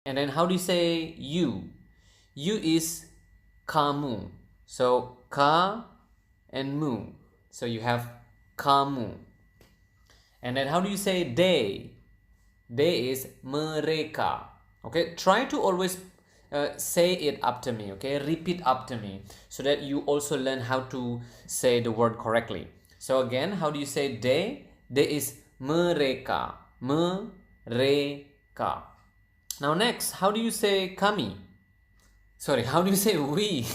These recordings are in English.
And then how do you say you? You is kamu. So ka and mu. So you have kamu. And then how do you say they? They is mereka. Okay, try to always say it after me. Okay, repeat after me so that you also learn how to say the word correctly. So again, how do you say they? They is mereka. Mereka. Now next, how do you say kami? Sorry, how do you say we?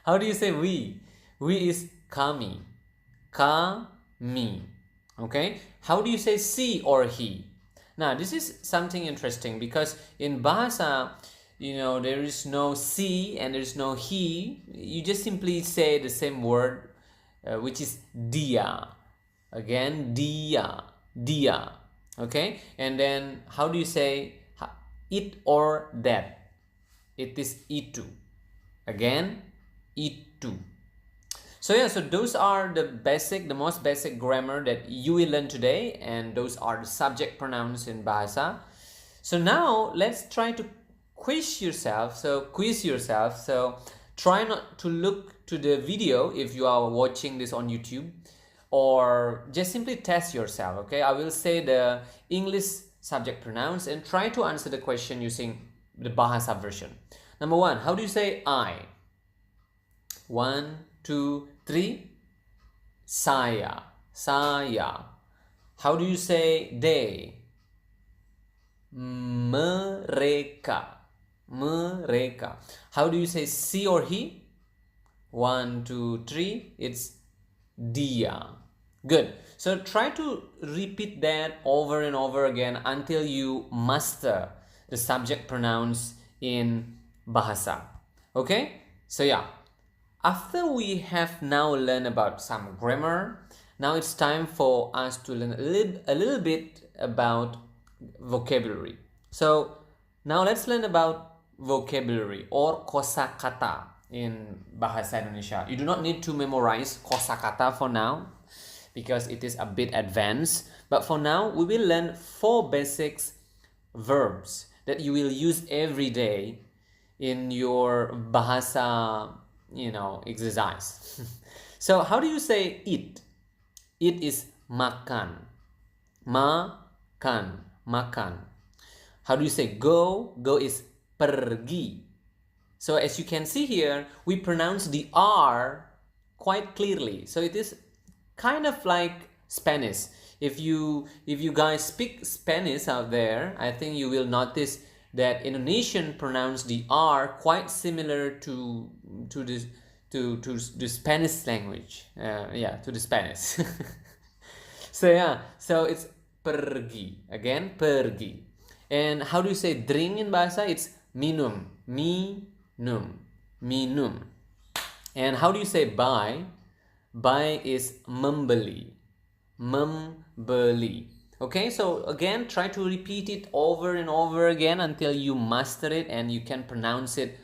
How do you say we? We is kami. Kami. Okay, how do you say she or he? Now this is something interesting because in Bahasa, there is no she and there is no he. You just simply say the same word, which is dia. Again, dia. Okay, and then how do you say it or that? It is itu. Again, itu. So yeah, so those are the most basic grammar that you will learn today, and those are the subject pronouns in Bahasa. So now let's try to quiz yourself. So try not to look to the video if you are watching this on YouTube, or just simply test yourself. Okay, I will say the English subject pronouns and try to answer the question using the Bahasa version. Number one, how do you say I? 1, 2, 3. Saya. How do you say they? Mereka. How do you say she or he? 1, 2, 3. It's dia. Good. So try to repeat that over and over again until you master the subject pronouns in Bahasa. Okay? So yeah, after we have now learned about some grammar, now it's time for us to learn a little bit about vocabulary. So now let's learn about vocabulary or kosakata in Bahasa Indonesia. You do not need to memorize kosakata for now because it is a bit advanced. But for now, we will learn 4 basic verbs that you will use every day in your Bahasa, exercise. So how do you say eat? It is makan. Makan. How do you say go? Go is pergi. So as you can see here, we pronounce the R quite clearly. So it is kind of like Spanish. If you guys speak Spanish out there, I think you will notice that Indonesian pronounce the R quite similar to the Spanish language. To the Spanish. So it's pergi. Again, pergi. And how do you say drink in Bahasa? It's minum. Minum. And how do you say buy? Buy is membeli. Okay, so again, try to repeat it over and over again until you master it and you can pronounce it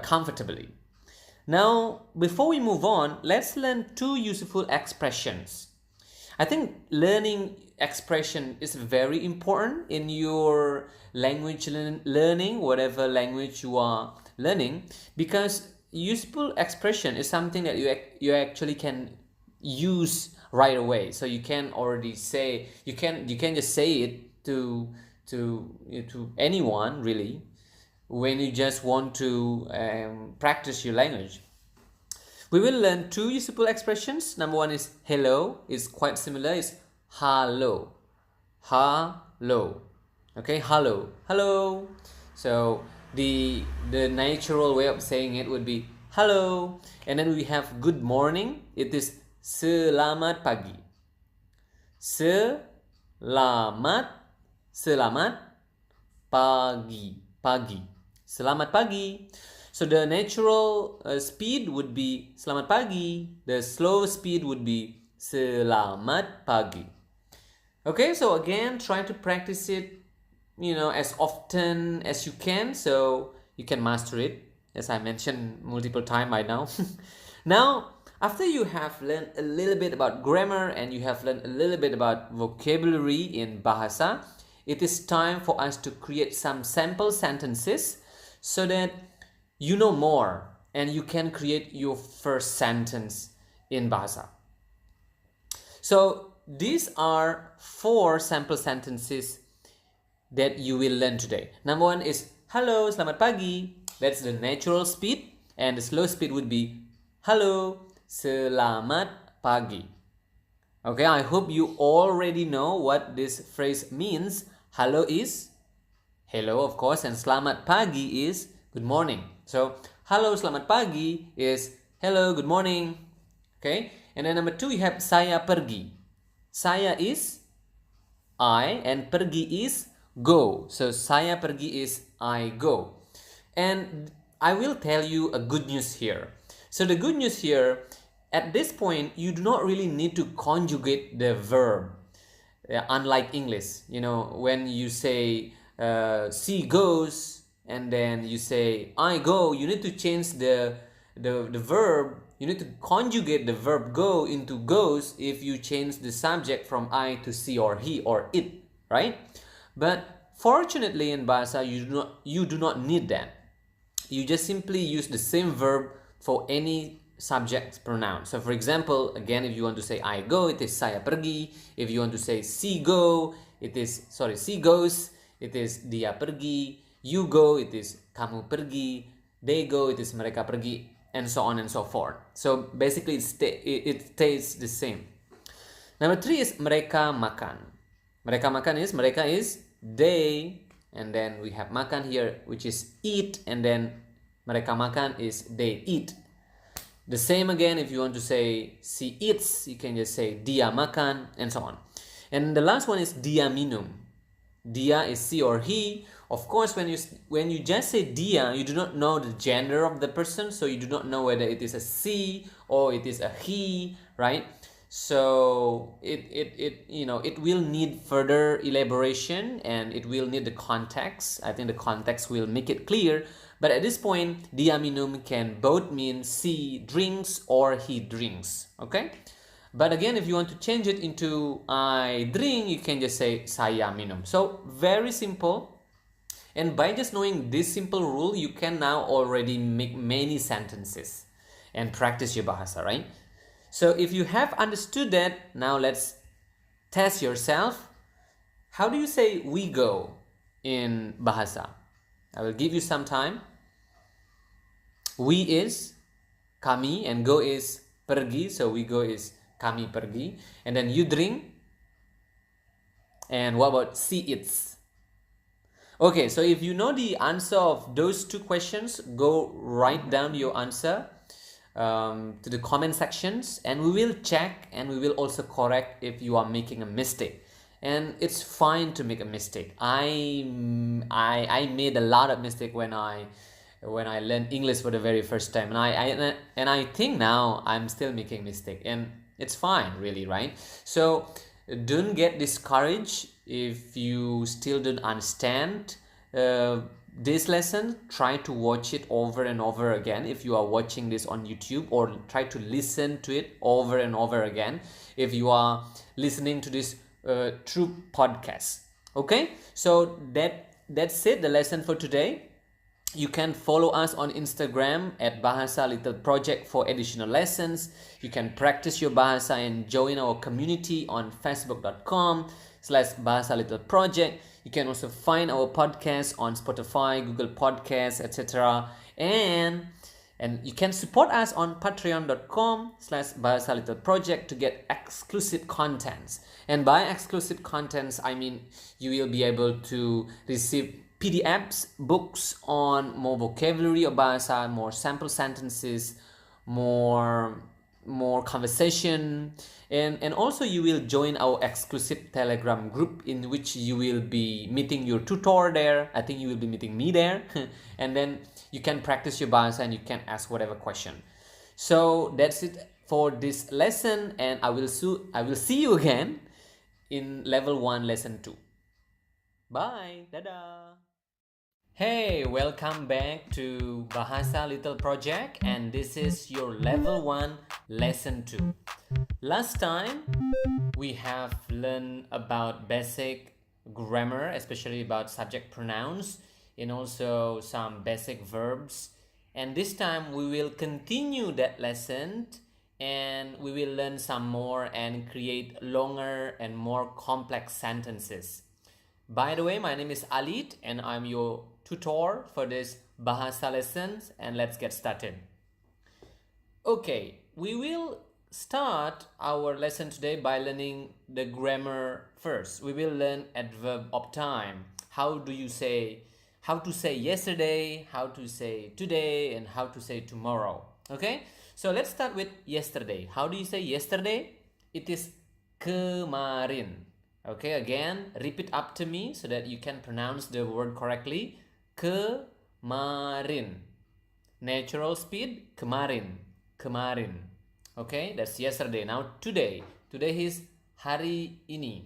comfortably. Now, before we move on, let's learn 2 useful expressions. I think learning expression is very important in your language learning, whatever language you are learning, because useful expression is something that you actually can use right away. So you can already say, you can just say it to anyone really when you just want to practice your language. We will learn 2 useful expressions. Number 1 is hello. It's quite similar. It's hello. Okay, hello. So the natural way of saying it would be hello. And then we have good morning. It is selamat pagi. Selamat pagi. Selamat pagi. So the natural speed would be selamat pagi. The slow speed would be selamat pagi. Okay, so again, try to practice it, as often as you can, so you can master it, as I mentioned multiple times by now. Now, after you have learned a little bit about grammar and you have learned a little bit about vocabulary in Bahasa, it is time for us to create some sample sentences so that you know more and you can create your first sentence in Bahasa. So these are 4 sample sentences that you will learn today. Number 1 is Halo, selamat pagi. That's the natural speed, and the slow speed would be Halo, selamat pagi. Okay, I hope you already know what this phrase means. Halo is hello, of course, and selamat pagi is good morning. So, halo, selamat pagi is hello, good morning. Okay, and then number 2, you have saya pergi. Saya is I, and pergi is go. So, saya pergi is I go. And I will tell you a good news here. So, the good news here, at this point, you do not really need to conjugate the verb. Unlike English, when you say she goes and then you say I go, you need to change the verb. You need to conjugate the verb go into goes if you change the subject from I to she or he or it, right? But fortunately in Bahasa, you do not need that. You just simply use the same verb for any subject pronoun. So for example, again, if you want to say I go, it is saya pergi. If you want to say she goes, it is dia pergi. You go, it is kamu pergi. They go, it is mereka pergi, and so on and so forth. So basically it stays the same. Number 3 is mereka makan. Mereka is they, and then we have makan here, which is eat, and then mereka makan is they eat. The same again, if you want to say she eats, you can just say dia makan, and so on. And the last one is dia minum. Dia is she or he. Of course, when you just say dia, you do not know the gender of the person, so you do not know whether it is a she or it is a he, right? So it will need further elaboration, and it will need the context. I think the context will make it clear. But at this point, dia minum can both mean she drinks or he drinks, okay? But again, if you want to change it into I drink, you can just say saya minum. So very simple. And by just knowing this simple rule, you can now already make many sentences and practice your Bahasa, right? So if you have understood that, now let's test yourself. How do you say we go in Bahasa? I will give you some time. We is kami, and go is pergi. So we go is kami pergi. And then you drink. And what about she eats? Okay, so if you know the answer of those 2 questions, go write down your answer to the comment sections, and we will check and we will also correct if you are making a mistake. And it's fine to make a mistake. I made a lot of mistake when I learned English for the very first time, and I think now I'm still making mistake, and it's fine, really, right? So don't get discouraged if you still don't understand this lesson. Try to watch it over and over again if you are watching this on YouTube, or try to listen to it over and over again if you are listening to this through podcast. Okay, so that's it, the lesson for today. You can follow us on Instagram at Bahasa Little Project for additional lessons. You can practice your Bahasa and join our community on facebook.com/Bahasa Little Project. You can also find our podcast on Spotify, Google Podcasts, etc. And you can support us on patreon.com/Bahasa Little Project to get exclusive contents. And by exclusive contents, I mean you will be able to receive PDFs, books on more vocabulary of Bahasa, more sample sentences, more conversation, and also you will join our exclusive Telegram group in which you will be meeting your tutor there. I think you will be meeting me there. And then you can practice your Bahasa and you can ask whatever question. So that's it for this lesson, and I will see you again in level 1, lesson 2. Bye. Dadah. Hey, welcome back to Bahasa Little Project, and this is your level 1, lesson 2. Last time we have learned about basic grammar, especially about subject pronouns, and also some basic verbs. And this time we will continue that lesson and we will learn some more and create longer and more complex sentences. By the way, my name is Alit and I'm your tutor for this Bahasa lessons, and let's get started. Okay, we will start our lesson today by learning the grammar first. We will learn adverb of time. How to say yesterday, how to say today, and how to say tomorrow. Okay, so let's start with yesterday. How do you say yesterday? It is kemarin. Okay, again, repeat after me so that you can pronounce the word correctly. Kemarin. Natural speed, kemarin. Kemarin. Okay, that's yesterday. Now today. Today is hari ini.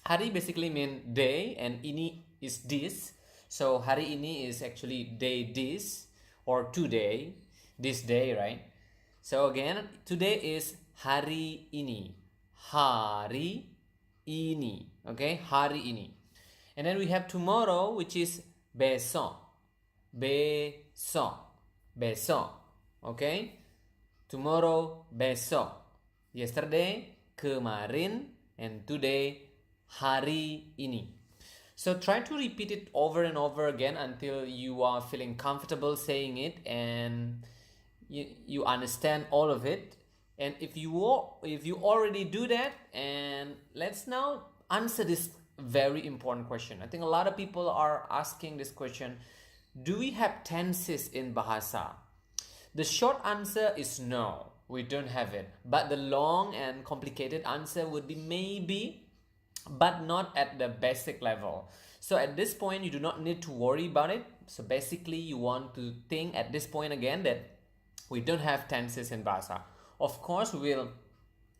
Hari basically means day and ini is this. So hari ini is actually day this or today, this day, right? So again, today is hari ini. Hari ini. Okay, hari ini. And then we have tomorrow, which is besok. Besok. Besok. Okay? Tomorrow, besok. Yesterday, kemarin, and today, hari ini. So try to repeat it over and over again until you are feeling comfortable saying it and you understand all of it. And if you already do that, and let's now answer this very important question. I think a lot of people are asking this question. Do we have tenses in Bahasa? The short answer is no, we don't have it. But the long and complicated answer would be maybe, but not at the basic level. So at this point, you do not need to worry about it. So basically, you want to think at this point again that we don't have tenses in Bahasa. Of course, we will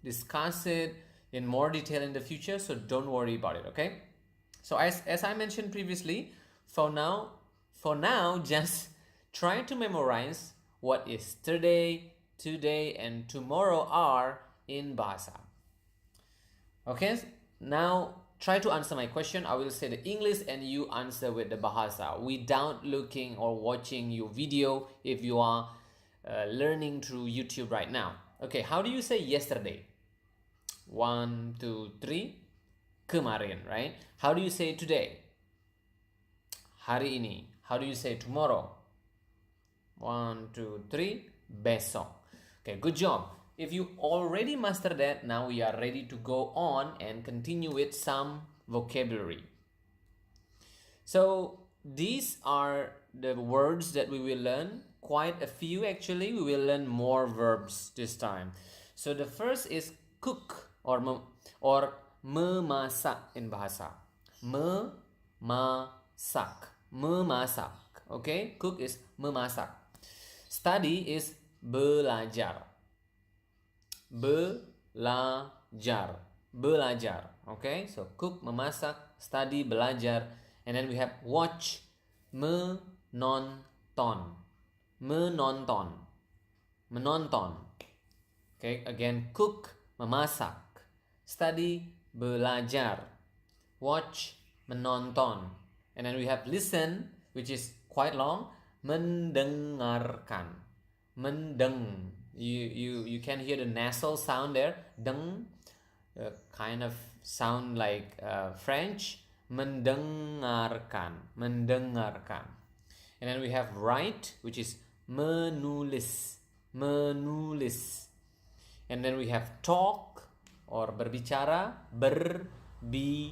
discuss it in more detail in the future, so don't worry about it, okay? So as I mentioned previously, for now, just try to memorize what yesterday, today, and tomorrow are in Bahasa. Okay, now try to answer my question. I will say the English and you answer with the Bahasa without looking or watching your video if you are learning through YouTube right now. Okay, how do you say yesterday? 1, 2, 3. Kemarin, right? How do you say today? Hari ini. How do you say tomorrow? 1, 2, 3. Besok. Okay, good job. If you already mastered that, now we are ready to go on and continue with some vocabulary. So these are the words that we will learn. Quite a few actually. We will learn more verbs this time. So the first is cook or memasak in Bahasa. Memasak. Memasak. Okay, cook is memasak. Study is belajar. Belajar. Belajar. Okay, so cook, memasak, study, belajar. And then we have watch, menonton. Menonton. Menonton. Okay, again, cook, memasak, study, belajar, watch, menonton. And then we have listen, which is quite long, mendengarkan. Mendeng. You can hear the nasal sound there. Deng, kind of sound like French. Mendengarkan. Mendengarkan. And then we have write, which is menulis. Menulis. And then we have talk or berbicara. Berbicara.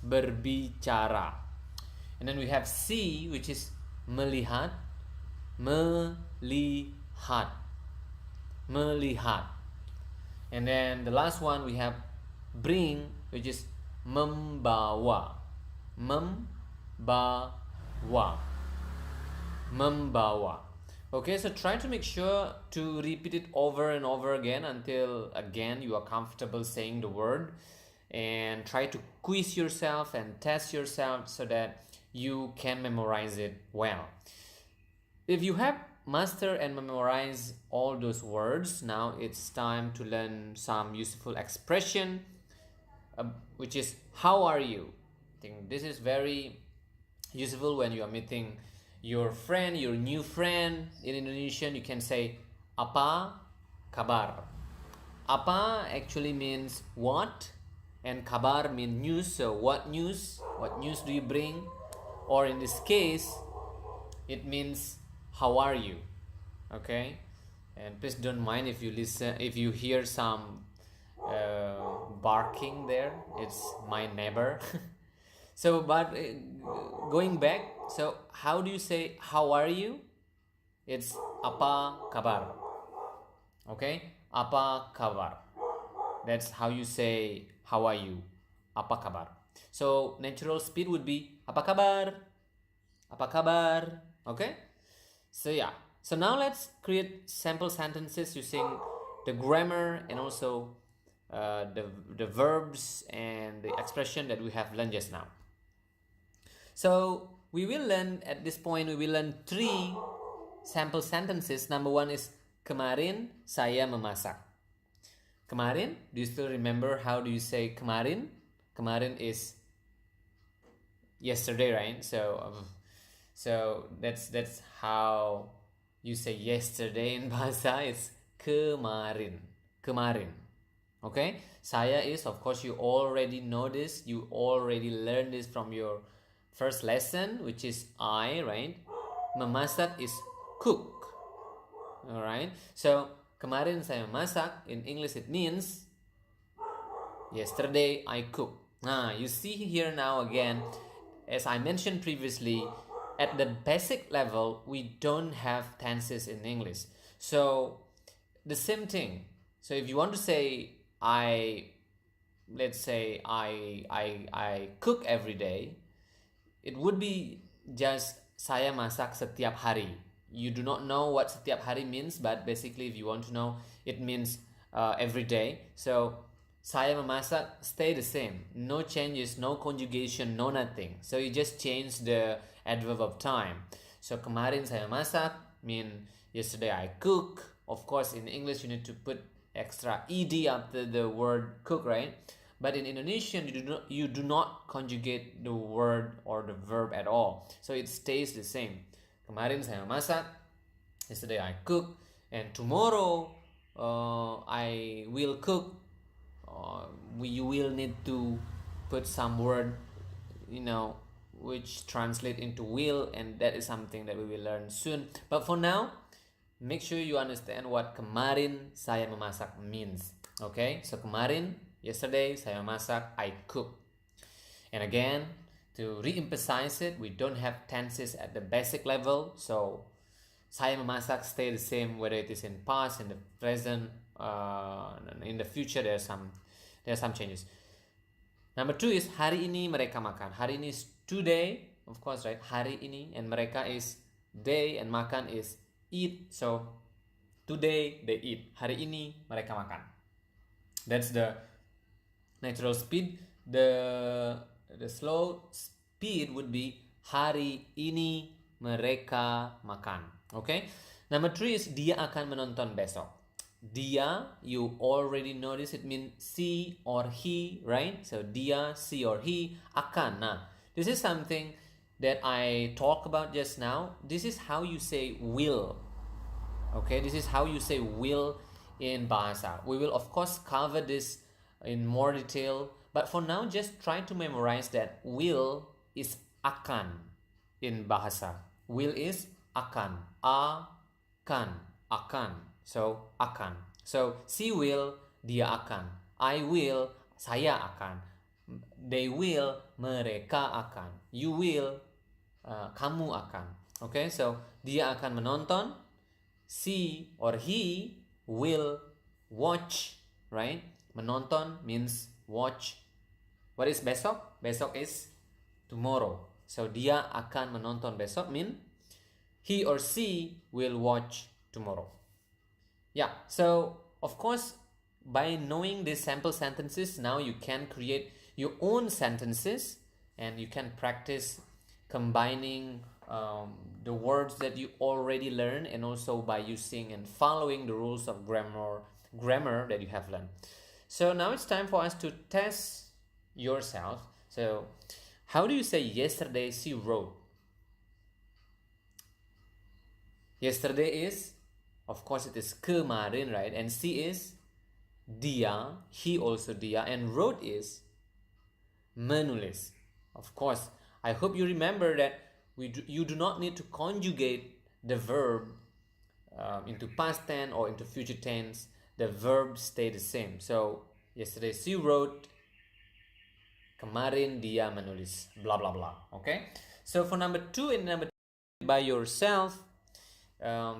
Berbicara. And then we have see, which is melihat. Melihat. Melihat. And then the last one we have bring, which is membawa. Membawa. Membawa. Okay, so try to make sure to repeat it over and over again until again you are comfortable saying the word, and try to quiz yourself and test yourself so that you can memorize it well. If you have mastered and memorized all those words, now it's time to learn some useful expression which is how are you. I think this is very useful when you are meeting your friend, your new friend. In Indonesian, you can say apa kabar. Apa actually means what, and kabar means news. So what news? What news do you bring? Or in this case, it means how are you? Okay, and please don't mind if you hear some barking there. It's my neighbor. So, but going back, so how do you say how are you? It's apa kabar. Okay, apa kabar. That's how you say how are you? Apa kabar. So natural speed would be apa kabar? Apa kabar? Okay? So yeah. So now let's create sample sentences using the grammar and also the verbs and the expression that we have learned just now. So we will learn at this point, we will learn 3 sample sentences. Number 1 is kemarin saya memasak. Kemarin, do you still remember how do you say kemarin? Kemarin is yesterday, right? So that's how you say yesterday in Bahasa. It's kemarin. Kemarin. Okay? Saya is, of course, you already know this. You already learned this from your first lesson, which is I, right? Memasak is cook. Alright? So, kemarin saya memasak, in English it means yesterday I cooked. You see here now again, as I mentioned previously, at the basic level, we don't have tenses in English. So, the same thing. So, if you want to say let's say I cook every day, it would be just saya masak setiap hari. You do not know what setiap hari means, but basically if you want to know, it means every day. So saya memasak stay the same. No changes, no conjugation, no nothing. So you just change the adverb of time. So kemarin saya masak mean yesterday I cook. Of course in English you need to put extra ed after the word cook, right? But in Indonesian, you do not conjugate the word or the verb at all. So it stays the same. Kemarin saya masak, yesterday I cook, and tomorrow I will cook. You will need to put some word, which translate into will, and that is something that we will learn soon. But for now, make sure you understand what kemarin saya memasak means. Okay, so kemarin, yesterday, saya masak, I cook. And again, to re-emphasize it, we don't have tenses at the basic level. So, saya memasak stay the same whether it is in past, in the present, in the future. There are some changes. Number 2 is hari ini mereka makan. Hari ini is today, of course, right? Hari ini, and mereka is day, and makan is eat. So, today they eat. Hari ini mereka makan. That's the natural speed. The slow speed would be hari ini mereka makan. Okay? Number 3 is dia akan menonton besok. Dia, you already know this. It means she or he, right? So dia, she or he, akan. Nah, this is something that I talked about just now. This is how you say will. Okay? This is how you say will in Bahasa. We will of course cover this in more detail, but for now just try to memorize that will is akan in Bahasa. Will is akan. Akan. So akan. So she will, dia akan. I will, saya akan. They will, mereka akan. You will, kamu akan. Okay, so dia akan menonton. She or he will watch, right? Menonton means watch. What is besok? Besok is tomorrow. So dia akan menonton besok mean he or she will watch tomorrow. Yeah, so of course by knowing these sample sentences, now you can create your own sentences and you can practice combining the words that you already learned, and also by using and following the rules of grammar that you have learned. So now it's time for us to test yourself. So how do you say yesterday she wrote? Yesterday is, of course, it is kemarin, right? And she is dia, he also dia, and wrote is menulis. Of course, I hope you remember that you do not need to conjugate the verb into past tense or into future tense. The verbs stay the same. So yesterday she wrote, kemarin dia menulis, blah blah blah. Okay. So for number 2 and number 3, by yourself,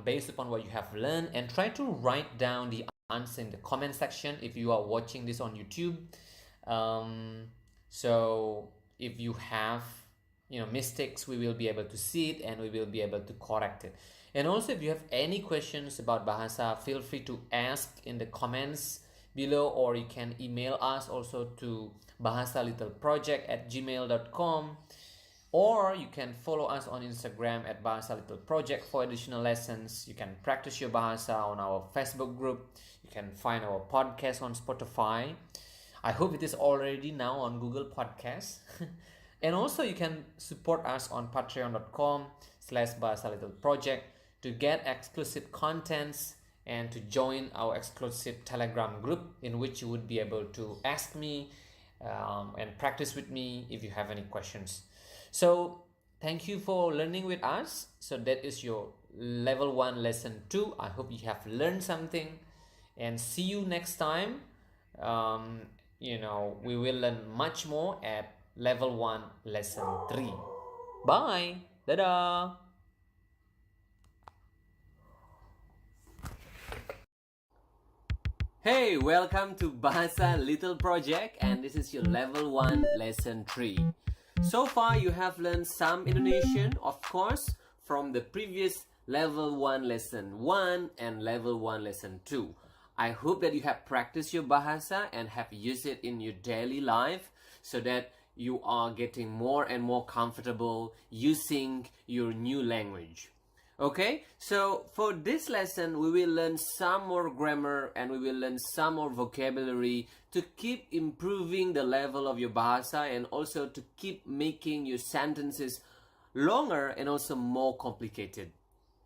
based upon what you have learned, and try to write down the answer in the comment section if you are watching this on YouTube. So if you have mistakes, we will be able to see it and we will be able to correct it. And also, if you have any questions about Bahasa, feel free to ask in the comments below, or you can email us also to bahasalittleproject@gmail.com, or you can follow us on Instagram at Bahasa Little Project for additional lessons. You can practice your Bahasa on our Facebook group. You can find our podcast on Spotify. I hope it is already now on Google Podcasts. And also you can support us on patreon.com/Bahasa Little Project to get exclusive contents and to join our exclusive Telegram group, in which you would be able to ask me and practice with me if you have any questions. So thank you for learning with us. So that is your level 1 lesson 2. I hope you have learned something, and see you next time. We will learn much more at level 1 lesson 3. Bye. Dadah. Hey, welcome to Bahasa Little Project, and this is your level 1 lesson 3. So far you have learned some Indonesian, of course, from the previous level 1 lesson 1 and level 1 lesson 2. I hope that you have practiced your Bahasa and have used it in your daily life, so that you are getting more and more comfortable using your new language. Okay, so for this lesson, we will learn some more grammar and we will learn some more vocabulary to keep improving the level of your Bahasa, and also to keep making your sentences longer and also more complicated.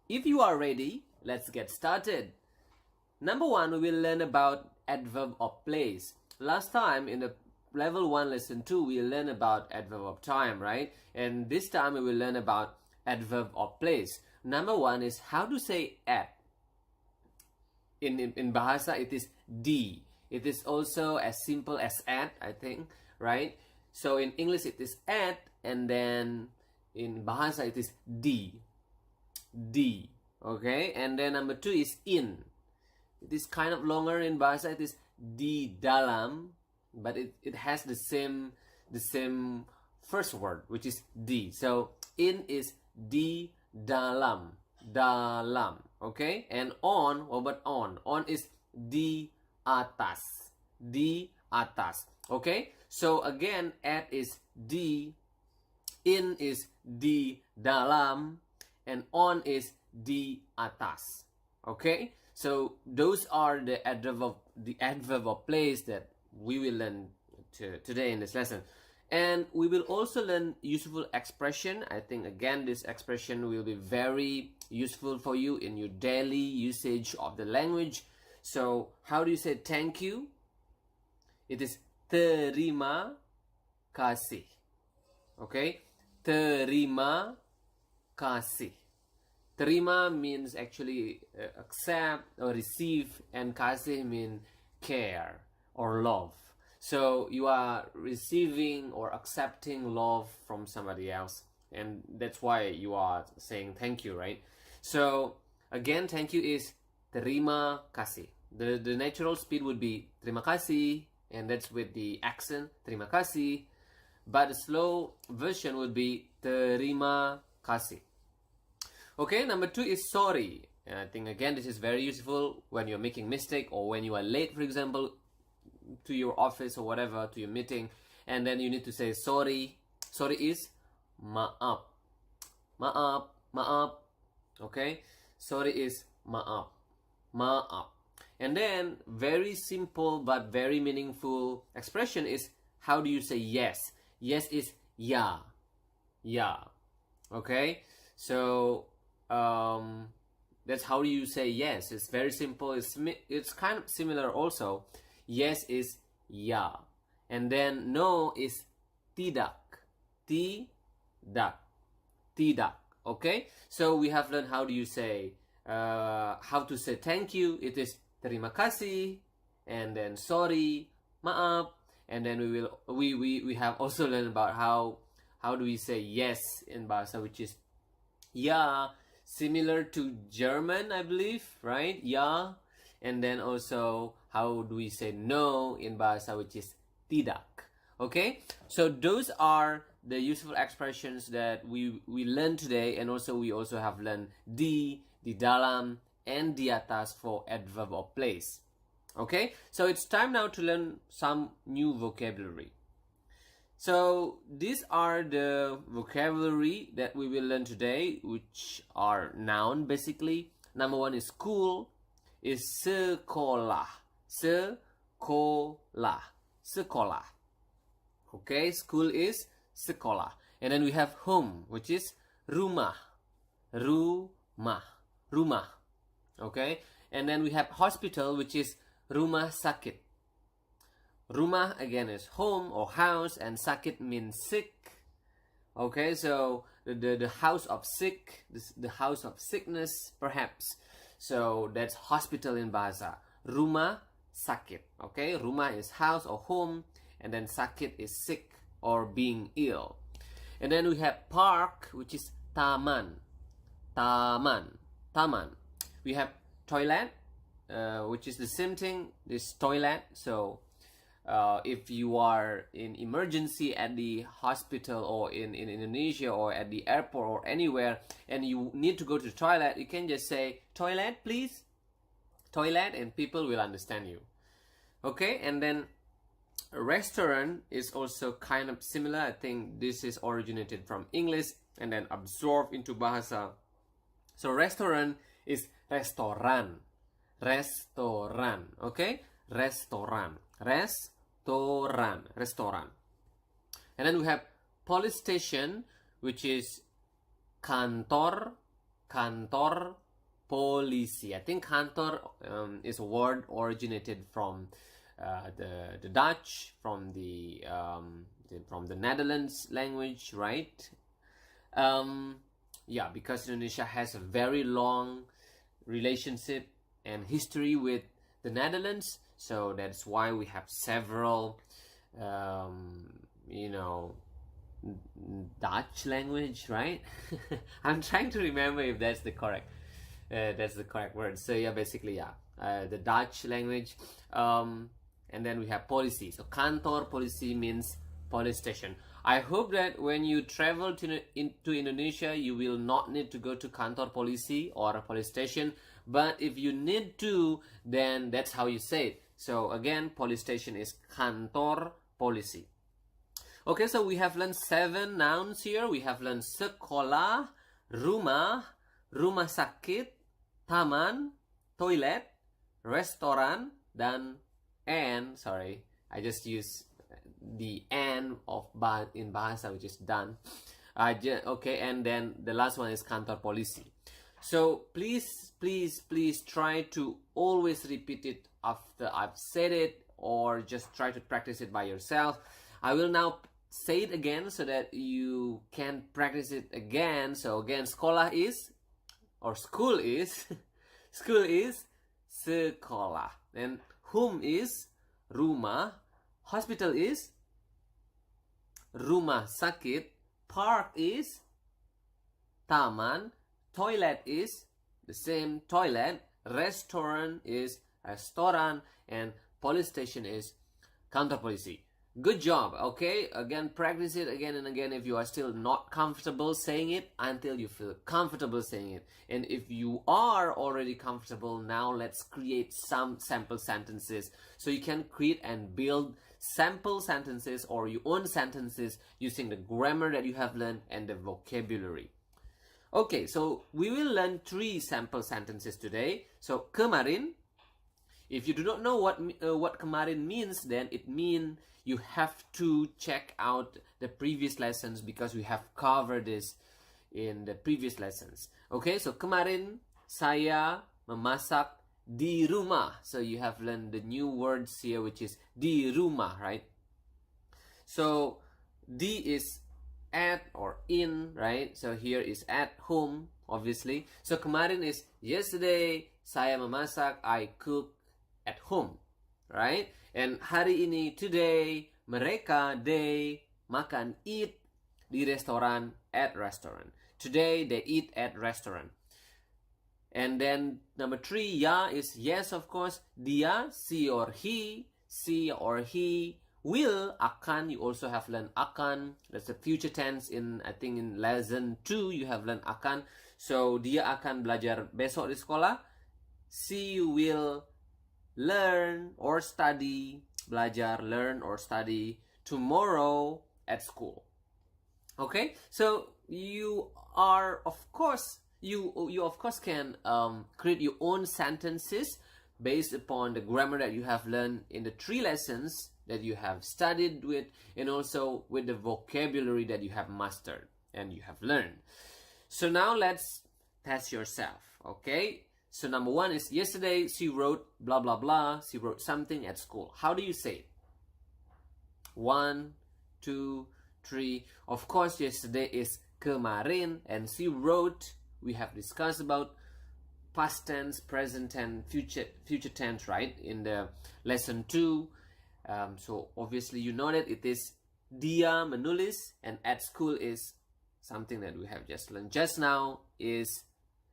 If you are ready, let's get started. Number 1, we will learn about adverb of place. Last time in the level 1 lesson 2, we learned about adverb of time, right? And this time we will learn about adverb of place. Number 1 is how to say at. In Bahasa, it is di. It is also as simple as at, I think, right? So in English, it is at, and then in Bahasa, it is di. Di. Okay? And then number 2 is in. It is kind of longer in Bahasa. It is di dalam, but it has the same first word, which is di. So in is di dalam, dalam. Okay, and on, what about on? On is di atas, di atas. Okay, so again, at is di, in is di dalam, and on is di atas. Okay, so those are the adverb of place that we will learn today in this lesson. And we will also learn useful expression. I think again this expression will be very useful for you in your daily usage of the language. So how do you say thank you? It is terima kasih. Okay, terima kasih. Terima means actually accept or receive, and kasih means care or love. So you are receiving or accepting love from somebody else, and that's why you are saying thank you, right? So again, thank you is terima kasih. The natural speed would be terima kasih, and that's with the accent terima kasih. But the slow version would be terima kasih. Okay, number 2 is sorry. And I think again this is very useful when you're making mistake, or when you are late, for example, to your office or whatever, to your meeting, and then you need to say sorry. Sorry is maaf. Maaf, maaf. Okay, sorry is maaf. Maaf. And then very simple but very meaningful expression is how do you say yes? Yes is ya. Ya. Okay? So, that's how you say yes. It's very simple. It's kind of similar also. Yes is ya. And then no is tidak. Tidak. Tidak. Okay? So we have learned how do you say, how to say thank you. It is terima kasih. And then sorry, maaf. And then we have also learned about how do we say yes in Bahasa, which is ja, similar to German, I believe, right? Ja. And then also, how do we say no in Bahasa, which is tidak. Okay? So those are the useful expressions that we learned today, and also we also have learned di dalam, and di atas for adverb of place. Okay? So it's time now to learn some new vocabulary. So these are the vocabulary that we will learn today, which are noun basically. Number one is school, is sekolah. Sekolah. Sekolah. Okay, school is sekolah. And then we have home, which is rumah. Rumah. Rumah. Okay, and then we have hospital, which is rumah sakit. Rumah again is home or house, and sakit means sick. Okay, so the house of sick, the house of sickness perhaps. So that's hospital in Bahasa. Rumah sakit. Okay, rumah is house or home, and then sakit is sick or being ill. And then we have park, which is taman. Taman. Taman. We have toilet, which is the same thing, this toilet. So if you are in emergency at the hospital or in Indonesia or at the airport or anywhere, and you need to go to the toilet, you can just say, toilet please, toilet, and people will understand you. Okay, and then a restaurant is also kind of similar. I think this is originated from English and then absorbed into Bahasa. So restaurant is restoran. Restoran. Okay, restoran. Restoran. Restoran. And then we have police station, which is kantor. Kantor polisi. I think kantor is a word originated from the Dutch, from the Netherlands language, right? Yeah, because Indonesia has a very long relationship and history with the Netherlands, so that's why we have several, Dutch language, right? I'm trying to remember if that's the correct word. So yeah, basically, yeah, the Dutch language, and then we have policy. So kantor polisi means police station. I hope that when you travel to Indonesia, you will not need to go to kantor polisi or a police station. But if you need to, then that's how you say it. So again, police station is kantor polisi. Okay, so we have learned 7 nouns here. We have learned sekolah, rumah, rumah sakit, taman, toilet, restoran, and sorry, I just used the and of in Bahasa, which is dan. Okay, and then the last one is kantor polisi. So please try to always repeat it after I've said it, or just try to practice it by yourself. I will now say it again so that you can practice it again. So again, sekolah is, or school is school is sekolah, and home is rumah, hospital is rumah sakit, park is taman, toilet is the same, toilet, restaurant is restoran, and police station is kantor polisi. Good job. Okay, again, practice it again and again if you are still not comfortable saying it, until you feel comfortable saying it. And if you are already comfortable, now let's create some sample sentences. So you can create and build sample sentences or your own sentences using the grammar that you have learned and the vocabulary. Okay, so we will learn 3 sample sentences today. So kemarin, If you do not know what kemarin means, then it means you have to check out the previous lessons, because we have covered this in the previous lessons. Okay, so kemarin saya memasak di rumah. So you have learned the new words here, which is di rumah, right? So di is at or in, right? So here is at home, obviously. So kemarin is yesterday saya memasak, I cook at home, right? And hari ini, today, mereka, they, makan, eat di restoran, at restaurant. Today they eat at restaurant. And then number 3, ya is yes, of course. Dia, she or he will, akan, you also have learned akan. That's the future tense I think in lesson 2 you have learned akan. So dia akan belajar besok di sekolah. She will learn or study, belajar, learn or study tomorrow at school. Okay, so you are of course you of course can create your own sentences based upon the grammar that you have learned in the 3 lessons that you have studied with, and also with the vocabulary that you have mastered and you have learned. So now let's test yourself. Okay, so number 1 is yesterday she wrote blah blah blah, she wrote something at school. How do you say it? 1, 2, 3. Of course, yesterday is kemarin, and she wrote, we have discussed about past tense, present tense, future tense, right, in the lesson 2. So obviously you know that it is dia menulis, and at school is something that we have just learned just now, is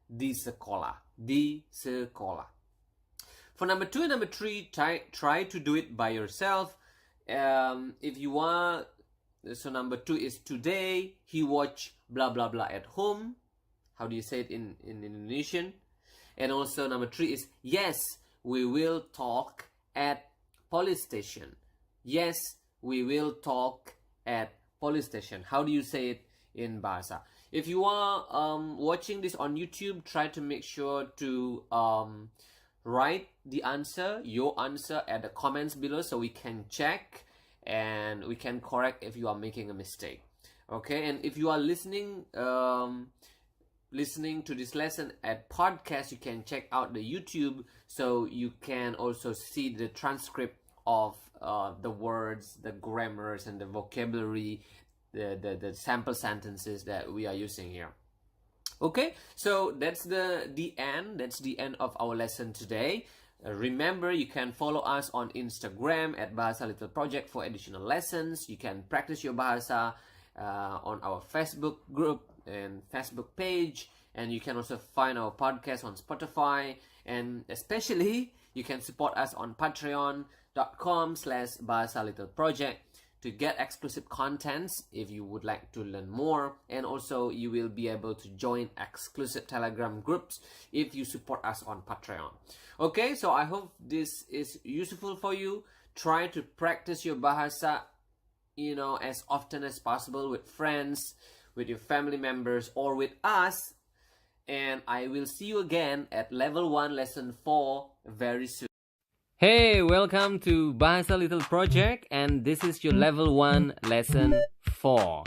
di sekolah. Di sekolah. For number 2 and number 3, try to do it by yourself. If you want, so number 2 is today he watched blah blah blah at home. How do you say it in Indonesian? And also number 3 is yes, we will talk at police station. Yes, we will talk at police station. How do you say it in Bahasa? If you are watching this on YouTube, try to make sure to write the answer, your answer, at the comments below, so we can check and we can correct if you are making a mistake. Okay, and if you are listening to this lesson at podcast, you can check out the YouTube, so you can also see the transcript of the words, the grammars, and the vocabulary, the sample sentences that we are using here. Okay, so that's the end. That's the end of our lesson today. Remember, you can follow us on Instagram at Bahasa Little Project for additional lessons. You can practice your Bahasa on our Facebook group and Facebook page, and you can also find our podcast on Spotify, and especially you can support us on patreon.com/Bahasa Little Project to get exclusive contents if you would like to learn more, and also you will be able to join exclusive Telegram groups if you support us on Patreon. Okay, so I hope this is useful for you. Try to practice your Bahasa, as often as possible with friends, with your family members, or with us. And I will see you again at level 1 lesson 4 very soon. Hey, welcome to Bahasa Little Project, and this is your level 1 lesson 4.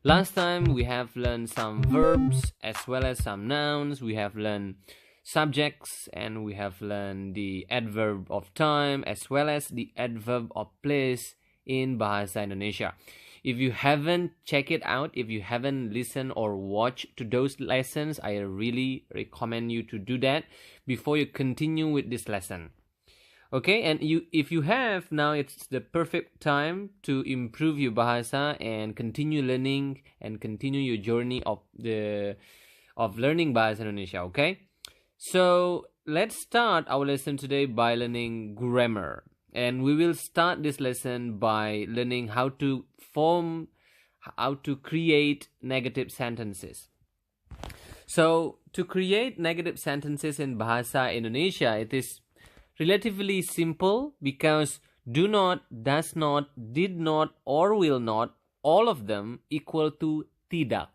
Last time we have learned some verbs as well as some nouns. We have learned subjects, and we have learned the adverb of time as well as the adverb of place in Bahasa Indonesia. If you haven't checked it out, if you haven't listened or watched to those lessons, I really recommend you to do that before you continue with this lesson. Okay, and if you have, now it's the perfect time to improve your Bahasa and continue learning and continue your journey of learning Bahasa Indonesia. Okay, so let's start our lesson today by learning grammar. And we will start this lesson by learning how to create negative sentences. So to create negative sentences in Bahasa Indonesia, it is relatively simple, because do not, does not, did not, or will not, all of them equal to tidak.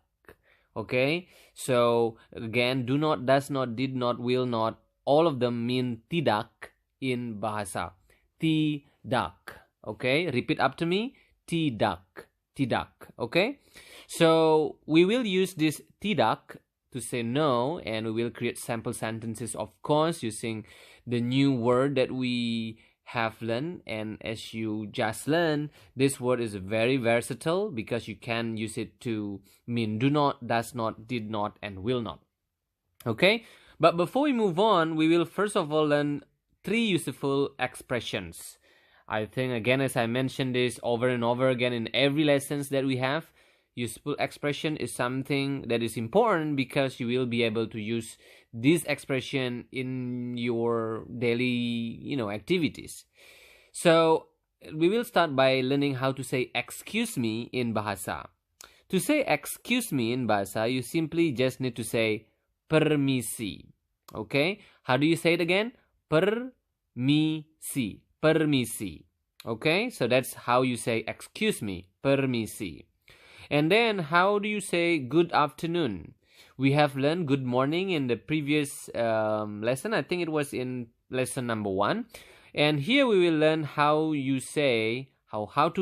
Okay, so again, do not, does not, did not, will not, all of them mean tidak. in Bahasa. Tidak. Okay, repeat after me. Tidak. Tidak. Okay, so we will use this tidak to say no, and we will create sample sentences, of course, using the new word that we have learned. And as you just learned, this word is very versatile because you can use it to mean do not, does not, did not, and will not. Okay, but before we move on, we will first of all learn 3 useful expressions. I think, again, as I mentioned this over and over again in every lessons that we have, useful expression is something that is important because you will be able to use this expression in your daily, activities. So we will start by learning how to say excuse me in Bahasa. To say excuse me in Bahasa, you simply just need to say permisi. Okay? How do you say it again? Permisi. Permisi. Okay? So that's how you say excuse me. Permisi. And then how do you say good afternoon? We have learned good morning in the previous lesson. I think it was in lesson number 1. And here we will learn how to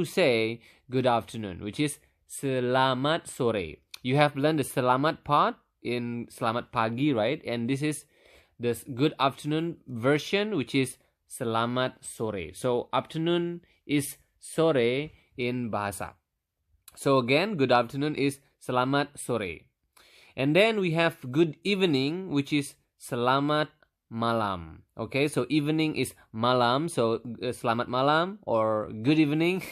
say good afternoon, which is selamat sore. You have learned the selamat part in selamat pagi, right? And this is the good afternoon version, which is selamat sore. So afternoon is sore in Bahasa. So again, good afternoon is selamat sore. And then we have good evening, which is selamat malam. Okay, so evening is malam, so selamat malam, or good evening.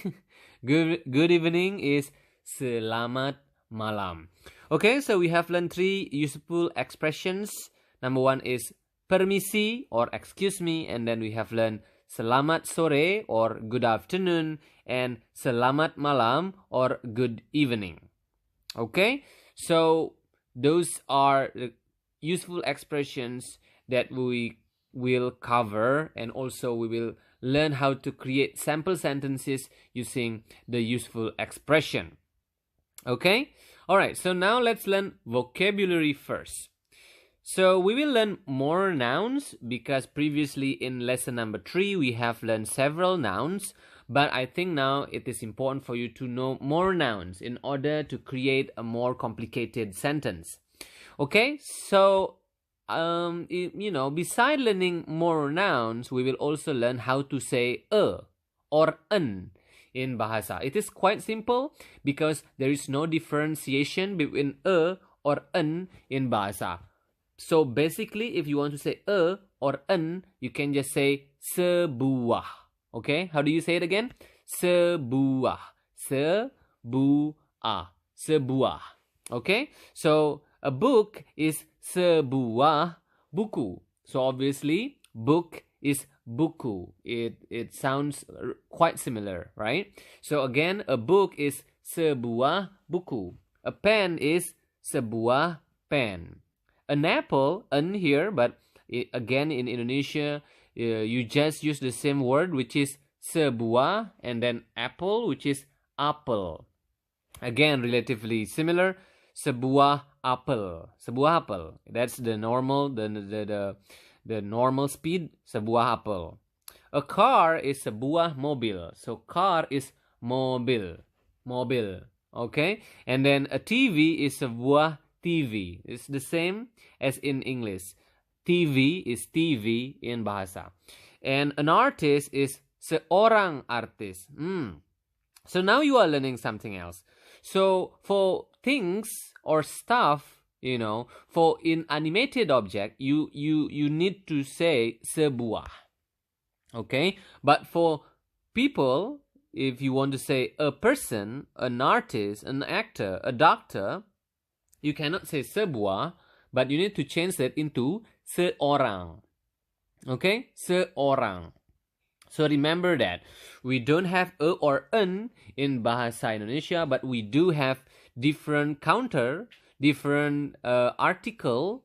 good evening is selamat malam. Okay, so we have learned 3 useful expressions. Number 1 is permisi or excuse me, and then we have learned selamat sore or good afternoon, and selamat malam or good evening. Okay, so those are the useful expressions that we will cover, and also we will learn how to create sample sentences using the useful expression. Okay? Alright, so now let's learn vocabulary first. So we will learn more nouns because previously in lesson number 3 we have learned several nouns, but I think now it is important for you to know more nouns in order to create a more complicated sentence. Okay, so beside learning more nouns, we will also learn how to say or an in Bahasa. It is quite simple because there is no differentiation between or an in Bahasa. So basically, if you want to say or an, you can just say sebuah. Okay, how do you say it again? Sebuah. Sebuah. Sebuah. Okay, so a book is sebuah buku. So obviously, book is buku. It sounds quite similar, right? So again, a book is sebuah buku. A pen is sebuah pen. An apple, an here, but again in Indonesia, you just use the same word, which is sebuah, and then apple, which is apel. Again, relatively similar. Sebuah apel. Sebuah apel. That's the normal, the normal speed. Sebuah apel. A car is sebuah mobil. So car is mobil. Mobil. Okay? And then a TV is sebuah TV. It's the same as in English. TV is TV in Bahasa. And an artist is seorang artis. So now you are learning something else. So for things or stuff, for inanimated object, you need to say sebuah. Okay? But for people, if you want to say a person, an artist, an actor, a doctor, you cannot say sebuah, but you need to change that into seorang. Okay? Seorang. So remember that we don't have a or an in Bahasa Indonesia, but we do have different counter, different article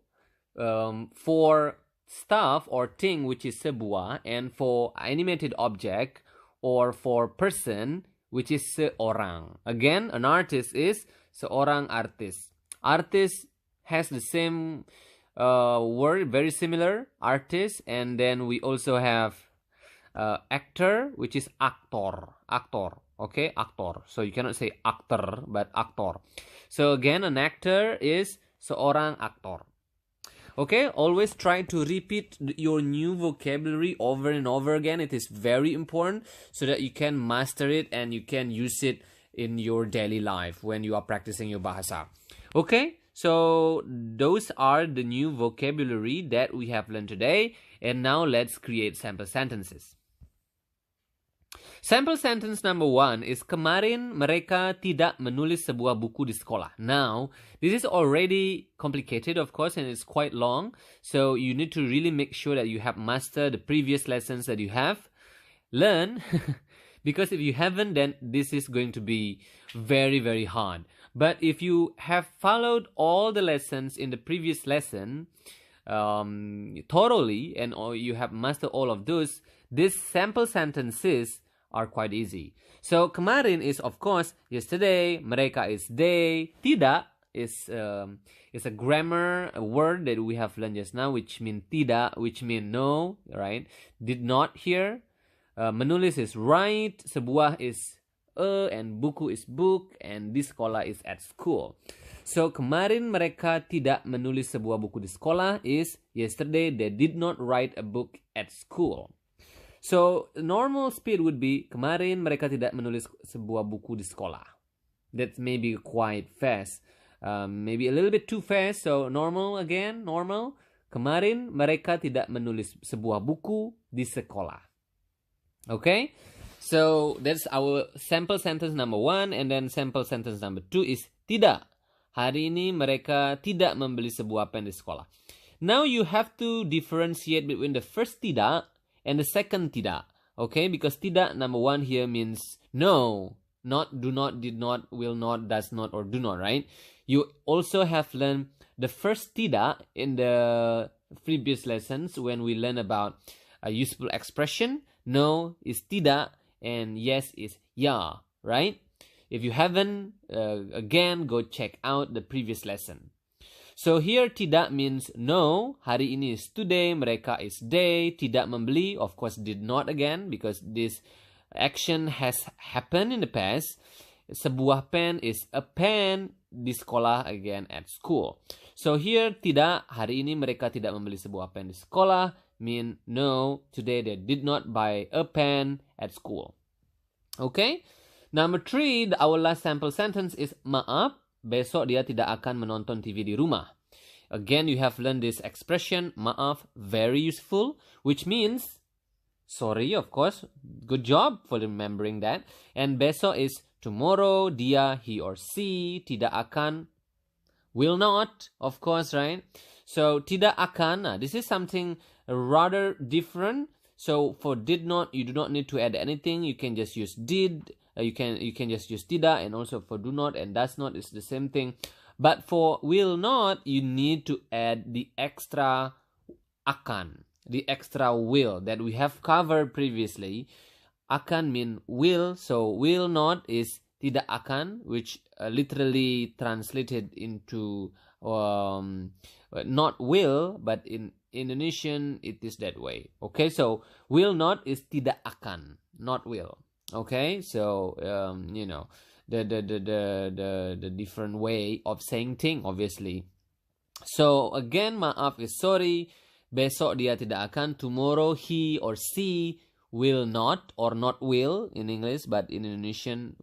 for stuff or thing, which is sebuah, and for animated object or for person, which is seorang. Again, an artist is seorang artis. Artist has the same word, very similar, artist, and then we also have actor, which is actor. Okay, actor. So you cannot say actor, but actor. So again, an actor is seorang aktor. Okay, always try to repeat your new vocabulary over and over again. It is very important so that you can master it and you can use it in your daily life when you are practicing your bahasa. Okay, so those are the new vocabulary that we have learned today. And now let's create sample sentences. Sample sentence number 1 is kemarin mereka tidak menulis sebuah buku di sekolah. Now, this is already complicated, of course, and it's quite long. So you need to really make sure that you have mastered the previous lessons that you have learned. Because if you haven't, then this is going to be very, very hard. But if you have followed all the lessons in the previous lesson thoroughly, and you have mastered all of those, these sample sentences are quite easy. So kemarin is, of course, yesterday. Mereka is they. Tidak is a grammar word that we have learned just now, which mean tidak, which mean no, right? Did not here. Menulis is write. Sebuah is and buku is book, and di sekolah is at school. So kemarin mereka tidak menulis sebuah buku di sekolah is yesterday they did not write a book at school. So normal speed would be kemarin mereka tidak menulis sebuah buku di sekolah. That's maybe quite fast. Maybe a little bit too fast. So normal again, normal. Kemarin mereka tidak menulis sebuah buku di sekolah. Okay? So that's our sample sentence number 1, and then sample sentence number 2 is tidak. Hari ini mereka tidak membeli sebuah pen di sekolah. Now you have to differentiate between the first tidak and the second tidak. Okay, because tidak number 1 here means no, not, do not, did not, will not, does not, or do not, right? You also have learned the first tidak in the previous lessons when we learn about a useful expression. No is tidak and yes is ya, right? If you haven't, again, go check out the previous lesson. So here tidak means no, hari ini is today, mereka is they, tidak membeli, of course did not again because this action has happened in the past. Sebuah pen is a pen, di sekolah again at school. So here tidak, hari ini mereka tidak membeli sebuah pen di sekolah, mean no, today they did not buy a pen at school. Okay? Number 3, our last sample sentence is maaf, besok dia tidak akan menonton TV di rumah. Again, you have learned this expression, maaf, very useful, which means sorry, of course. Good job for remembering that. And besok is tomorrow, dia, he or she, tidak akan, will not, of course, right? So, tidak akan, this is something rather different. So, for did not, you do not need to add anything. You can just use did. You can just use tidak, and also for do not and does not is the same thing. But for will not, you need to add the extra akan, the extra will that we have covered previously. Akan mean will, so will not is tidak akan, which literally translated into not will, but in Indonesian it is that way. Okay, so will not is tidak akan, not will. Okay, so you know the different way of saying thing, obviously. So again, maaf is sorry. Besok dia tidak akan. Tomorrow he or she will not, or not will in English, but in Indonesian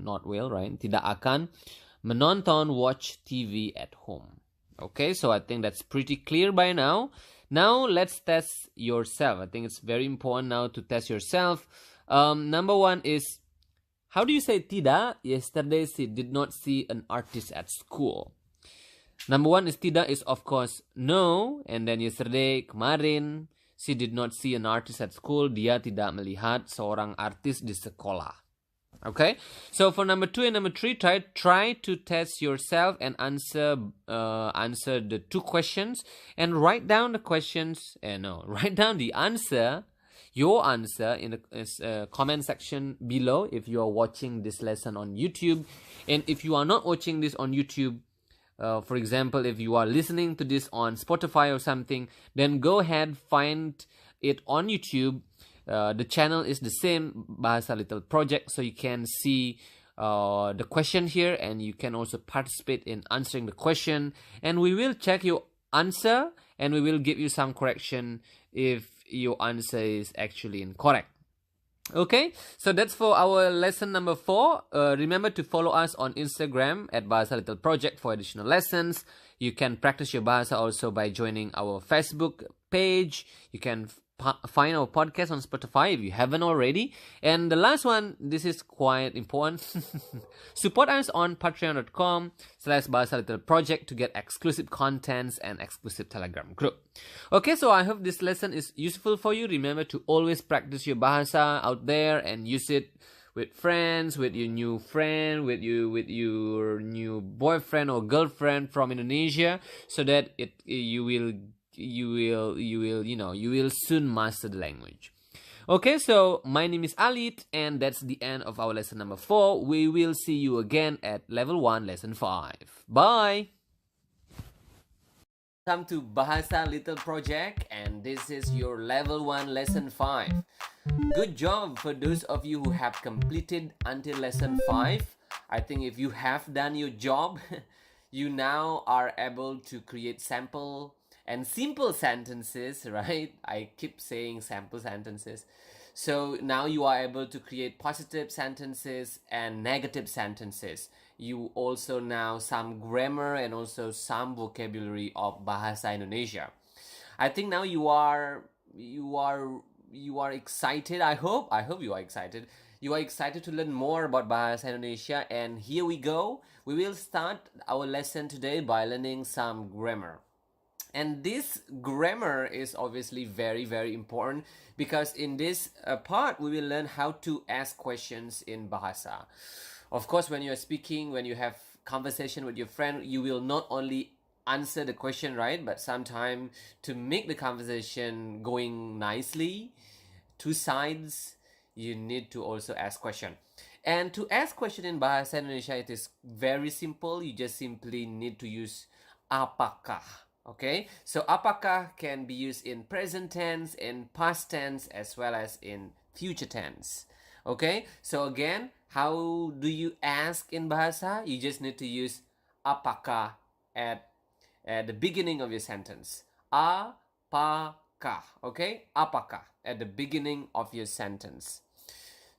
not will, right? Tidak akan menonton, watch TV at home. Okay, so I think that's pretty clear by now. Now let's test yourself. I think it's very important now to test yourself. Number 1 is, how do you say tidak? Yesterday she did not see an artist at school. Number 1 is tidak is of course no, and then yesterday, kemarin, she did not see an artist at school. Dia tidak melihat seorang artis di sekolah. Okay, so for number 2 and number 3, try to test yourself and answer the 2 questions and write down the questions. Write down the answer. Your answer in the comment section below if you are watching this lesson on YouTube. And if you are not watching this on YouTube, for example, if you are listening to this on Spotify or something, then go ahead, find it on YouTube, The channel is the same, Bahasa Little Project, so you can see the question here, and you can also participate in answering the question, and we will check your answer, and we will give you some correction if your answer is actually incorrect. Okay, so that's for our lesson number 4. Remember to follow us on Instagram at Bahasa Little Project for additional lessons. You can practice your Bahasa also by joining our Facebook page. You can find our podcast on Spotify if you haven't already. And the last one, this is quite important. Support us on patreon.com/Bahasa Little Project to get exclusive contents and exclusive Telegram group. Okay, so I hope this lesson is useful for you. Remember to always practice your Bahasa out there and use it with friends, with your new friend, with your new boyfriend or girlfriend from Indonesia, so that you will soon master the language. Okay, so my name is Alit, and that's the end of our lesson number 4. We will see you again at level 1, lesson 5. Bye. Welcome to Bahasa Little Project, and this is your level 1, lesson 5. Good job for those of you who have completed until lesson 5. I think if you have done your job, you now are able to create sample and simple sentences, right? I keep saying sample sentences. So now you are able to create positive sentences and negative sentences. You also know some grammar and also some vocabulary of Bahasa Indonesia. I think now you are excited. I hope you are excited. You are excited to learn more about Bahasa Indonesia, and here we go. We will start our lesson today by learning some grammar. And this grammar is obviously very, very important, because in this part we will learn how to ask questions in Bahasa. Of course, when you are speaking, when you have conversation with your friend, you will not only answer the question, right? But sometimes to make the conversation going nicely, two sides, you need to also ask question. And to ask question in Bahasa Indonesia, it is very simple. You just simply need to use apakah. Okay, so apakah can be used in present tense, in past tense, as well as in future tense. Okay, so again, how do you ask in Bahasa? You just need to use apakah at the beginning of your sentence. Apakah, okay? Apakah at the beginning of your sentence.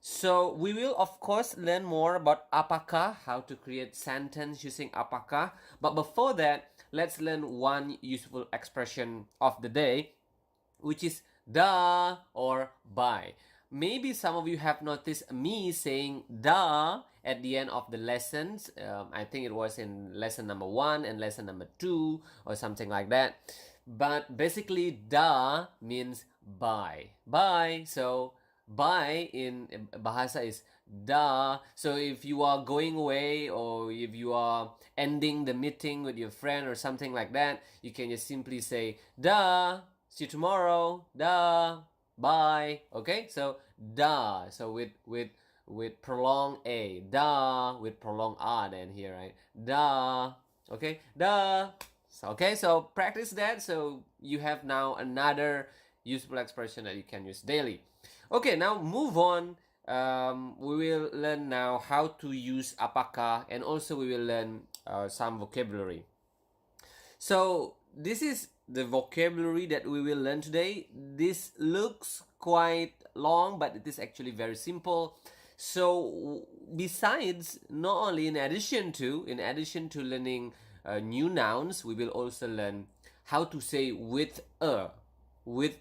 So we will of course learn more about apakah, how to create sentence using apakah. But before that, let's learn one useful expression of the day, which is da or bye. Maybe some of you have noticed me saying da at the end of the lessons. I think it was in lesson number 1 and lesson number 2 or something like that. But basically, da means bye. Bye. So bye in Bahasa is da. So if you are going away, or if you are ending the meeting with your friend or something like that, you can just simply say da, see you tomorrow, da, bye. Okay, so da, so with prolonged a, da, with prolonged a then here, right? Da. Okay, da. So, okay, so practice that, so you have now another useful expression that you can use daily. Okay, now move on. We will learn now how to use apakah, and also we will learn some vocabulary. So this is the vocabulary that we will learn today. This looks quite long, but it is actually very simple. So besides, not only in addition to learning new nouns, we will also learn how to say with a,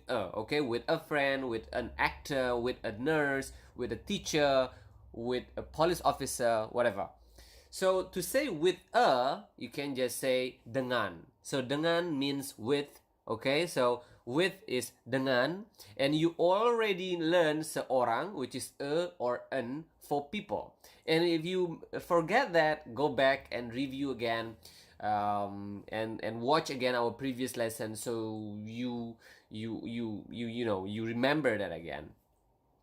okay, with a friend, with an actor, with a nurse, with a teacher, with a police officer, whatever. So to say with a, you can just say dengan. So dengan means with, okay? So with is dengan, and you already learned seorang, which is a or an for people. And if you forget that, go back and review again, and watch again our previous lesson, so you remember that again.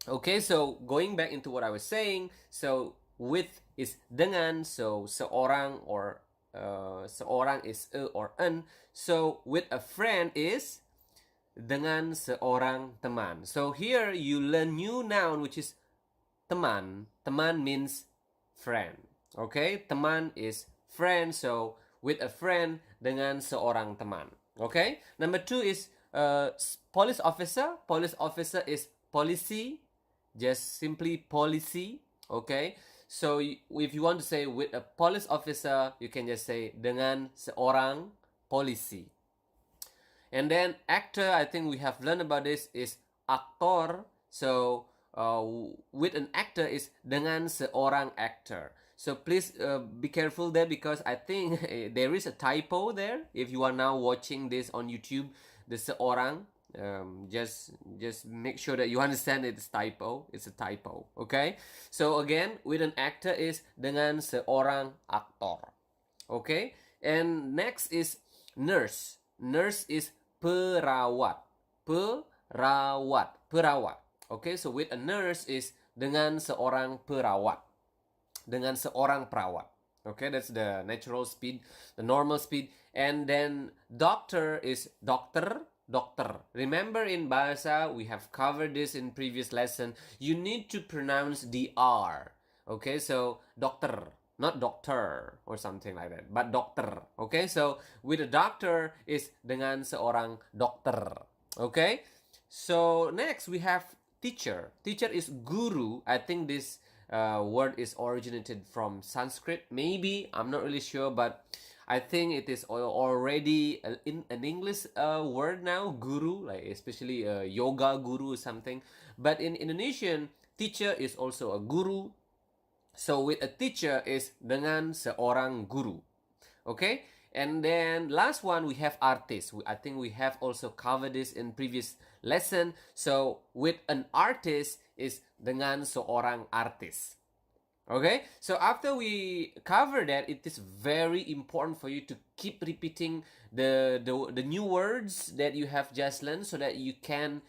Okay, so going back into what I was saying, so with is dengan, so seorang or seorang is a or an. So with a friend is dengan seorang teman. So here you learn new noun which is teman. Teman means friend. Okay, teman is friend. So with a friend dengan seorang teman. Okay. Number 2 is police officer. Police officer is polisi. Just simply policy. Okay. So if you want to say with a police officer, you can just say dengan seorang polisi. And then actor, I think we have learned about this, is aktor. So with an actor is dengan seorang actor. So please be careful there because I think there is a typo there. If you are now watching this on YouTube, the seorang, just make sure that you understand it's typo. It's a typo. Okay. So again, with an actor is dengan seorang aktor. Okay. And next is nurse. Nurse is perawat. Perawat. Okay, so with a nurse is dengan seorang perawat. Dengan seorang perawat. Okay, that's the natural speed, the normal speed. And then doctor is dokter. Remember in Bahasa, we have covered this in previous lesson. You need to pronounce the R. Okay, so dokter. Not doctor or something like that, but dokter. Okay, so with a doctor is dengan seorang dokter. Okay, so next we have teacher. Teacher is guru. I think this word is originated from Sanskrit. Maybe, I'm not really sure, but I think it is already in an English word now, guru, like especially yoga guru or something. But in Indonesian, teacher is also a guru. So with a teacher is dengan seorang guru. Okay? And then last one we have artist. I think we have also covered this in previous lesson. So with an artist is dengan seorang artis. Okay, so after we cover that, it is very important for you to keep repeating the new words that you have just learned so that you can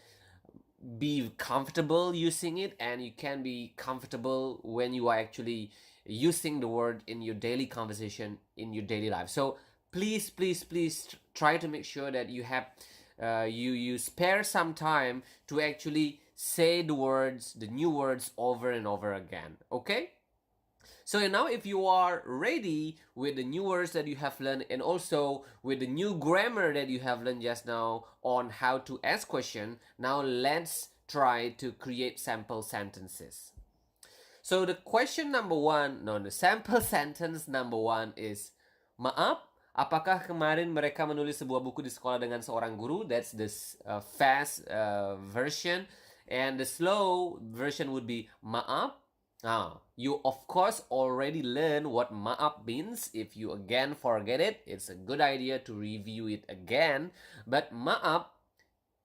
be comfortable using it and you can be comfortable when you are actually using the word in your daily conversation, in your daily life. So please try to make sure that you have you spare some time to actually say the new words over and over again. Okay, so now if you are ready with the new words that you have learned and also with the new grammar that you have learned just now on how to ask question, now let's try to create sample sentences. So the sample sentence number 1 is, maaf, apakah kemarin mereka menulis sebuah buku di sekolah dengan seorang guru? That's the fast version. And the slow version would be, maaf. You of course already learned what maaf means. If you again forget it, it's a good idea to review it again. But maaf,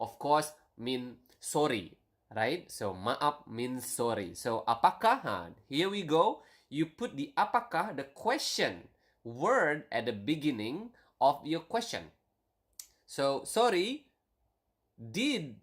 of course, mean sorry, right? So maaf means sorry. So apakah? Here we go. You put the apakah, the question word at the beginning of your question. So sorry, did.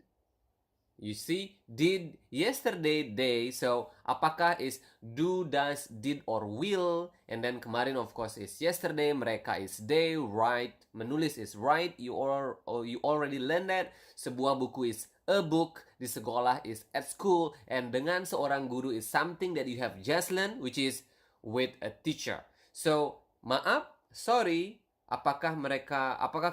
You see, did, yesterday, day. So apakah is do, does, did, or will. And then kemarin of course is yesterday, mereka is they, write, menulis is write. You already learned that. Sebuah buku is a book, di sekolah is at school, and dengan seorang guru is something that you have just learned, which is with a teacher. So maaf, sorry, apakah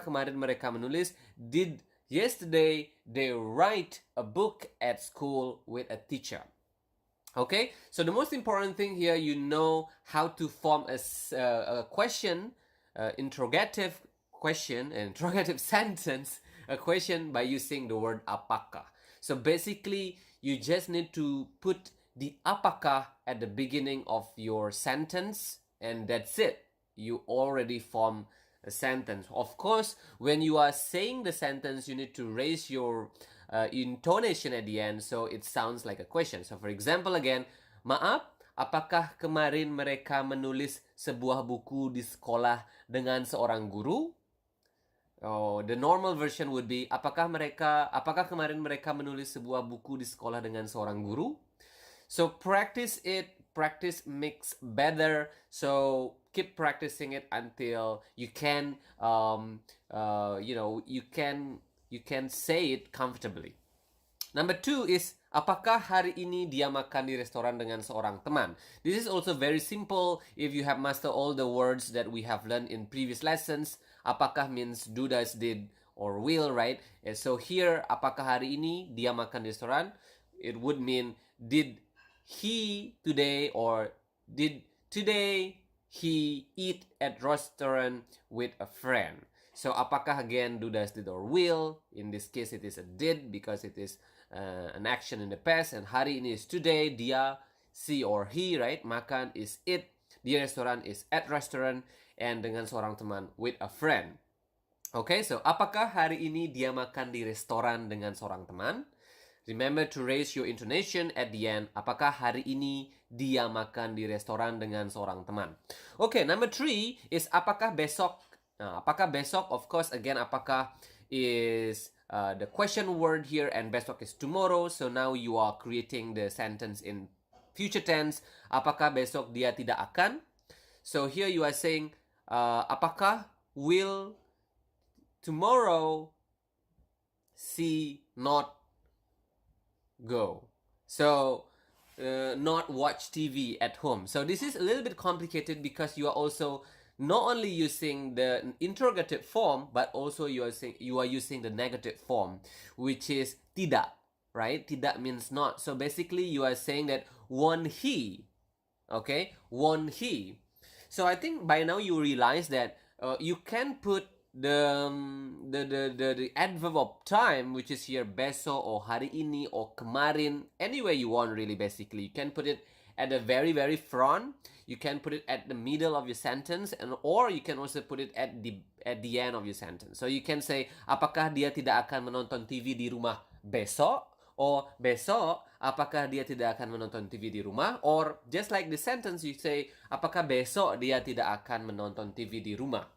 kemarin mereka menulis, did yesterday they write a book at school with a teacher. Okay, so the most important thing here, you know how to form a question, interrogative question, interrogative sentence, a question by using the word apakah. So basically, you just need to put the apakah at the beginning of your sentence, and that's it. You already form a sentence. Of course, when you are saying the sentence, you need to raise your intonation at the end so it sounds like a question. So for example again, maaf, apakah kemarin mereka menulis sebuah buku di sekolah dengan seorang guru? Oh, the normal version would be, apakah kemarin mereka menulis sebuah buku di sekolah dengan seorang guru? So practice it. Practice makes better. So keep practicing it until you can, you can you can say it comfortably. Number 2 is, apakah hari ini dia makan di restoran dengan seorang teman? This is also very simple if you have mastered all the words that we have learned in previous lessons. Apakah means do, does, did, or will, right? And so here, apakah hari ini dia makan di restoran? It would mean, did he today, or did today he eat at restaurant with a friend? So apakah, again, do, does, did, or will? In this case, it is a did because it is an action in the past, and hari ini is today. Dia, she or he, right? Makan is eat. Di restoran is at restaurant, and dengan seorang teman with a friend. Okay, so apakah hari ini dia makan di restoran dengan seorang teman? Remember to raise your intonation at the end. Apakah hari ini dia makan di restoran dengan seorang teman? Okay, number 3 is apakah besok. Apakah besok, of course, again, apakah is the question word here, and besok is tomorrow. So now you are creating the sentence in future tense. Apakah besok dia tidak akan? So here you are saying, apakah will tomorrow she not go? So not watch TV at home. So this is a little bit complicated because you are also not only using the interrogative form, but also you are using the negative form, which is tidak, right? Tidak means not. So basically you are saying that won't he, okay? Won't he. So I think by now you realize that you can put the adverb of time, which is here besok or hari ini or kemarin, anywhere you want, really. Basically you can put it at the very front, you can put it at the middle of your sentence, and or you can also put it at the end of your sentence. So you can say, apakah dia tidak akan menonton TV di rumah besok? Or besok, apakah dia tidak akan menonton TV di rumah? Or just like the sentence, you say, apakah besok dia tidak akan menonton TV di rumah?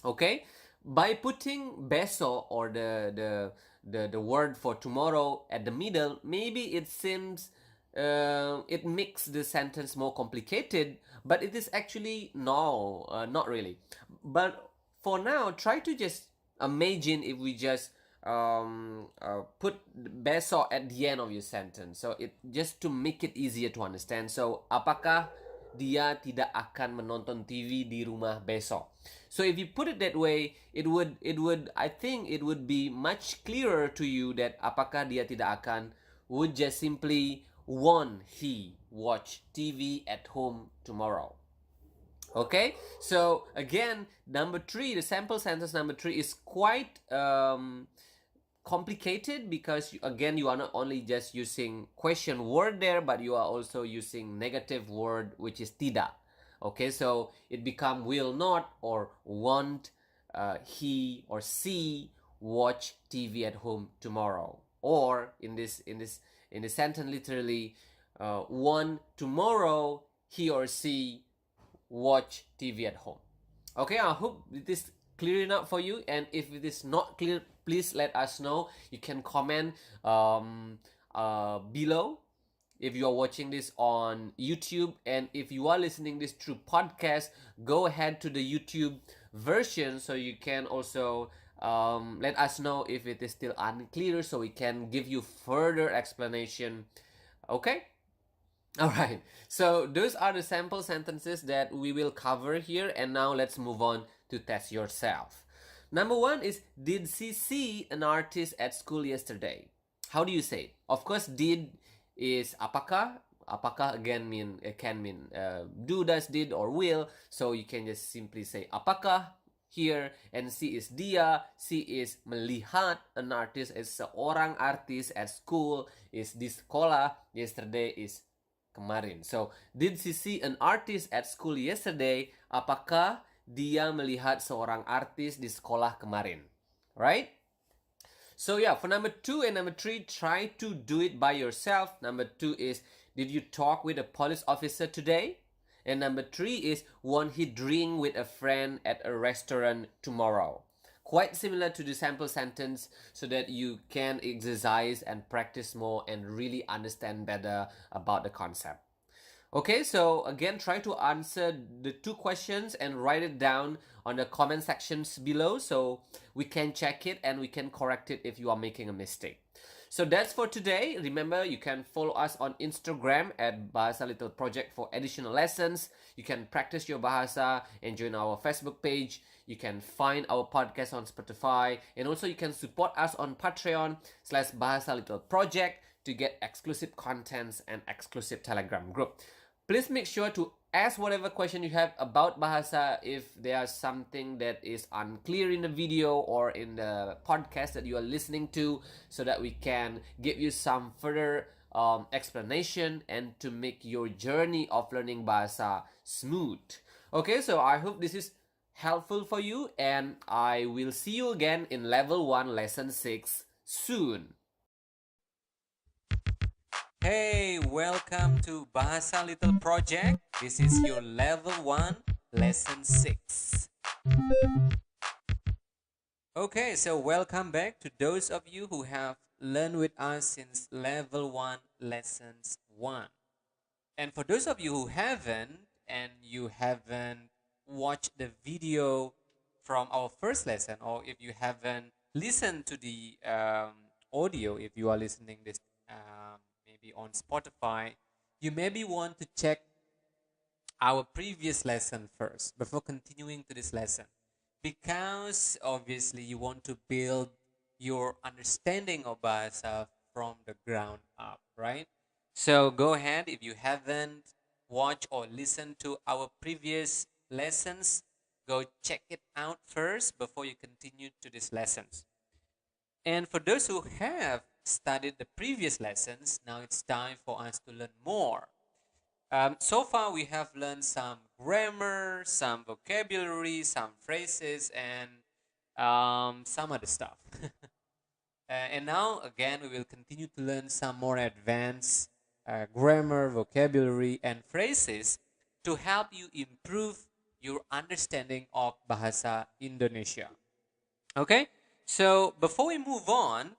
Okay? By putting besok or the word for tomorrow at the middle, maybe it seems it makes the sentence more complicated, but it is actually no, not really. But for now, try to just imagine if we just put besok at the end of your sentence. So it just to make it easier to understand. So apakah dia tidak akan menonton TV di rumah besok? So if you put it that way, it would I think it would be much clearer to you that apakah dia tidak akan would just simply won't he watch TV at home tomorrow? Okay, so again, number 3, the sample sentence number 3 is quite complicated because again, you are not only just using question word there, but you are also using negative word, which is tidak. Okay, so it become will not or won't he or she watch TV at home tomorrow, or in this sentence literally, won't tomorrow he or she watch TV at home. Okay, I hope it is clear enough for you, and if it is not clear, please let us know. You can comment below if you are watching this on YouTube, and if you are listening this through podcast, go ahead to the YouTube version so you can also let us know if it is still unclear, so we can give you further explanation. Okay? Alright, so those are the sample sentences that we will cover here, and now let's move on to test yourself. Number 1 is, did she see an artist at school yesterday? How do you say it? Of course, did is apakah. Apakah again can mean do, does, did, or will. So you can just simply say apakah here, and she is dia. She is melihat an artist, is seorang artis at school, is di sekolah. Yesterday is kemarin. So did she see an artist at school yesterday? Apakah dia melihat seorang artis di sekolah kemarin? Right? So yeah, for number 2 and number 3, try to do it by yourself. Number 2 is, did you talk with a police officer today? And number 3 is, won't he drink with a friend at a restaurant tomorrow? Quite similar to the sample sentence, so that you can exercise and practice more and really understand better about the concept. Okay, so again, try to answer the two questions and write it down on the comment sections below so we can check it and we can correct it if you are making a mistake. So that's for today. Remember, you can follow us on Instagram at Bahasa Little Project for additional lessons. You can practice your Bahasa and join our Facebook page. You can find our podcast on Spotify, and also you can support us on Patreon/Bahasa Little Project to get exclusive contents and exclusive Telegram group. Please make sure to ask whatever question you have about Bahasa if there's something that is unclear in the video or in the podcast that you are listening to, so that we can give you some further explanation and to make your journey of learning Bahasa smooth. Okay, so I hope this is helpful for you, and I will see you again in level 1 lesson 6 soon. Hey, welcome to Bahasa Little Project. This is your level 1, lesson 6. Okay, so welcome back to those of you who have learned with us since level 1, lessons 1. And for those of you who haven't, and you haven't watched the video from our first lesson, or if you haven't listened to the audio, if you are listening this maybe on Spotify, you maybe want to check our previous lesson first before continuing to this lesson, because obviously you want to build your understanding of Bahasa from the ground up, right? So go ahead, if you haven't watched or listened to our previous lessons, go check it out first before you continue to these lessons. And for those who have studied the previous lessons, now it's time for us to learn more. So far, we have learned some grammar, some vocabulary, some phrases, and some other stuff. And now, again, we will continue to learn some more advanced grammar, vocabulary, and phrases to help you improve your understanding of Bahasa Indonesia. Okay, so before we move on,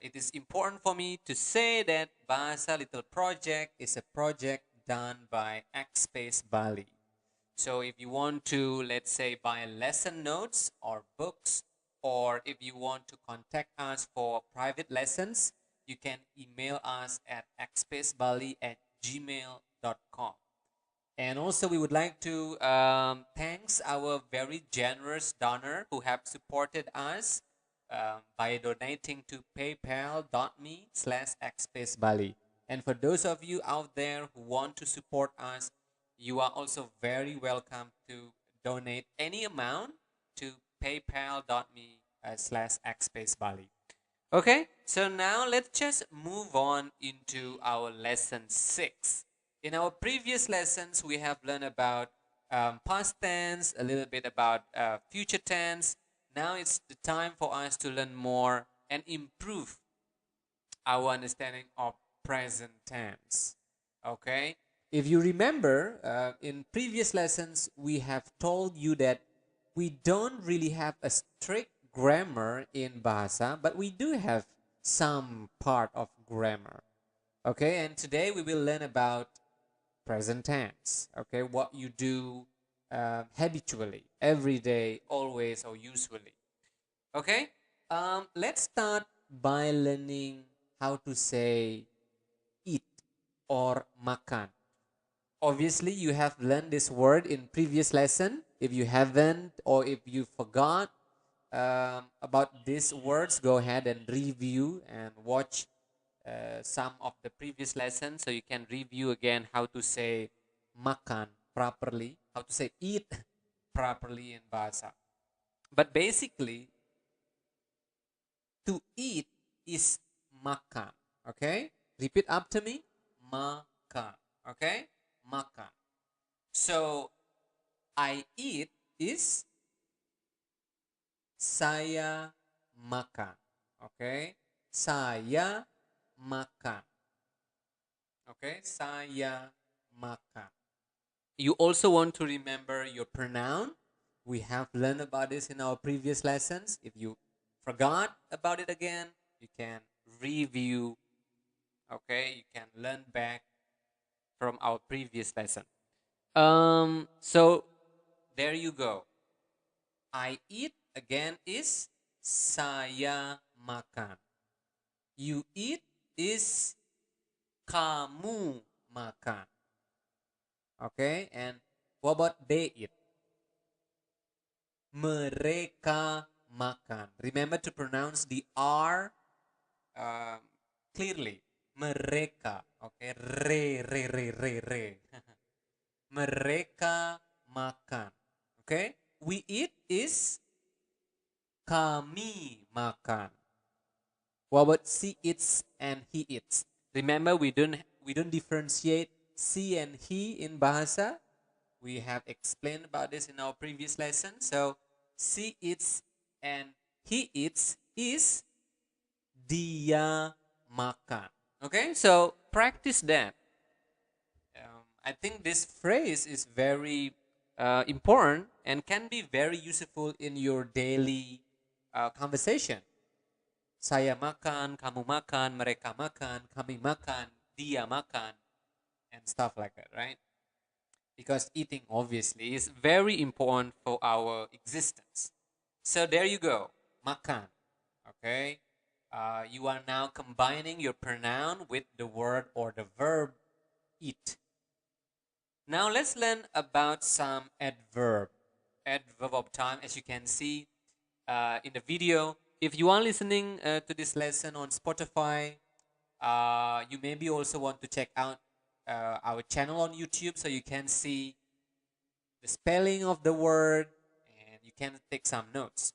it is important for me to say that Bahasa Little Project is a project done by Xspace Bali. So if you want to, let's say, buy lesson notes or books, or if you want to contact us for private lessons, you can email us at xspacebali@gmail.com. And also, we would like to thanks our very generous donor who have supported us by donating to paypal.me/xspacebali. And for those of you out there who want to support us, you are also very welcome to donate any amount to paypal.me/xspacebali. Okay, so now let's just move on into our lesson 6. In our previous lessons, we have learned about past tense, a little bit about future tense. Now it's the time for us to learn more and improve our understanding of present tense. Okay, if you remember, in previous lessons, we have told you that we don't really have a strict grammar in Bahasa, but we do have some part of grammar. Okay, and today we will learn about present tense. Okay, what you do habitually, every day, always, or usually. Okay, let's start by learning how to say eat or makan. Obviously, you have learned this word in previous lesson. If you haven't, or if you forgot about these words, go ahead and review and watch some of the previous lessons so you can review again how to say makan properly, how to say eat properly in Bahasa. But basically, to eat is makan. Okay? Repeat after me. Makan. Okay? Makan. So, I eat is saya makan. Okay? Saya makan. Okay? Saya makan. You also want to remember your pronoun. We have learned about this in our previous lessons. If you forgot about it again, you can review. Okay? You can learn back from our previous lesson. So there you go. I eat again is saya makan. You eat is kamu makan. Okay, and what about they eat? Mereka makan. Remember to pronounce the R um, clearly. Mereka. Okay, re. Mereka makan. Okay, we eat is kami makan. What about she eats and he eats? Remember, we don't differentiate she and he in Bahasa. We have explained about this in our previous lesson. So she eats and he eats is dia makan. Okay, so practice that. I think this phrase is very important and can be very useful in your daily conversation. Saya makan, kamu makan, mereka makan, kami makan, dia makan, and stuff like that, right? Because eating obviously is very important for our existence. So there you go, makan. Okay, you are now combining your pronoun with the word or the verb eat. Now let's learn about some adverb of time. As you can see in the video, if you are listening to this lesson on Spotify, you maybe also want to check out our channel on YouTube so you can see the spelling of the word and you can take some notes.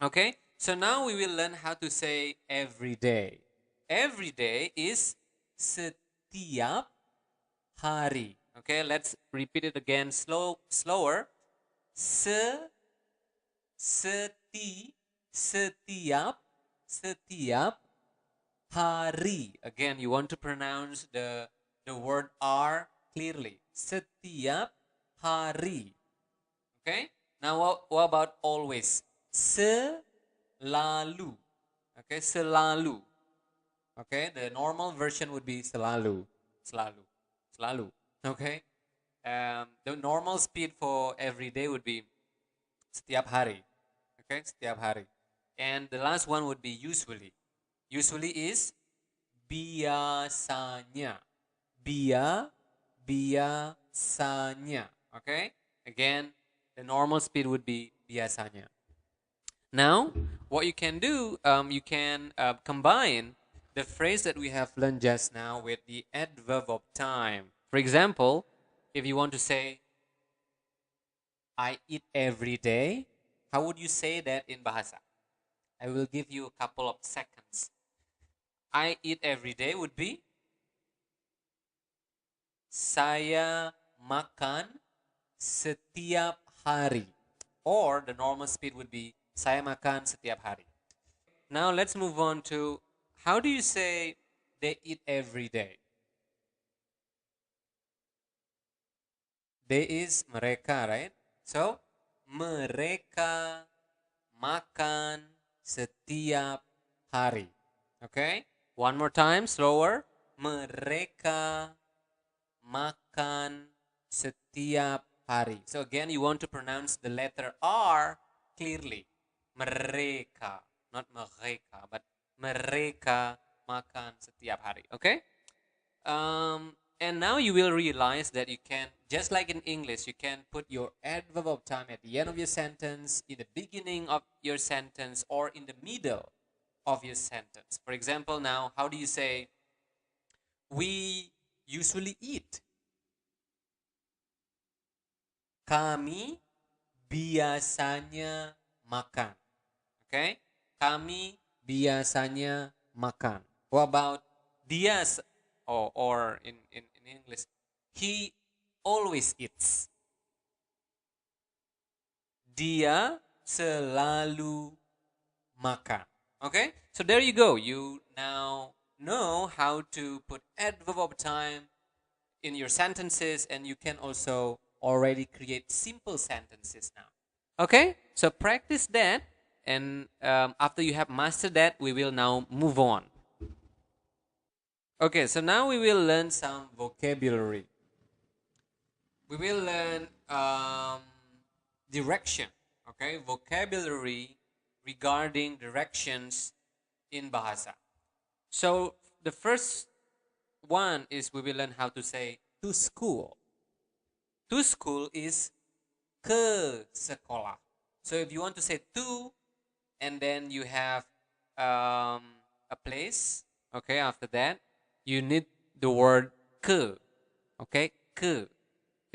Okay, so now we will learn how to say every day. Every day is setiap hari. Okay, let's repeat it again slower. Setiap hari. Again, you want to pronounce the word R clearly. Setiap hari. Okay? Now what about always? Selalu. Okay, selalu. Okay, the normal version would be selalu. Selalu. Okay? The normal speed for every day would be setiap hari. Okay, setiap hari. And the last one would be usually. Usually is biasanya. Biasanya. Okay? Again, the normal speed would be biasanya. Now, what you can do, you can combine the phrase that we have learned just now with the adverb of time. For example, if you want to say, I eat every day, how would you say that in Bahasa? I will give you a couple of seconds. I eat every day would be saya makan setiap hari. Or the normal speed would be saya makan setiap hari. Now let's move on to how do you say they eat every day? They is mereka, right? So mereka makan setiap hari. Okay? One more time, slower. Mereka makan setiap hari. So again, you want to pronounce the letter R clearly. Mereka, not mereka, but mereka makan setiap hari. Okay? And now you will realize that you can, just like in English, you can put your adverb of time at the end of your sentence, in the beginning of your sentence, or in the middle of your sentence. For example, now, how do you say, we usually eat? Kami biasanya makan. Okay? Kami biasanya makan. What about dia? Or in English, he always eats. Dia selalu makan. Okay? So there you go. You now know how to put adverb of time in your sentences, and you can also already create simple sentences now. Okay? So practice that, and after you have mastered that, we will now move on. Okay, so now we will learn some vocabulary. We will learn direction. Okay, vocabulary regarding directions in Bahasa. So the first one is we will learn how to say to school. To school is ke sekolah. So if you want to say to, and then you have a place, okay, after that, you need the word ke. Okay, ke.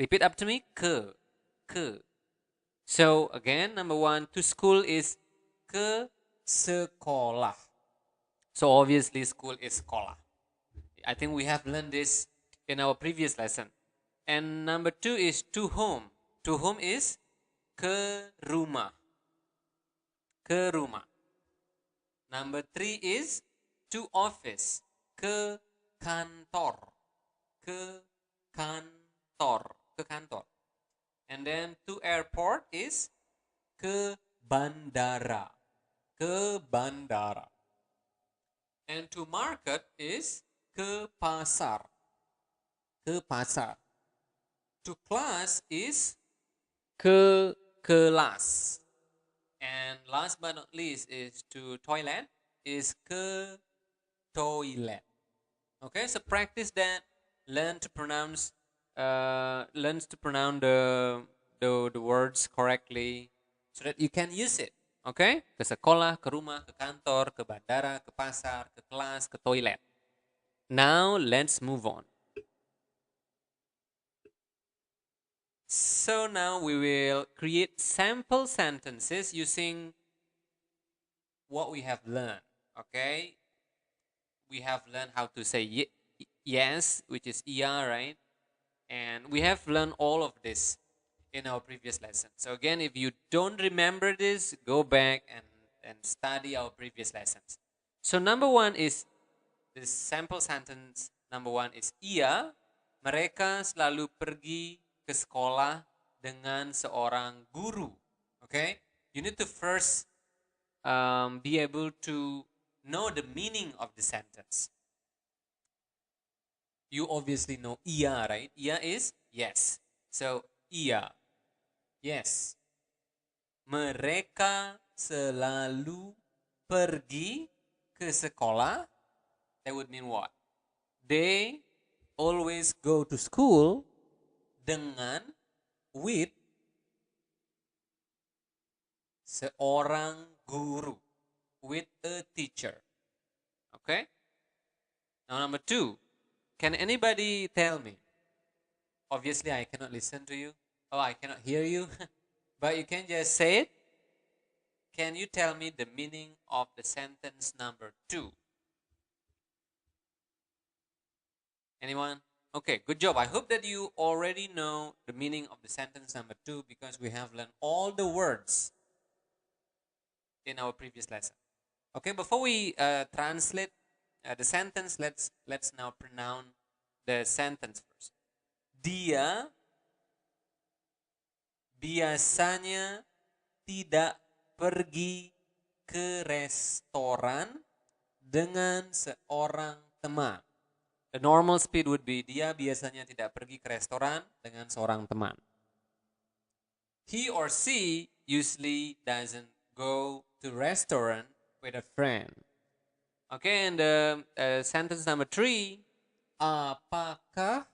Repeat up to me, ke. Ke. So again, number one, to school is ke sekolah. So obviously, school is sekolah. I think we have learned this in our previous lesson. And number two is to home. To home is ke rumah. Ke rumah. Number three is to office. Ke kantor. Ke kantor. Ke kantor. And then to airport is ke bandara. Ke bandara. And to market is ke pasar. Ke pasar. To class is ke kelas. And last but not least is to toilet is ke toilet. Okay, so practice that. Learn to pronounce the words correctly so that you can use it. Okay? Ke sekolah, ke rumah, ke kantor, ke bandara, ke pasar, ke kelas, ke toilet. Now let's move on. So now we will create sample sentences using what we have learned. Okay? We have learned how to say yes, which is iya, right? And we have learned all of this in our previous lesson. So again, if you don't remember this, go back and study our previous lessons. So number one is this sample sentence. Number one is iya, mereka selalu pergi ke sekolah dengan seorang guru. Okay, you need to first be able to know the meaning of the sentence. You obviously know iya, right? Iya is yes. So iya, yes. Mereka selalu pergi ke sekolah. That would mean what? They always go to school dengan with seorang guru, with a teacher. Okay? Now number two, can anybody tell me? Obviously I cannot listen to you. Oh, I cannot hear you. But you can just say it. Can you tell me the meaning of the sentence number two? Anyone? Okay, good job. I hope that you already know the meaning of the sentence number two because we have learned all the words in our previous lesson. Okay, before we translate the sentence, let's now pronounce the sentence first. Dia biasanya tidak pergi ke restoran dengan seorang teman. The normal speed would be dia biasanya tidak pergi ke restoran dengan seorang teman. He or she usually doesn't go to restaurant with a friend. Okay, and sentence number three. Apakah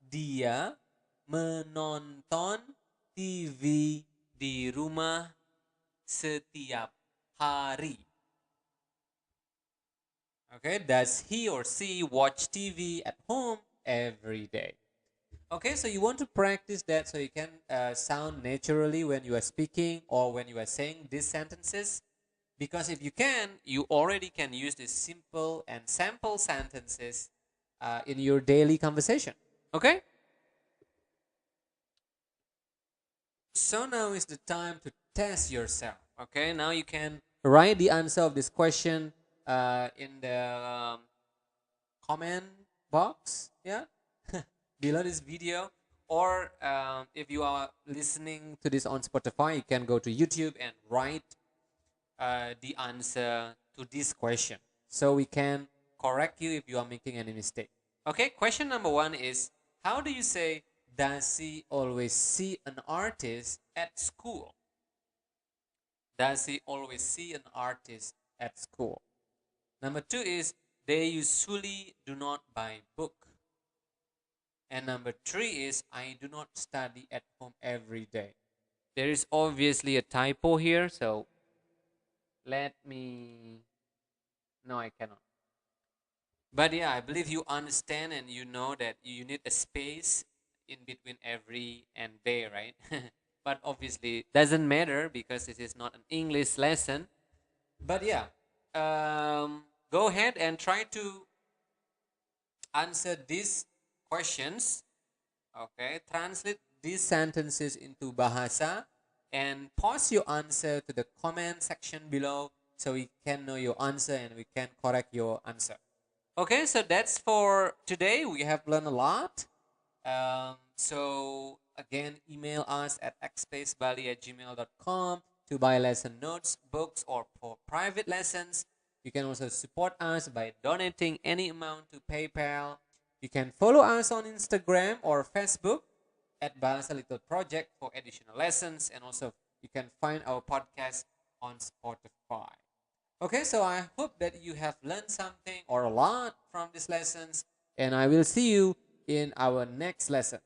dia menonton TV di rumah setiap hari? Okay, does he or she watch TV at home every day? Okay, so you want to practice that so you can sound naturally when you are speaking or when you are saying these sentences. Because if you can, you already can use these simple and sample sentences in your daily conversation. Okay? So now is the time to test yourself. Okay, now you can write the answer of this question in the comment box, yeah, below this video. Or if you are listening to this on Spotify, you can go to YouTube and write the answer to this question so we can correct you if you are making any mistake. Okay, question number 1 is, how do you say, does he always see an artist at school? Does he always see an artist at school? Number 2 is, they usually do not buy book. And number 3 is, I do not study at home every day. There is obviously a typo here, so let me... No, I cannot. But yeah, I believe you understand and you know that you need a space in between every and day, right? But obviously doesn't matter because this is not an English lesson. But yeah, go ahead and try to answer these questions. Okay, translate these sentences into Bahasa and post your answer to the comment section below so we can know your answer and we can correct your answer. Okay, so that's for today. We have learned a lot. So again, email us at xspacebali@gmail.com to buy lesson notes, books, or for private lessons. You can also support us by donating any amount to PayPal. You can follow us on Instagram or Facebook at Bahasa Little Project for additional lessons, and also you can find our podcast on Spotify. Okay, so I hope that you have learned something or a lot from these lessons, and I will see you in our next lesson.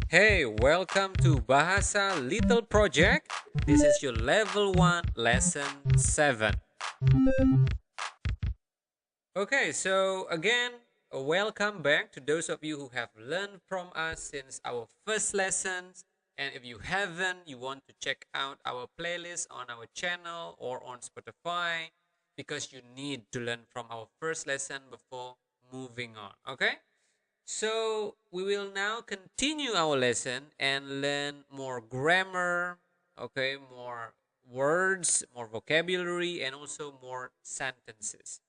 Hey, welcome to Bahasa Little Project. This is your level 1 lesson 7. Okay, so again, welcome back to those of you who have learned from us since our first lessons. And if you haven't, you want to check out our playlist on our channel or on Spotify because you need to learn from our first lesson before moving on. Okay? So we will now continue our lesson and learn more grammar, okay, more words, more vocabulary, and also more sentences.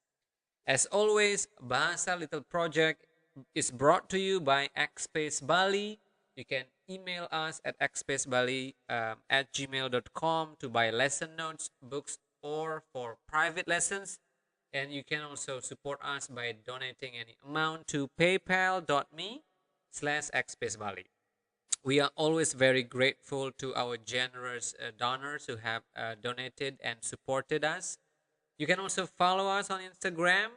As always, Bahasa Little Project is brought to you by Xspace Bali. You can email us at xspacebali at gmail.com to buy lesson notes, books, or for private lessons. And you can also support us by donating any amount to paypal.me/xspacebali. We are always very grateful to our generous donors who have donated and supported us. You can also follow us on Instagram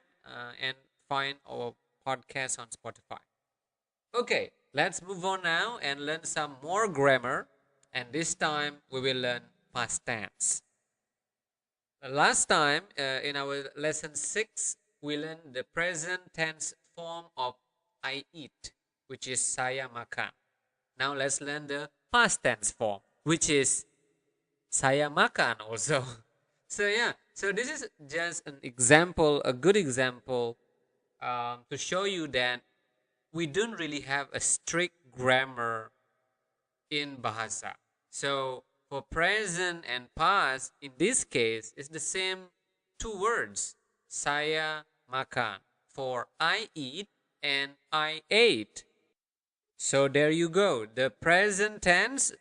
and find our podcast on Spotify. Okay, let's move on now and learn some more grammar. And this time we will learn past tense. Last time in our lesson 6, we learned the present tense form of I eat, which is saya makan. Now let's learn the past tense form, which is saya makan also. So yeah, so this is just an example, a good example to show you that we don't really have a strict grammar in Bahasa. So for present and past, in this case, it's the same two words, saya makan, for I eat and I ate. So there you go. The present tense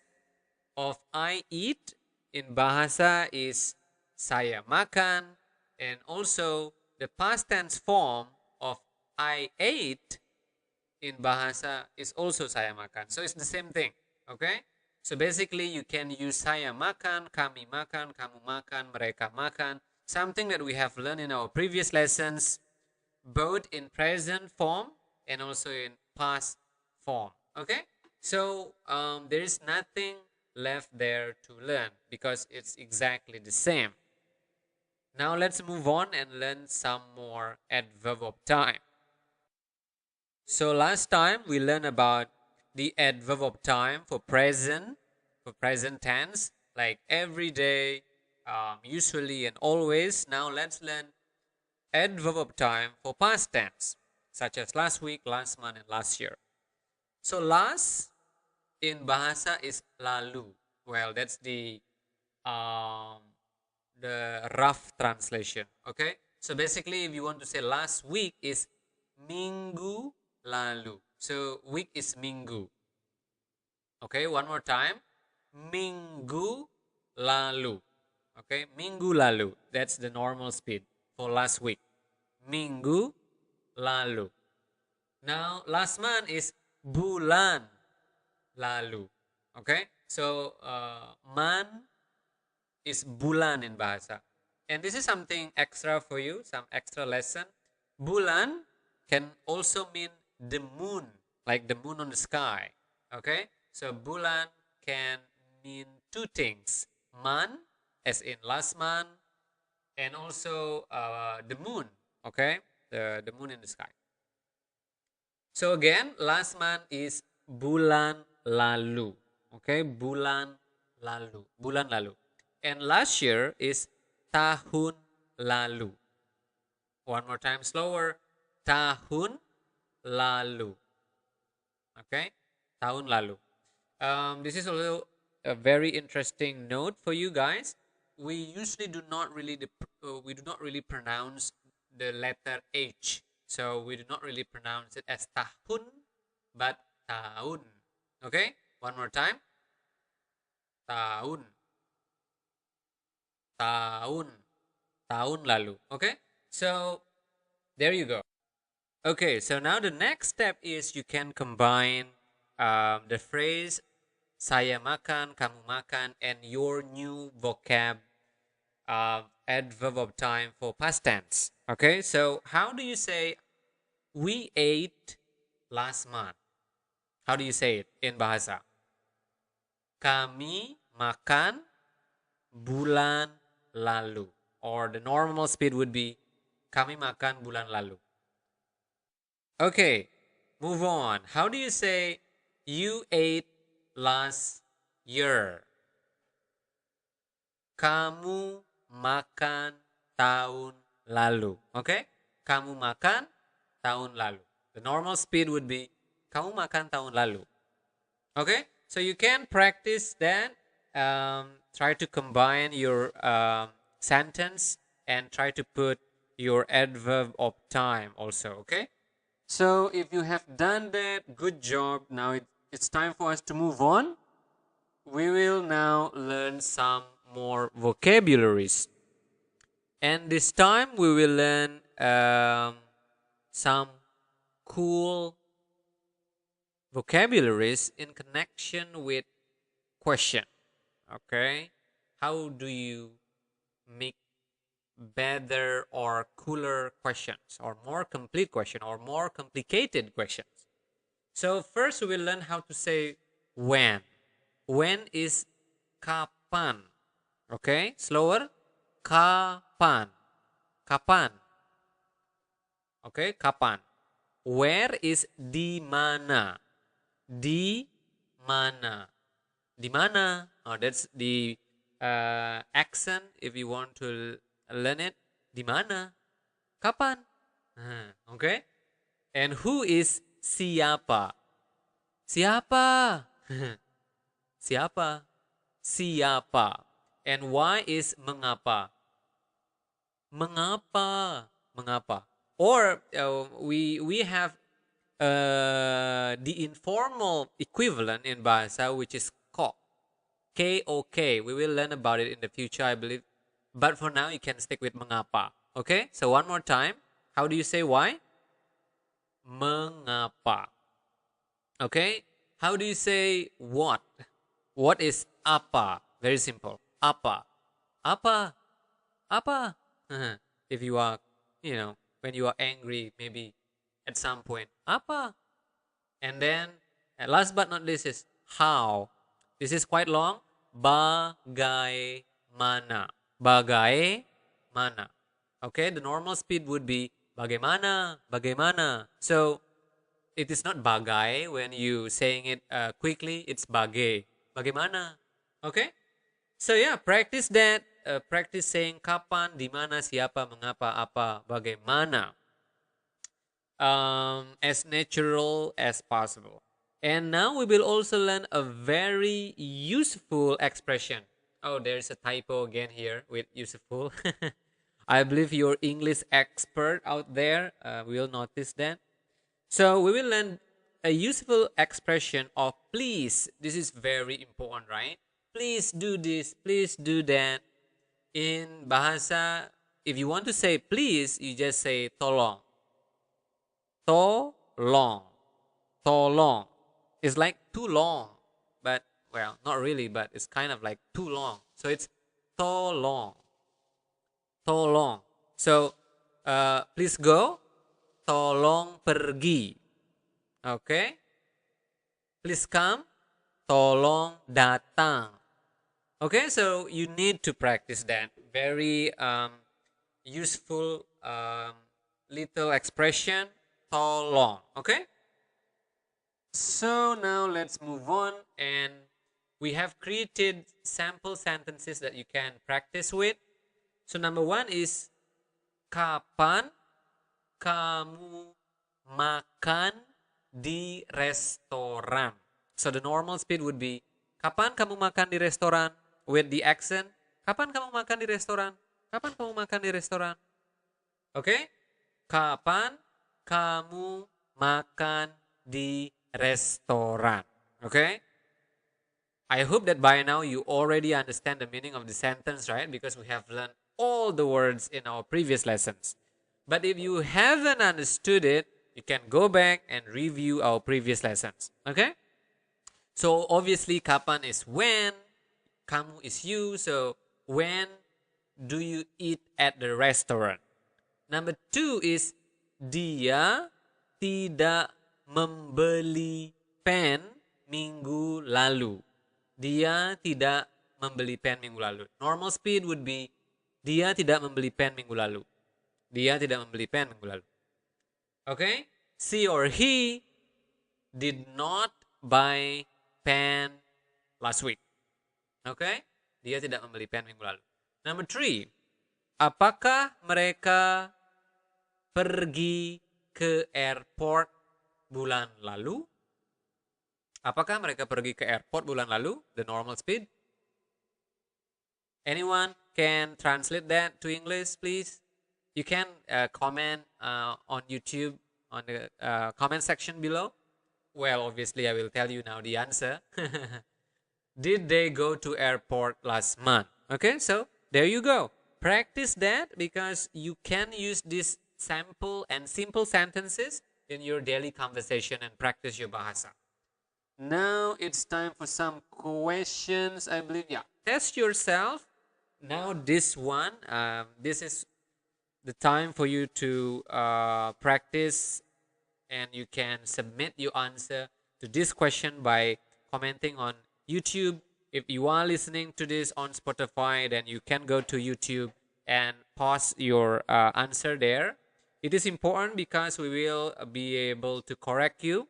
of I eat in Bahasa is saya makan, and also the past tense form of I ate in Bahasa is also saya makan. So it's the same thing, okay? So basically you can use saya makan, kami makan, kamu makan, mereka makan, something that we have learned in our previous lessons, both in present form and also in past form, okay? So there is nothing left there to learn because it's exactly the same. Now let's move on and learn some more adverb of time. So last time we learned about the adverb of time for present tense, like every day, usually, and always. Now let's learn adverb of time for past tense, such as last week, last month, and last year. So last in Bahasa is lalu. Well, that's the rough translation. Okay, so basically, if you want to say last week is minggu lalu. So week is minggu. Okay, one more time, minggu lalu. Okay, minggu lalu. That's the normal speed for last week. Minggu lalu. Now, last month is bulan lalu. Okay, so man is bulan in Bahasa. And this is something extra for you, some extra lesson. Bulan can also mean the moon, like the moon on the sky. Okay, so bulan can mean two things: man, as in last month, and also the moon. Okay, the moon in the sky. So again, last month is bulan lalu. Okay, bulan lalu, bulan lalu. And last year is tahun lalu. One more time slower. Tahun lalu. Okay, tahun lalu. This is also a very interesting note for you guys. We usually do not really we do not really pronounce the letter H. So we do not really pronounce it as tahun, but tahun. Okay, one more time. Tahun. Tahun. Tahun lalu. Okay, so there you go. Okay, so now the next step is you can combine the phrase saya makan, kamu makan, and your new vocab adverb of time for past tense. Okay, so how do you say we ate last month? How do you say it in Bahasa? Kami makan bulan lalu. Or the normal speed would be kami makan bulan lalu. Okay, move on. How do you say you ate last year? Kamu makan tahun lalu. Okay? Kamu makan tahun lalu. The normal speed would be kamu makan tahun lalu. Okay? So you can practice that. Try to combine your sentence and try to put your adverb of time also. Okay? So if you have done that, good job. Now it's time for us to move on. We will now learn some more vocabularies. And this time we will learn some cool vocabularies in connection with question. Okay? How do you make better or cooler questions, or more complete question, or more complicated questions? So first we will learn how to say when. When is kapan. Okay, slower. Kapan. Kapan. Okay, kapan. Where is di mana. Di mana. Di mana. Oh, that's the accent if you want to learn it. Di mana. Kapan. Okay. And who is siapa. Siapa. Siapa. Siapa. And why is mengapa. Mengapa. Mengapa. Or we have the informal equivalent in Bahasa, which is kok. K-O-K. We will learn about it in the future, I believe. But for now, you can stick with mengapa. Okay? So one more time. How do you say why? Mengapa. Okay? How do you say what? What is apa? Very simple. Apa. Apa. Apa. If you are, when you are angry, maybe at some point. Apa. And then, last but not least is how. This is quite long. Bagaimana. Bagaimana. Okay, the normal speed would be bagaimana, bagaimana. So, it is not bagai when you saying it quickly. It's bagai. Bagaimana. Okay? So yeah, practice that. Practice saying kapan, di mana, siapa, mengapa, apa, bagaimana. As natural as possible. And now we will also learn a very useful expression. Oh, there's a typo again here with useful. I believe your English expert out there will notice that. So we will learn a useful expression of please. This is very important, right? Please do this. Please do that. In Bahasa, if you want to say please, you just say tolong. Tolong. Tolong. It's like too long, but well, not really, but it's kind of like too long. So it's tolong. Tolong. So please go. Tolong pergi. Okay? Please come. Tolong datang. Okay, so you need to practice that. Very useful little expression. Tolong. Okay? So now let's move on, and we have created sample sentences that you can practice with. So number one is kapan kamu makan di restoran? So the normal speed would be kapan kamu makan di restoran, with the accent. Kapan kamu makan di restoran? Kapan kamu makan di restoran? Okay? Kapan kamu makan di restoran? Okay? I hope that by now you already understand the meaning of the sentence, right? Because we have learned all the words in our previous lessons. But if you haven't understood it, you can go back and review our previous lessons. Okay? So obviously, kapan is when, kamu is you. So when do you eat at the restaurant? Number two is dia tidak membeli pen minggu lalu. Dia tidak membeli pen minggu lalu. Normal speed would be dia tidak membeli pen minggu lalu. Dia tidak membeli pen minggu lalu. Okay? She or he did not buy pen last week. Okay? Dia tidak membeli pen minggu lalu. Number three, apakah mereka pergi ke airport bulan lalu? Apakah mereka pergi ke airport bulan lalu? The normal speed. Anyone can translate that to English, please? You can comment on YouTube on the comment section below. Well, obviously, I will tell you now the answer. Did they go to airport last month? Okay, so there you go. Practice that because you can use these sample and simple sentences in your daily conversation and practice your Bahasa. Now it's time for some questions, I believe. Yeah, test yourself. Now this one, this is the time for you to practice, and you can submit your answer to this question by commenting on YouTube. If you are listening to this on Spotify, then you can go to YouTube and pause your answer there. It is important because we will be able to correct you.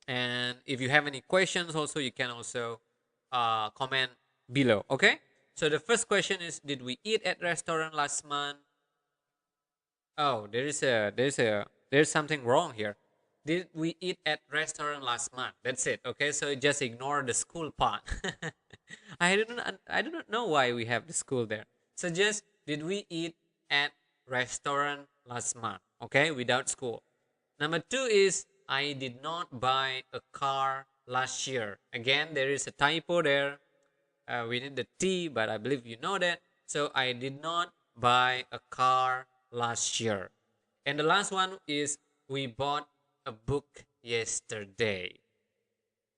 And if you have any questions, also you can also comment below. Okay. So the first question is: did we eat at restaurant last month? Oh, there's something wrong here. Did we eat at restaurant last month? That's it. Okay, so just ignore the school part. I do not know why we have the school there. So just did we eat at restaurant last month? Okay, without school. Number two is I did not buy a car last year. Again, there is a typo there. We need the T, but I believe you know that. So I did not buy a car last year. And the last one is we bought a book yesterday.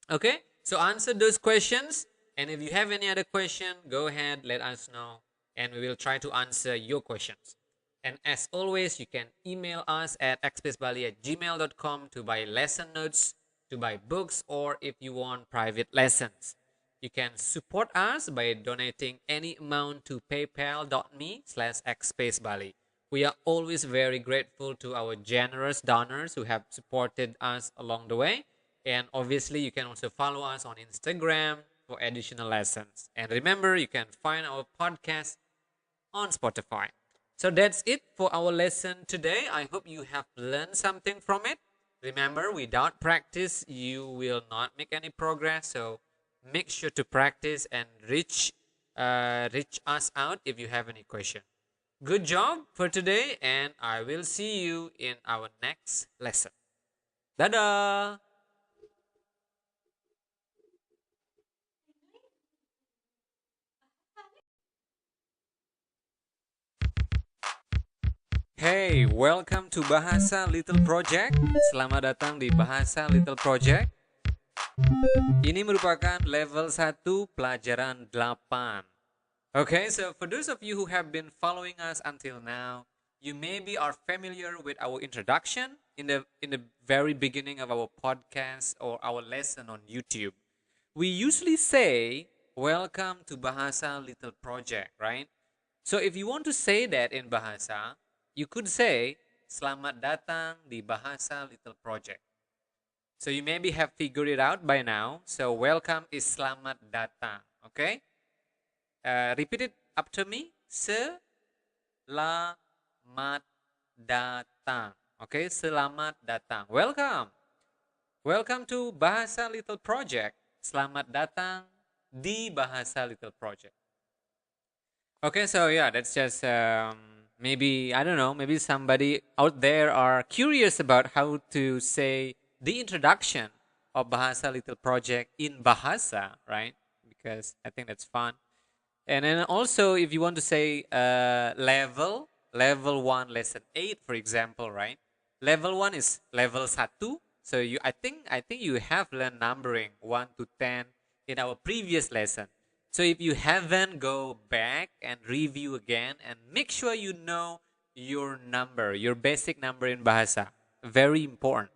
Okay, so answer those questions. And if you have any other question, go ahead, let us know, and we will try to answer your questions. And as always, you can email us at xspacebali@gmail.com to buy lesson notes, to buy books, or if you want private lessons. You can support us by donating any amount to paypal.me/xspacebali. We are always very grateful to our generous donors who have supported us along the way. And obviously, you can also follow us on Instagram for additional lessons. And remember, you can find our podcast on Spotify. So that's it for our lesson today. I hope you have learned something from it. Remember, without practice, you will not make any progress. So make sure to practice and reach us out if you have any question. Good job for today, and I will see you in our next lesson. Dadah! Hey, welcome to Bahasa Little Project. Selamat datang di Bahasa Little Project. Ini merupakan level 1 pelajaran 8. Okay, so for those of you who have been following us until now, you maybe are familiar with our introduction in the very beginning of our podcast or our lesson on YouTube. We usually say, "Welcome to Bahasa Little Project," right? So if you want to say that in Bahasa, you could say, "Selamat datang di Bahasa Little Project." So you maybe have figured it out by now. So welcome is selamat datang, okay? Repeat it after me. Selamat datang. Okay, selamat datang. Welcome. Welcome to Bahasa Little Project. Selamat datang di Bahasa Little Project. Okay, so yeah, that's just maybe, I don't know, maybe somebody out there are curious about how to say the introduction of Bahasa Little Project in Bahasa, right? Because I think that's fun. And then also, if you want to say level 1, lesson 8, for example, right? Level 1 is level 1. So I think you have learned numbering 1 to 10 in our previous lesson. So if you haven't, go back and review again and make sure you know your number, your basic number in Bahasa. Very important.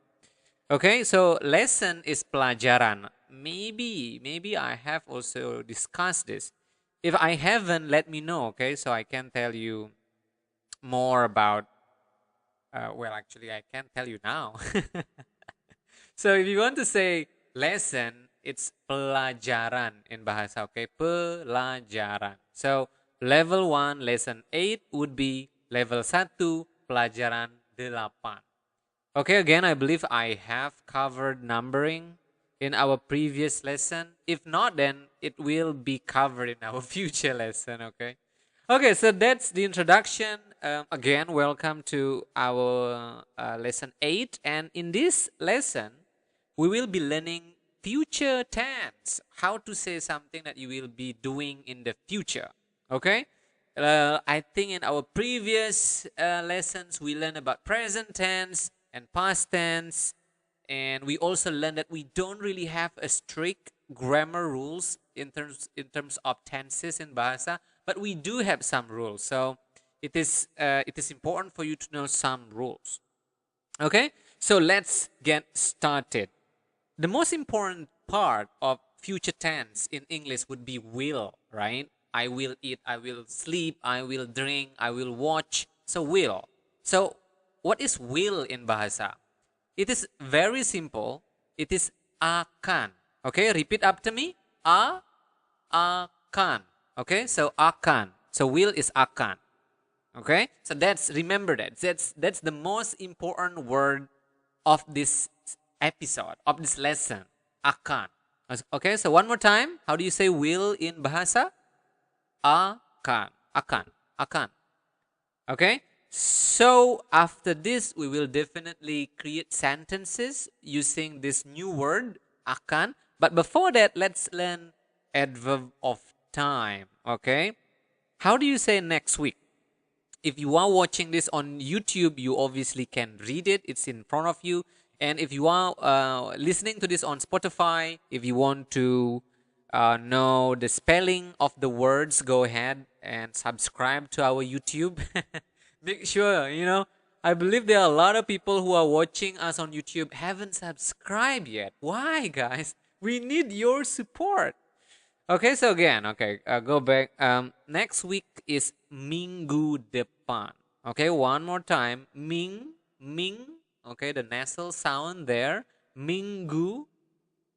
Okay, so lesson is pelajaran. Maybe I have also discussed this. If I haven't, let me know, okay? So I can tell you more about, well, actually, I can tell you now. So if you want to say lesson, it's pelajaran in Bahasa, okay? Pelajaran. So level 1, lesson 8 would be level 1, pelajaran 8. Okay, again, I believe I have covered numbering in our previous lesson. If not, then it will be covered in our future lesson, okay? Okay, so that's the introduction. Again, welcome to our lesson 8. And in this lesson, we will be learning future tense, how to say something that you will be doing in the future, okay? I think in our previous lessons, we learned about present tense and past tense. And we also learned that we don't really have a strict grammar rules in terms of tenses in Bahasa, but we do have some rules. So it is important for you to know some rules. Okay, so let's get started. The most important part of future tense in English would be will, right? I will eat, I will sleep, I will drink, I will watch. So will. So what is will in Bahasa? It is very simple. It is akan. Okay, repeat after me. Akan. Okay, so akan. So will is akan. Okay, so remember that's the most important word of this episode, of this lesson. Akan. Okay, so one more time. How do you say will in Bahasa? Akan. Akan. Akan. Okay, so after this, we will definitely create sentences using this new word, akan. But before that, let's learn adverb of time. Okay, how do you say next week? If you are watching this on YouTube, you obviously can read it. It's in front of you. And if you are listening to this on Spotify, if you want to know the spelling of the words, go ahead and subscribe to our YouTube. Make sure, I believe there are a lot of people who are watching us on YouTube haven't subscribed yet. Why, guys? We need your support. Okay, so again, go back. Next week is minggu depan. Okay, one more time. Ming. Okay, the nasal sound there. Minggu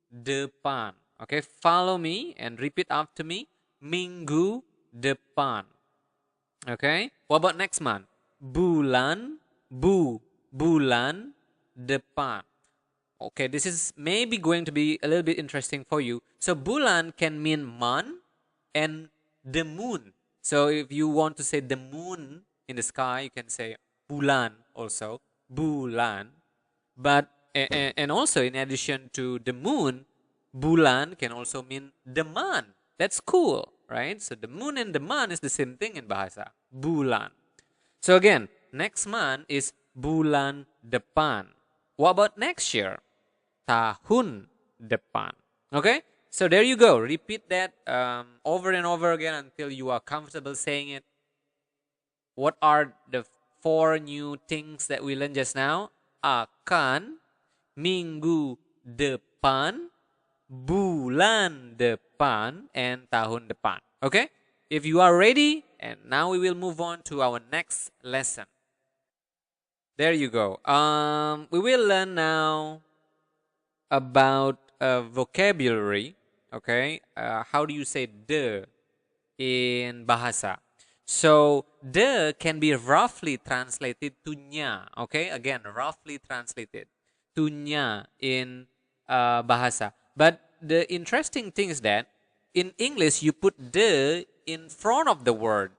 depan. Okay, follow me and repeat after me. Minggu depan. Okay, what about next month? Bulan depan. Okay, this is maybe going to be a little bit interesting for you. So bulan can mean month and the moon. So if you want to say the moon in the sky, you can say bulan also. Bulan. But and also in addition to the moon, bulan can also mean the month. That's cool, right? So the moon and the month is the same thing in Bahasa. Bulan. So again, Next month is bulan depan. What about next year? Tahun depan. Okay? So there you go. Repeat that over and over again until you are comfortable saying it. What are the 4 new things that we learned just now? Akan, minggu depan, bulan depan, and tahun depan. Okay? If you are ready, and now we will move on to our next lesson. There you go. We will learn now about vocabulary. Okay? How do you say the in Bahasa? So the can be roughly translated to nya. Okay, again, roughly translated to nya in Bahasa. But the interesting thing is that in English you put the in front of the word,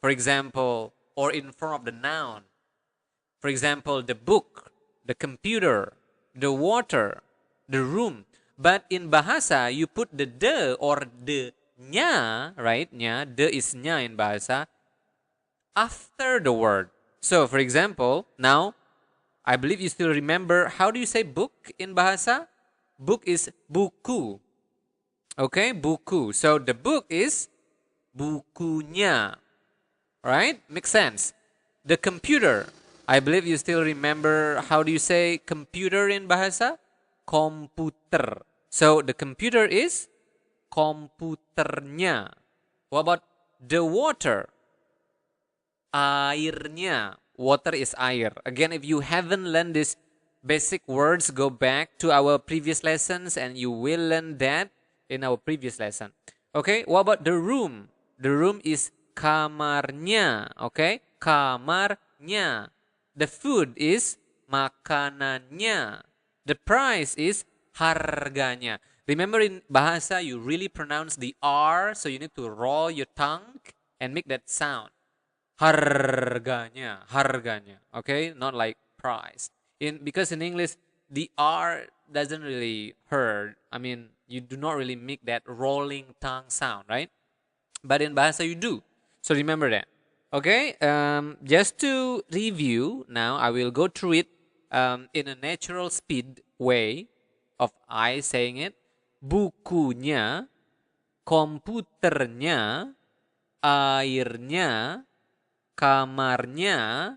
for example, or in front of the noun. For example, the book, the computer, the water, the room. But in Bahasa, you put the de or the nya, right? Nya, de is nya in Bahasa, after the word. So, for example, now, I believe you still remember, how do you say book in Bahasa? Book is buku. Okay, buku. So, the book is bukunya. Right? Makes sense. The computer. I believe you still remember, how do you say computer in Bahasa? Komputer. So, the computer is komputernya. What about the water? Airnya. Water is air. Again, if you haven't learned these basic words, go back to our previous lessons and you will learn that in our previous lesson. Okay, what about the room? The room is kamarnya. Okay, kamarnya. The food is makanannya. The price is harganya. Remember, in Bahasa, you really pronounce the R, so you need to roll your tongue and make that sound. Harganya, harganya. Okay, not like price. Because in English, the R doesn't really hurt. I mean, you do not really make that rolling tongue sound, right? But in Bahasa, you do. So remember that. Okay, just to review, now I will go through it in a natural speed way of I saying it. Bukunya, komputernya, airnya, kamarnya,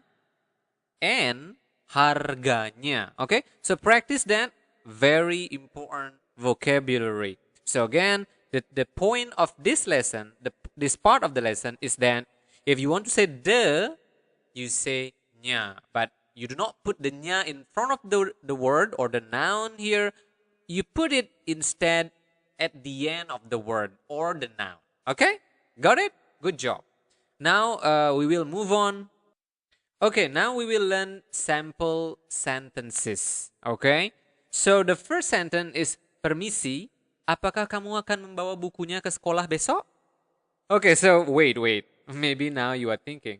and harganya. Okay, so practice that. Very important vocabulary. So again, the point of this lesson, this part of the lesson is that if you want to say the, you say nya, but you do not put the nya in front of the word or the noun here. You put it instead at the end of the word or the noun. Okay? Got it? Good job. Now we will move on. Okay, now we will learn sample sentences. Okay? So the first sentence is, permisi, apakah kamu akan membawa bukunya ke sekolah besok? Okay, so wait. Maybe now you are thinking,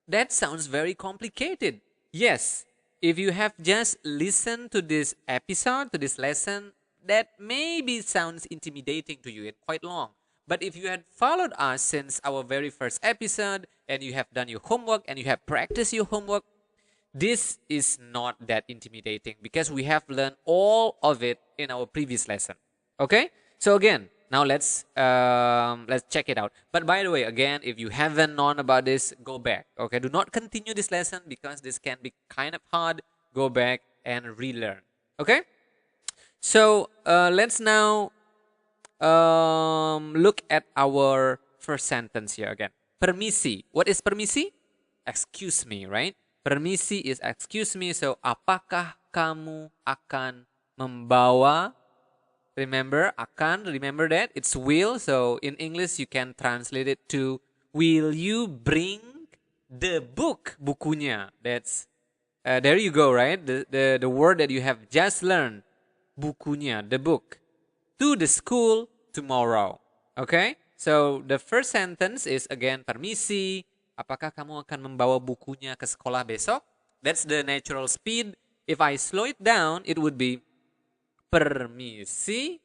that sounds very complicated. Yes, if you have just listened to this episode, to this lesson, that maybe sounds intimidating to you. It's quite long. But if you had followed us since our very first episode, and you have done your homework, and you have practiced your homework, this is not that intimidating because we have learned all of it in our previous lesson. Okay? So again, now let's check it out. But by the way, again, if you haven't known about this, go back. Okay, do not continue this lesson because this can be kind of hard. Go back and relearn. Okay, so let's now look at our first sentence here again. Permisi. What is permisi? Excuse me, right? Permisi is excuse me. So apakah kamu akan membawa? Remember, akan, remember that? It's will. So in English, you can translate it to, will you bring the book, bukunya? That's, there you go, right? The word that you have just learned, bukunya, the book, to the school tomorrow. Okay? So the first sentence is again, permisi, apakah kamu akan membawa bukunya ke sekolah besok? That's the natural speed. If I slow it down, it would be, permisi,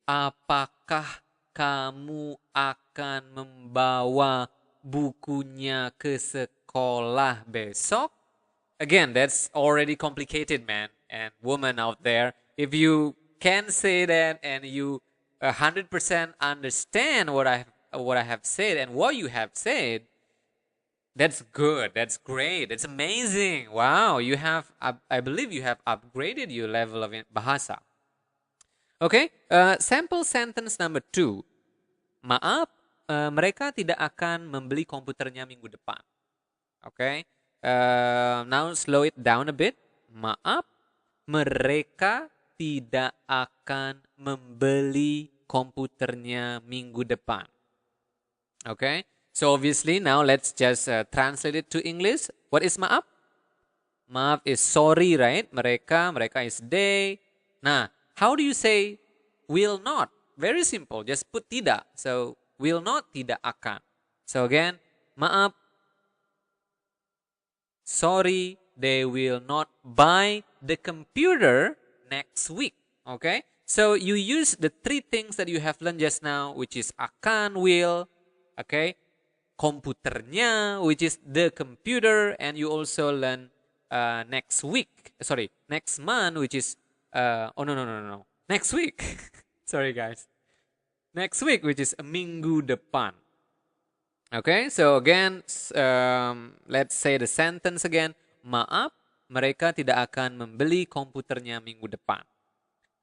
apakah kamu akan membawa bukunya ke sekolah sekolah besok. Again, that's already complicated, man and woman out there. If you can say that and you 100% understand what I have said and what you have said, that's good. That's great. That's amazing. Wow, you have I believe you have upgraded your level of bahasa. Okay, sample sentence number 2. Maaf, mereka tidak akan membeli komputernya minggu depan. Okay, now slow it down a bit. Maaf, mereka tidak akan membeli komputernya minggu depan. Okay, so obviously now let's just translate it to English. What is maaf? Maaf is sorry, right? Mereka is they. Nah, how do you say will not? Very simple, just put tidak. So will not, tidak akan. So again, maaf, sorry, they will not buy the computer next week. Okay, so you use the 3 things that you have learned just now, which is akan, will, okay, komputernya, which is the computer, and you also learn next month, which is no, next week. Sorry guys, next week, which is minggu depan. Okay, so again, let's say the sentence again. Maaf, mereka tidak akan membeli komputernya minggu depan.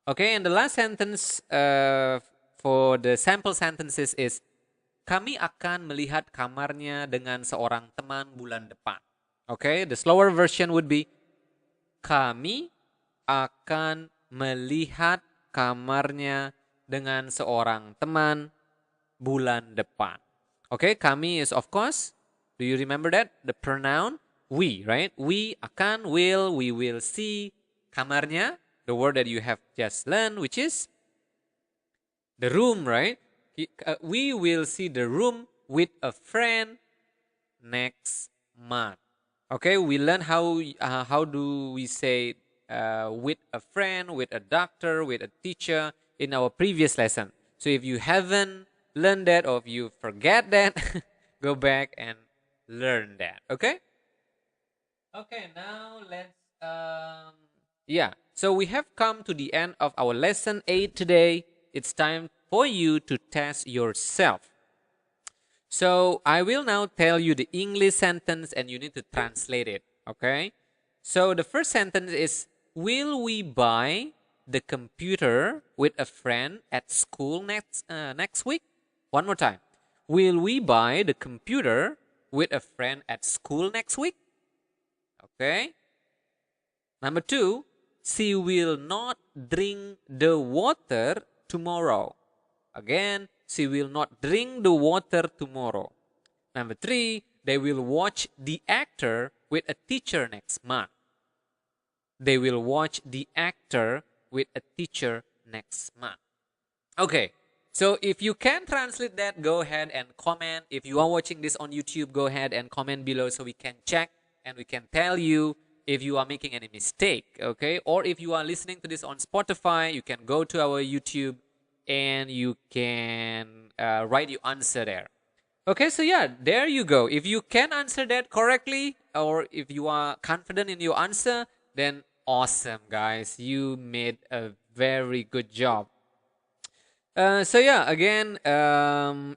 Okay, and the last sentence for the sample sentences is, kami akan melihat kamarnya dengan seorang teman bulan depan. Okay, the slower version would be, kami akan melihat kamarnya dengan seorang teman bulan depan. Okay, kami is of course, do you remember that? The pronoun we, right? We akan, will, we will see. Kamarnya, the word that you have just learned, which is the room, right? We will see the room with a friend next month. Okay, we learn how do we say with a friend, with a doctor, with a teacher in our previous lesson. So if you haven't learned that, or if you forget that, go back and learn that. Okay. Okay, now let's so we have come to the end of our lesson 8 today. It's time for you to test yourself. So I will now tell you the English sentence and you need to translate it. Okay. So the first sentence is, will we buy the computer with a friend at school next week? One more time. Will we buy the computer with a friend at school next week? Okay. Number 2, she will not drink the water tomorrow. Again, she will not drink the water tomorrow. Number 3, they will watch the actor with a teacher next month. They will watch the actor with a teacher next month. Okay, so if you can translate that, go ahead and comment. If you are watching this on YouTube, go ahead and comment below so we can check and we can tell you if you are making any mistake, okay? Or if you are listening to this on Spotify, you can go to our YouTube and you can write your answer there. Okay, so yeah, there you go. If you can answer that correctly, or if you are confident in your answer, then awesome, guys. You made a very good job. So yeah, again,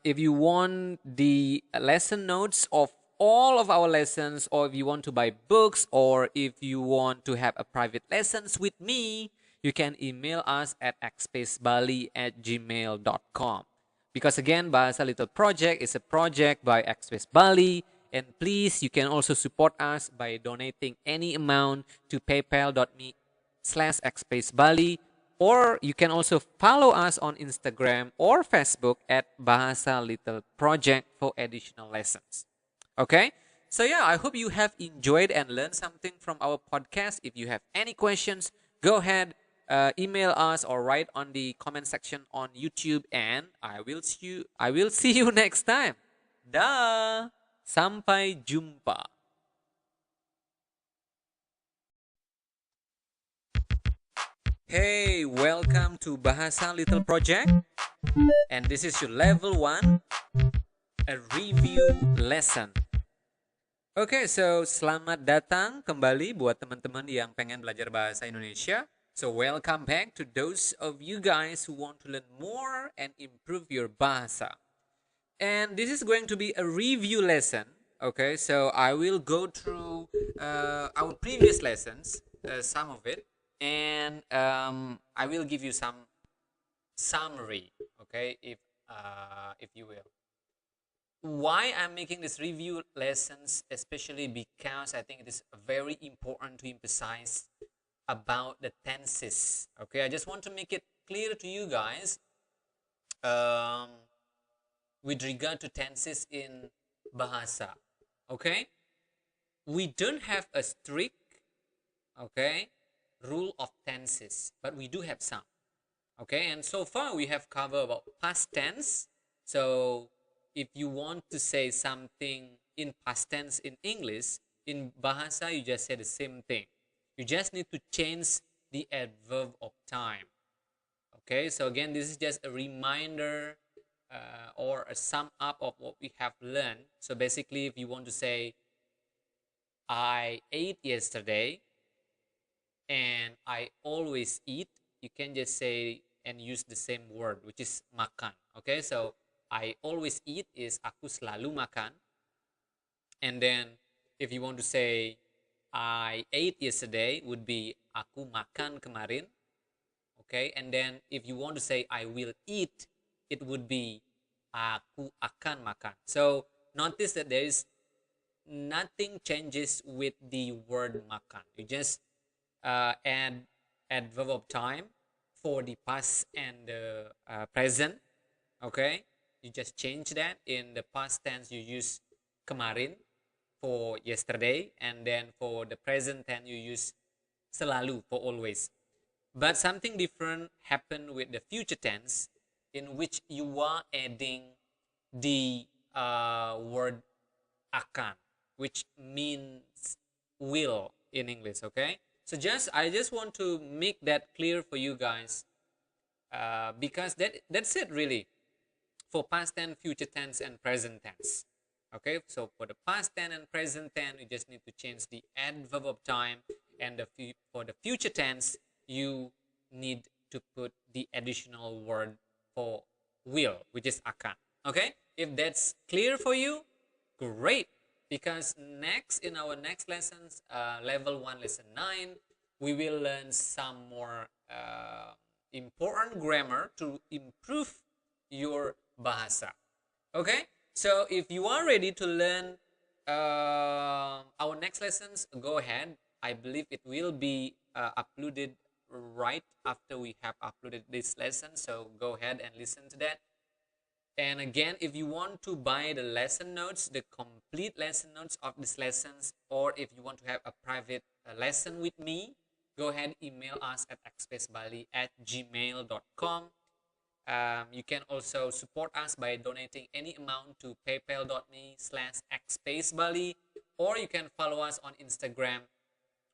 if you want the lesson notes of all of our lessons, or if you want to buy books, or if you want to have a private lessons with me, you can email us at xspacebali@gmail.com. Because again, Bahasa Little Project is a project by Xspace Bali, and please, you can also support us by donating any amount to paypal.me/xspacebali, or you can also follow us on Instagram or Facebook at Bahasa Little Project for additional lessons. Okay, so yeah, I hope you have enjoyed and learned something from our podcast. If you have any questions, go ahead, email us or write on the comment section on YouTube, and I will see you next time. Dah, sampai jumpa. Hey, welcome to Bahasa Little Project, and this is your level 1, a review lesson. Oke, so selamat datang kembali buat teman-teman yang pengen belajar bahasa Indonesia. So welcome back to those of you guys who want to learn more and improve your bahasa. And this is going to be a review lesson. Okay, so I will go through our previous lessons, some of it, and I will give you some summary. Okay, if you will. Why I'm making this review lessons, especially because I think it is very important to emphasize about the tenses. Okay, I just want to make it clear to you guys um, with regard to tenses in Bahasa. Okay, we don't have a strict, okay, rule of tenses, but we do have some. Okay, and so far we have covered about past tense. So if you want to say something in past tense in English, in Bahasa you just say the same thing. You just need to change the adverb of time. Okay, so again, this is just a reminder or a sum up of what we have learned. So basically, if you want to say, I ate yesterday and I always eat, you can just say and use the same word, which is makan. Okay, so I always eat is aku selalu makan. And then if you want to say I ate yesterday would be aku makan kemarin. Okay, and then if you want to say I will eat, it would be aku akan makan. So notice that there is nothing changes with the word makan. You just add adverb of time for the past and the present. Okay, you just change that. In the past tense you use kemarin for yesterday, and then for the present tense you use selalu for always. But something different happened with the future tense, in which you are adding the word akan, which means will in English. Okay, so I just want to make that clear for you guys, because that's it really for past tense, future tense, and present tense. Okay, so for the past tense and present tense, you just need to change the adverb of time, and for the future tense, you need to put the additional word for will, which is akan. Okay, if that's clear for you, great. Because in our next lessons, level 1, lesson 9, we will learn some more important grammar to improve your bahasa. Okay, so if you are ready to learn our next lessons, go ahead. I believe it will be uploaded right after we have uploaded this lesson, so go ahead and listen to that. And again, if you want to buy the lesson notes, the complete lesson notes of these lessons, or if you want to have a private lesson with me, go ahead, email us at xspacebali@gmail.com. You can also support us by donating any amount to paypal.me/xspacebali, or you can follow us on Instagram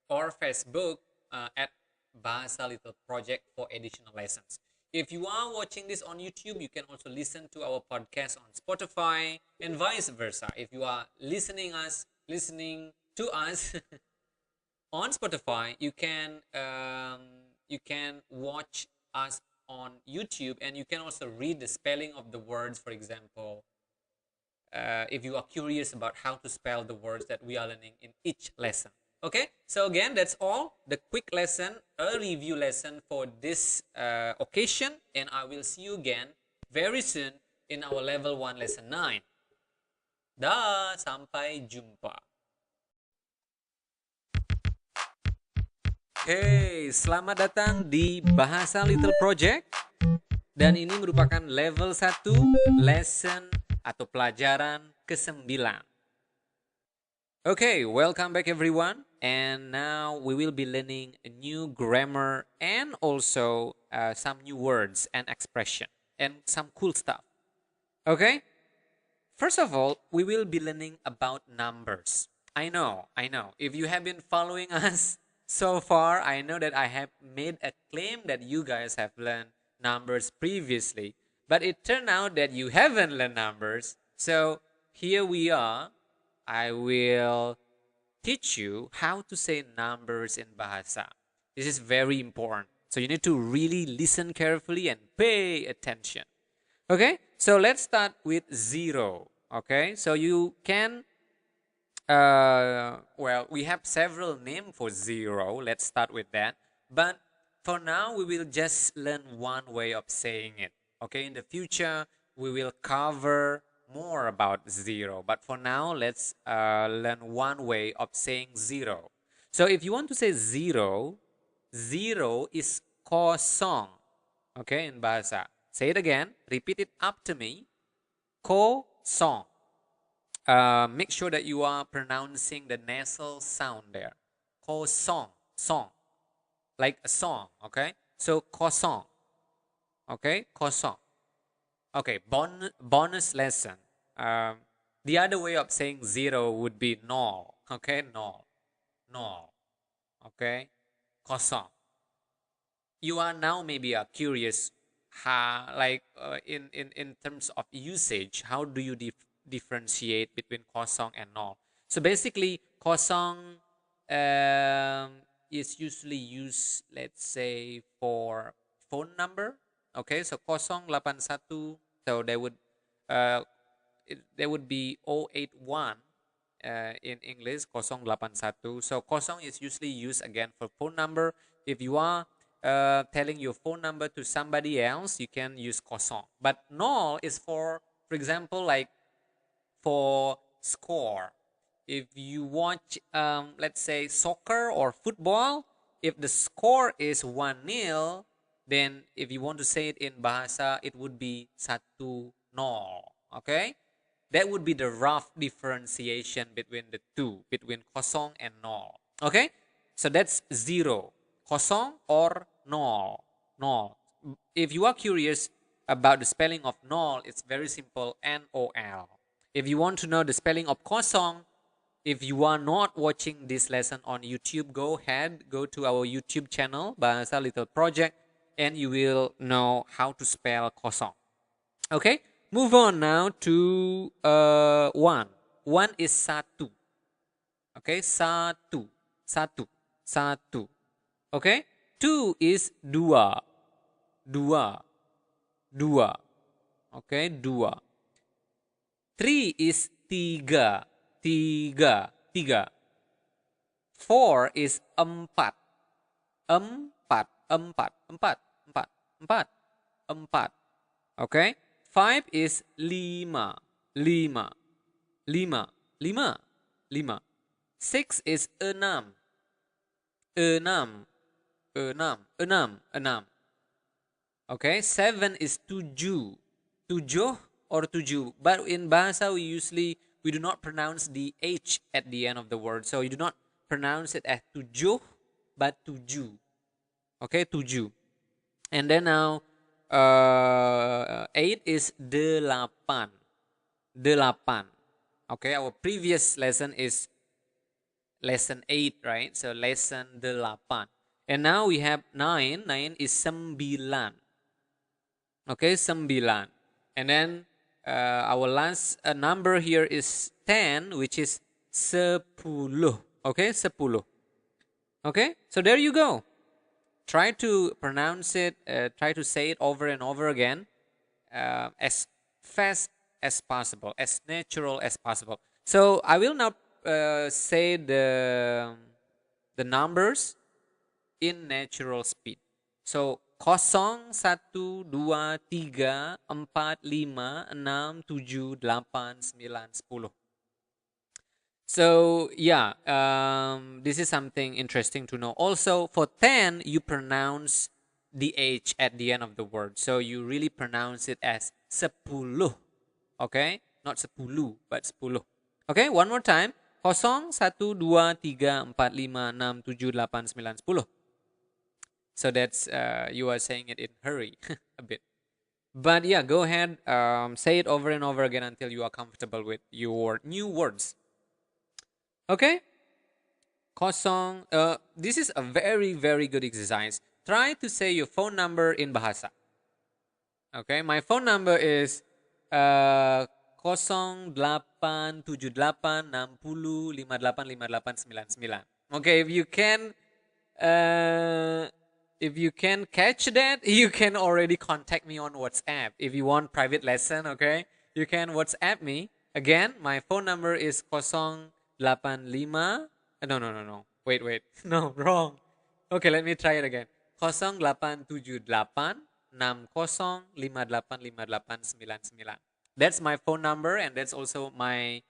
or Facebook at Bahasa Little Project for additional lessons. If you are watching this on YouTube, you can also listen to our podcast on Spotify and vice versa. If you are listening to us on Spotify, you can watch us on YouTube, and you can also read the spelling of the words. For example, if you are curious about how to spell the words that we are learning in each lesson. Okay, so again, that's all the quick lesson, a review lesson for this occasion, and I will see you again very soon in our level 1 lesson 9. Dah, sampai jumpa. Hey, selamat datang di Bahasa Little Project. Dan ini merupakan level 1 lesson atau pelajaran ke-9. Okay, welcome back everyone. And now we will be learning a new grammar and also some new words and expression and some cool stuff. Okay? First of all, we will be learning about numbers. I know. If you have been following us so far, I know that I have made a claim that you guys have learned numbers previously, but it turned out that you haven't learned numbers. So here we are I will teach you how to say numbers in Bahasa. This is very important. So you need to really listen carefully and pay attention. Okay, so let's start with 0. Okay, so you can, well, we have several names for 0. Let's start with that. But for now, we will just learn one way of saying it. Okay, in the future, we will cover more about 0. But for now, let's learn one way of saying 0. So if you want to say 0, 0 is kosong. Okay, in Bahasa. Say it again. Repeat it after me. Kosong. Make sure that you are pronouncing the nasal sound there. Kosong, song, like a song. Okay, so kosong. Okay, kosong. Okay, bonus lesson. The other way of saying 0 would be nol. Okay, nol, nol. Okay, kosong. You are now maybe curious, like in terms of usage, how do you differentiate between kosong and nol? So basically, kosong is usually used, let's say, for phone number. Okay, so 081. So uh, there would be 081 in English, 081. So kosong is usually used again for phone number. If you are telling your phone number to somebody else, you can use kosong. But nol is for example, like for score. If you watch, let's say, soccer or football, if the score is 1-0, then if you want to say it in Bahasa, it would be 1-0. Okay? That would be the rough differentiation between the two, between kosong and nol. Okay? So that's 0. Kosong or nol. Nol. If you are curious about the spelling of nol, it's very simple, N-O-L. If you want to know the spelling of kosong, if you are not watching this lesson on YouTube, go ahead, go to our YouTube channel, Bahasa Little Project, and you will know how to spell kosong. Okay, move on now to 1. 1 is satu. Okay, satu, satu, satu. Okay, 2 is dua, dua, dua. Okay, dua. 3 is tiga, tiga, tiga. 4 is empat, empat, empat, empat, empat, empat, empat. Okay, 5 is lima, lima, lima, lima, lima. 6 is enam, enam, enam, enam, enam. Okay, 7 is tujuh, tujuh or tujuh. But in Bahasa, we do not pronounce the H at the end of the word. So you do not pronounce it as tujuh, but tujuh. Okay, tujuh. And then now, 8 is delapan, delapan. Okay, our previous lesson is lesson 8, right? So lesson delapan. And now we have 9. 9 is sembilan. Okay, sembilan. And then our last number here is 10, which is sepuluh. Okay, sepuluh. Okay, so there you go. Try to pronounce it, try to say it over and over again as fast as possible, as natural as possible. So I will now say the numbers in natural speed. So 0, 1, 2, 3, 4, 5, 6, 7, 8, 9, 10. So yeah, this is something interesting to know. Also, for 10, you pronounce the H at the end of the word. So you really pronounce it as sepuluh. Okay? Not sepuluh, but sepuluh. Okay, one more time. 0, 1, 2, 3, 4, 5, 6, 7, 8, 9, 10. So that's, you are saying it in hurry a bit. But yeah, go ahead, say it over and over again until you are comfortable with your new words. Okay? Kosong. This is a very, very good exercise. Try to say your phone number in Bahasa. Okay, my phone number is 0878605859. Okay, if you can catch that, you can already contact me on WhatsApp. If you want private lesson, okay, you can WhatsApp me. Again, my phone number is 085. No. Wait. No, wrong. Okay, let me try it again. 0878605859. That's my phone number, and that's also my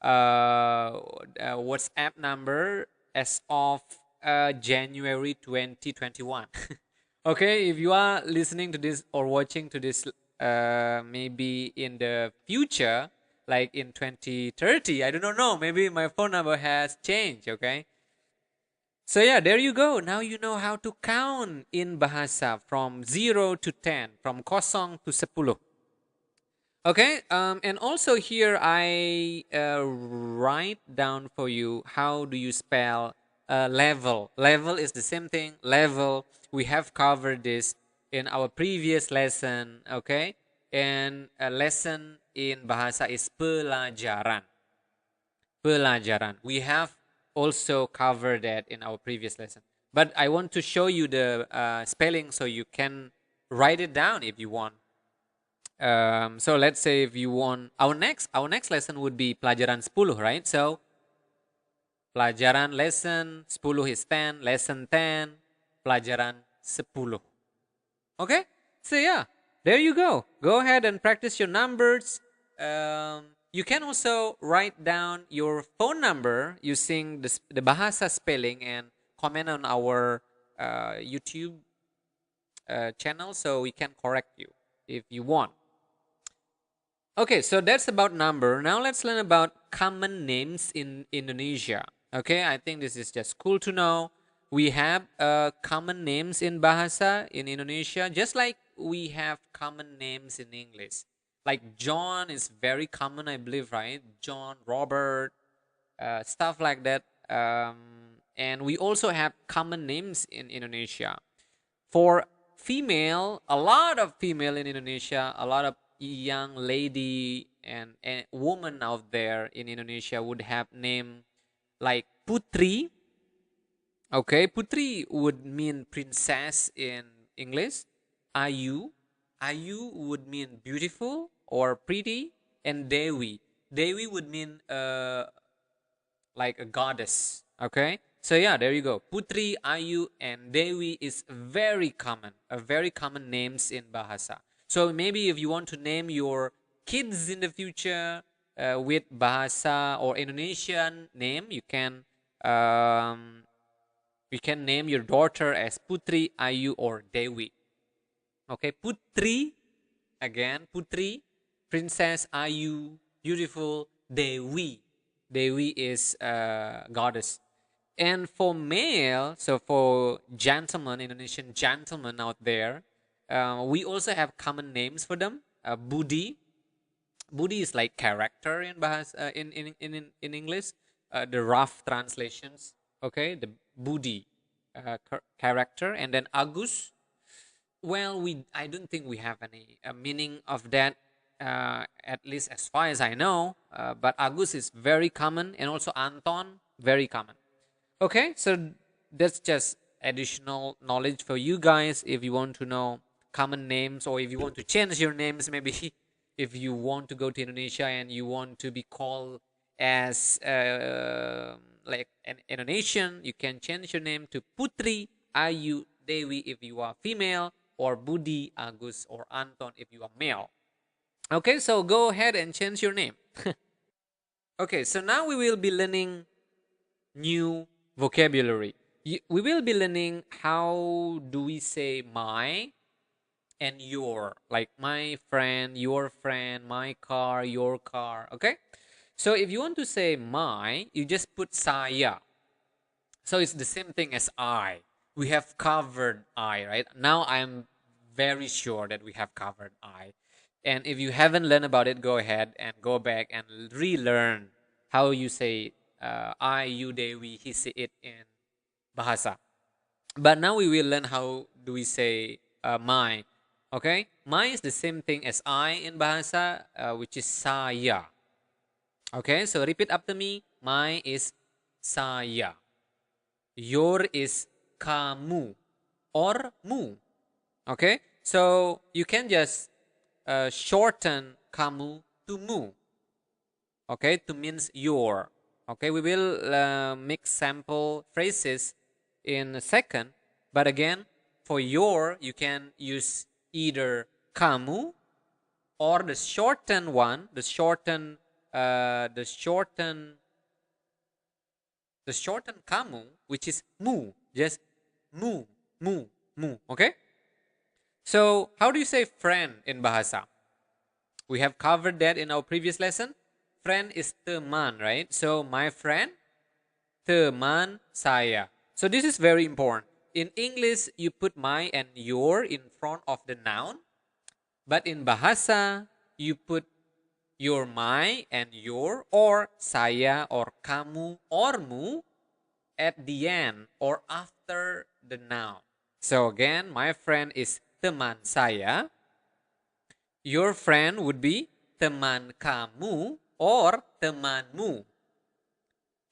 WhatsApp number as of January 2021. Okay, if you are listening to this or watching to this maybe in the future, like in 2030, I don't know, maybe my phone number has changed, okay? So yeah, there you go. Now you know how to count in Bahasa from 0 to 10, from kosong to 10. Okay, and also here I write down for you how do you spell level. Level is the same thing. Level. We have covered this in our previous lesson. Okay, and a lesson in bahasa is pelajaran. Pelajaran. We have also covered that in our previous lesson. But I want to show you the spelling so you can write it down if you want. So let's say if you want our next lesson would be pelajaran 10, right? So pelajaran lesson 10 is 10, lesson 10, pelajaran 10. Okay? So yeah, there you go. Go ahead and practice your numbers. You can also write down your phone number using the Bahasa spelling and comment on our YouTube channel so we can correct you if you want. Okay, so that's about number. Now let's learn about common names in Indonesia. Okay, I think this is just cool to know. We have common names in Bahasa in Indonesia, just like we have common names in English. Like John is very common, I believe, right? John, Robert, stuff like that. And we also have common names in Indonesia. For female, a lot of female in Indonesia, a lot of young lady and woman out there in Indonesia would have name like Putri. Okay, Putri would mean princess in English. Ayu, Ayu would mean beautiful or pretty, and Dewi. Dewi would mean like a goddess. Okay, so yeah, there you go. Putri, Ayu, and Dewi is very common, a very common names in Bahasa. So maybe if you want to name your kids in the future with Bahasa or Indonesian name, you can name your daughter as Putri, Ayu, or Dewi. Okay, Putri, again, Putri, princess, Ayu, beautiful, Dewi. Dewi is goddess. And for male, so for gentlemen, Indonesian gentlemen out there, we also have common names for them. Budi. Budi is like character in Bahasa, in English. The rough translations. Okay, the Budi character. And then Agus. Well, I don't think we have any meaning of that, at least as far as I know. But Agus is very common, and also Anton, very common. Okay, so that's just additional knowledge for you guys if you want to know common names, or if you want to change your names, maybe if you want to go to Indonesia and you want to be called as like an Indonesian, you can change your name to Putri, Ayu, Dewi if you are female, or Budi, Agus, or Anton if you are male. Okay, so go ahead and change your name. Okay, so now we will be learning new vocabulary. We will be learning how do we say my and your, like my friend, your friend, my car, your car. Okay, so if you want to say my, you just put saya. So it's the same thing as I. We have covered I, right? Now I'm very sure that we have covered I. And if you haven't learned about it, go ahead and go back and relearn how you say I, you, they, we, he, say it in Bahasa. But now we will learn how do we say my. Okay, my is the same thing as I in Bahasa, which is saya. Okay, so repeat after me. My is saya. Your is kamu or mu. Okay, so you can just shorten kamu to mu. Okay, to means your. Okay, we will make sample phrases in a second, but again, for your, you can use either kamu or the shortened one, the shortened kamu, which is mu, just mu, mu, mu. Okay. So how do you say friend in Bahasa? We have covered that in our previous lesson. Friend is teman, right? So my friend, teman saya. So this is very important. In English, you put my and your in front of the noun. But in Bahasa, you put your, my, and your, or saya, or kamu, or mu at the end or after the noun. So again, my friend is teman saya. Your friend would be teman kamu or temanmu.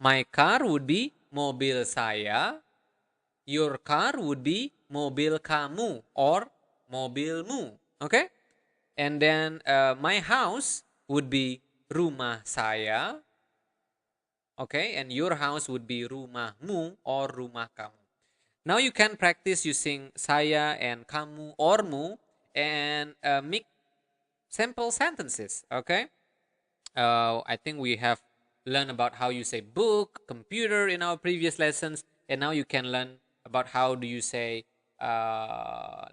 My car would be mobil saya. Your car would be mobil kamu or mobilmu. Okay? And then my house would be rumah saya. Okay? And your house would be rumahmu or rumah kamu. Now you can practice using saya and kamu or mu and make simple sentences. Okay? I think we have learned about how you say book, computer in our previous lessons, and now you can learn about how do you say,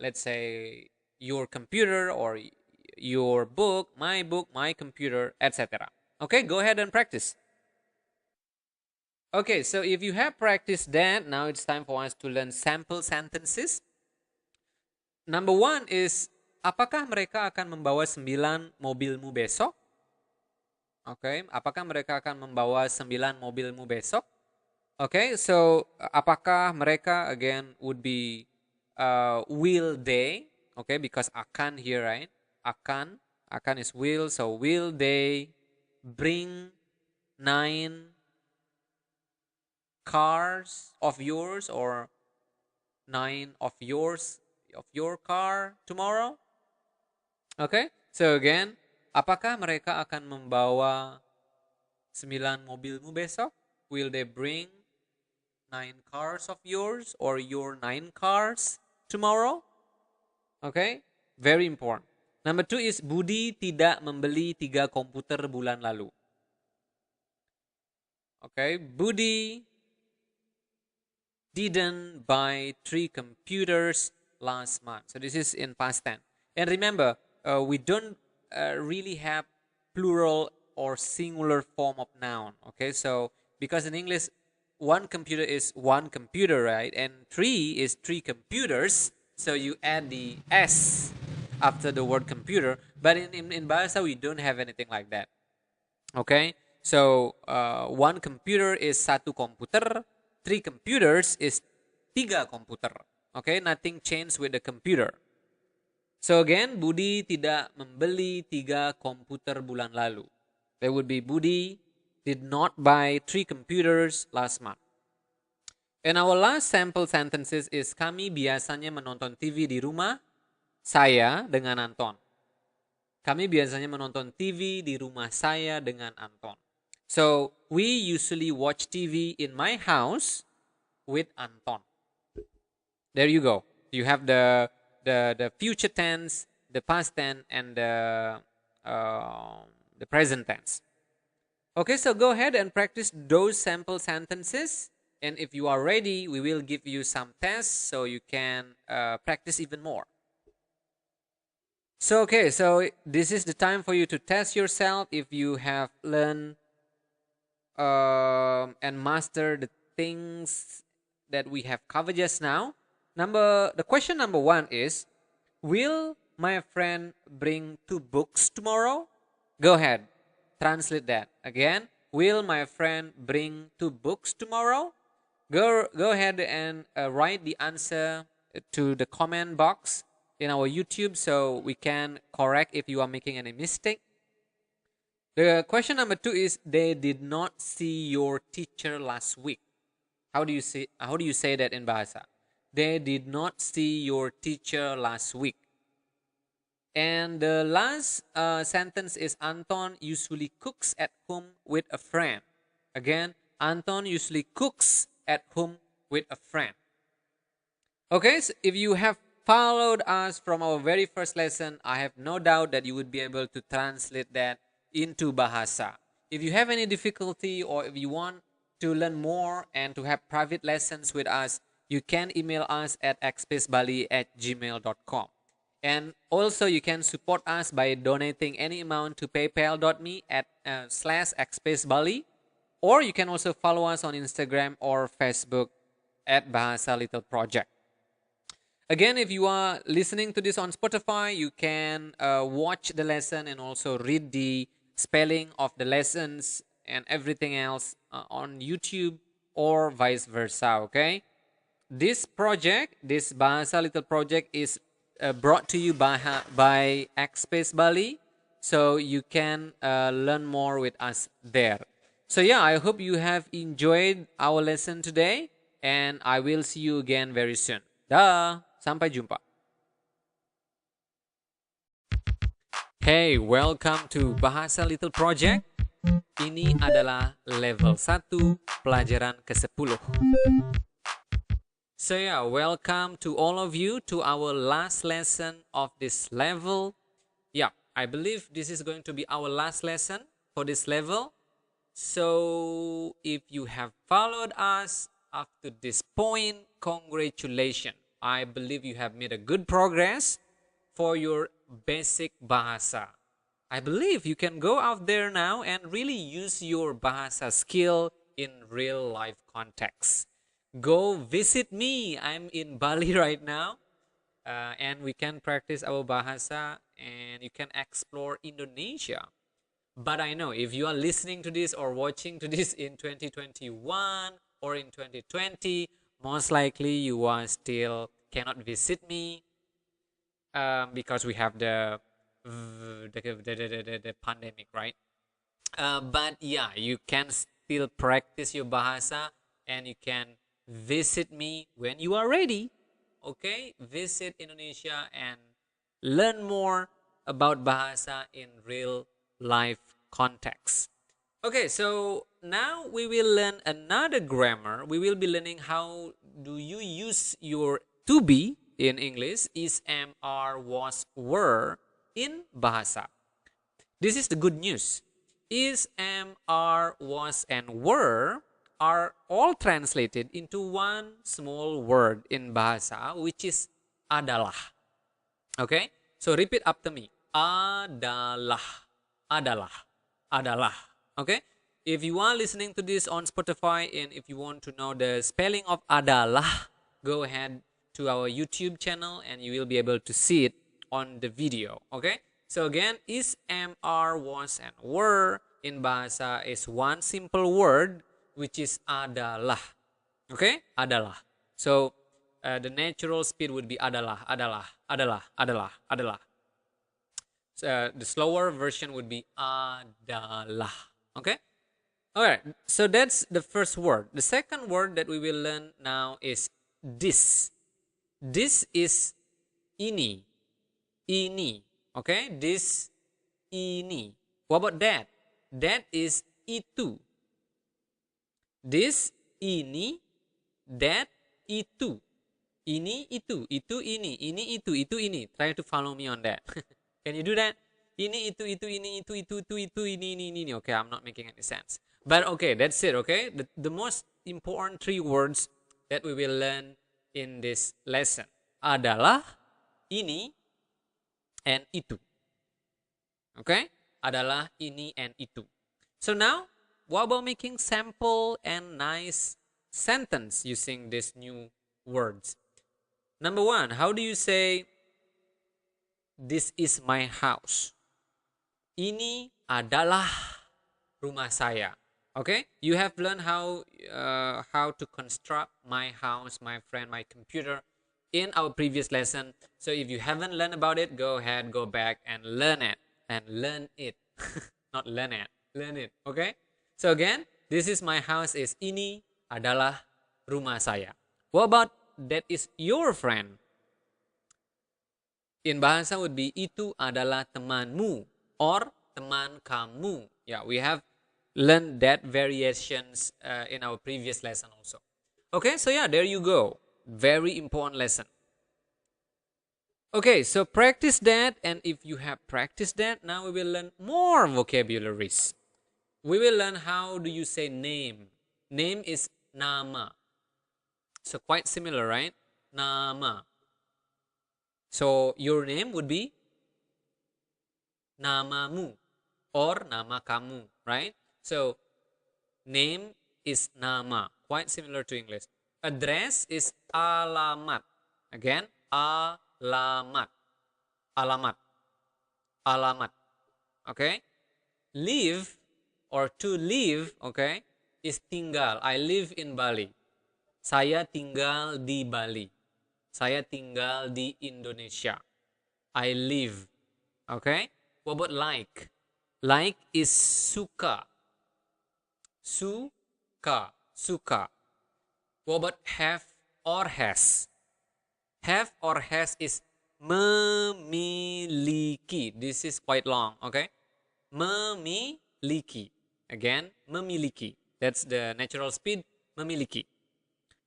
let's say, your computer or your book, my computer, etc. Okay, go ahead and practice. Okay, so if you have practiced that, now it's time for us to learn sample sentences. Number one is, apakah mereka akan membawa 9 mobilmu besok? Okay, apakah mereka akan membawa 9 mobilmu besok? Okay, so apakah mereka again would be will they? Okay, because akan here, right? Akan is will, so will they bring 9 cars of yours or 9 of your car tomorrow? Okay, so again, apakah mereka akan membawa 9 mobilmu besok? Will they bring 9 cars of yours or your 9 cars tomorrow? Okay, very important. Number 2 is Budi tidak membeli 3 komputer bulan lalu. Okay, Budi didn't buy 3 computers last month. So this is in past tense. And remember, we don't really have plural or singular form of noun. Okay, so because in English, 1 computer is 1 computer, right? And 3 is 3 computers. So you add the S after the word computer. But in Bahasa, we don't have anything like that. Okay, so 1 computer is 1 komputer. 3 computers is 3 komputer. Okay, nothing changed with the computer. So again, Budi tidak membeli 3 komputer bulan lalu. There would be Budi did not buy 3 computers last month. And our last sample sentences is kami biasanya menonton TV di rumah saya dengan Anton. Kami biasanya menonton TV di rumah saya dengan Anton. So, we usually watch TV in my house with Anton. There you go. You have the future tense, the past tense, and the present tense. Okay, so go ahead and practice those sample sentences. And if you are ready, we will give you some tests so you can practice even more. So, okay, so this is the time for you to test yourself if you have learned and mastered the things that we have covered just now. The question number 1 is, will my friend bring 2 books tomorrow? Go ahead, translate that. Again, will my friend bring 2 books tomorrow? Go ahead and write the answer to the comment box. in our YouTube so we can correct if you are making any mistake. The question number 2 is they did not see your teacher last week. How do you say that in Bahasa? They did not see your teacher last week. And the last sentence is Anton usually cooks at home with a friend. Again, Anton usually cooks at home with a friend. Okay, so if you have followed us from our very first lesson, I have no doubt that you would be able to translate that into Bahasa. If you have any difficulty or if you want to learn more and to have private lessons with us, you can email us at xspacebali@gmail.com. And also you can support us by donating any amount to paypal.me at /xspacebali, or you can also follow us on Instagram or Facebook at Bahasa Little Project. Again, if you are listening to this on Spotify, you can watch the lesson and also read the spelling of the lessons and everything else on YouTube or vice versa, okay? This project, this Bahasa Little Project is brought to you by Xspace Bali, so you can learn more with us there. So yeah, I hope you have enjoyed our lesson today, and I will see you again very soon. Dah, sampai jumpa. Hey, welcome to Bahasa Little Project. Ini adalah level 1, pelajaran ke-10. So yeah, welcome to all of you to our last lesson of this level. Yeah, I believe this is going to be our last lesson for this level. So if you have followed us up to this point, congratulations. I believe you have made a good progress for your basic Bahasa. I believe you can go out there now and really use your Bahasa skill in real life context. Go visit me. I'm in Bali right now. And we can practice our Bahasa and you can explore Indonesia. But I know if you are listening to this or watching to this in 2021 or in 2020, most likely you are still cannot visit me because we have the pandemic, right? But yeah, you can still practice your Bahasa and you can visit me when you are ready. Okay, visit Indonesia and learn more about Bahasa in real life context. Okay, so now we will learn another grammar. We will be learning how do you use your to be in English, is, am, are, was, were in Bahasa. This is the good news. Is, am, are, was, and were are all translated into one small word in Bahasa, which is adalah. Okay, so repeat after me. Adalah, adalah, adalah. Okay, if you are listening to this on Spotify and if you want to know the spelling of adalah, go ahead to our YouTube channel and you will be able to see it on the video. Okay, so again, is, am, are, was, and were in Bahasa is one simple word, which is adalah. Okay, adalah. So the natural speed would be adalah, adalah, adalah, adalah, adalah. So, the slower version would be adalah. Okay. All right. So that's the first word. The second word that we will learn now is this. This is ini. Ini. Okay. This, ini. What about that? That is itu. This, ini, that, itu. Ini, itu ini, itu, ini. Try to follow me on that. Can you do that? Ini, itu, ini, itu, ini. Okay, I'm not making any sense. But okay, that's it, okay? The most important 3 words that we will learn in this lesson adalah ini and itu. Okay? Adalah ini and itu. So now, what about making sample and nice sentence using these new words? Number 1, how do you say this is my house? Ini adalah rumah saya. Okay? You have learned how to construct my house, my friend, my computer in our previous lesson. So if you haven't learned about it, go ahead, go back and learn it. Not learn it, learn it. Okay? So again, this is my house is ini adalah rumah saya. What about that is your friend? In bahasa would be itu adalah temanmu or teman kamu. Yeah, we have learned that variations in our previous lesson also. Okay, so yeah, there you go. Very important lesson. Okay, so practice that, and if you have practiced that, now we will learn more vocabularies. We will learn how do you say name. Name is nama. So quite similar, right? Nama. So your name would be namamu or nama kamu, right? So name is nama, quite similar to English. Address is alamat. Again, alamat. Alamat. Alamat. Okay? Live or to live, okay, is tinggal. I live in Bali. Saya tinggal di Bali. Saya tinggal di Indonesia. I live. Okay? What about like? Like is suka. Suka. Suka. What about have or has? Have or has is memiliki. This is quite long, okay? Memiliki. Again, memiliki. That's the natural speed, memiliki.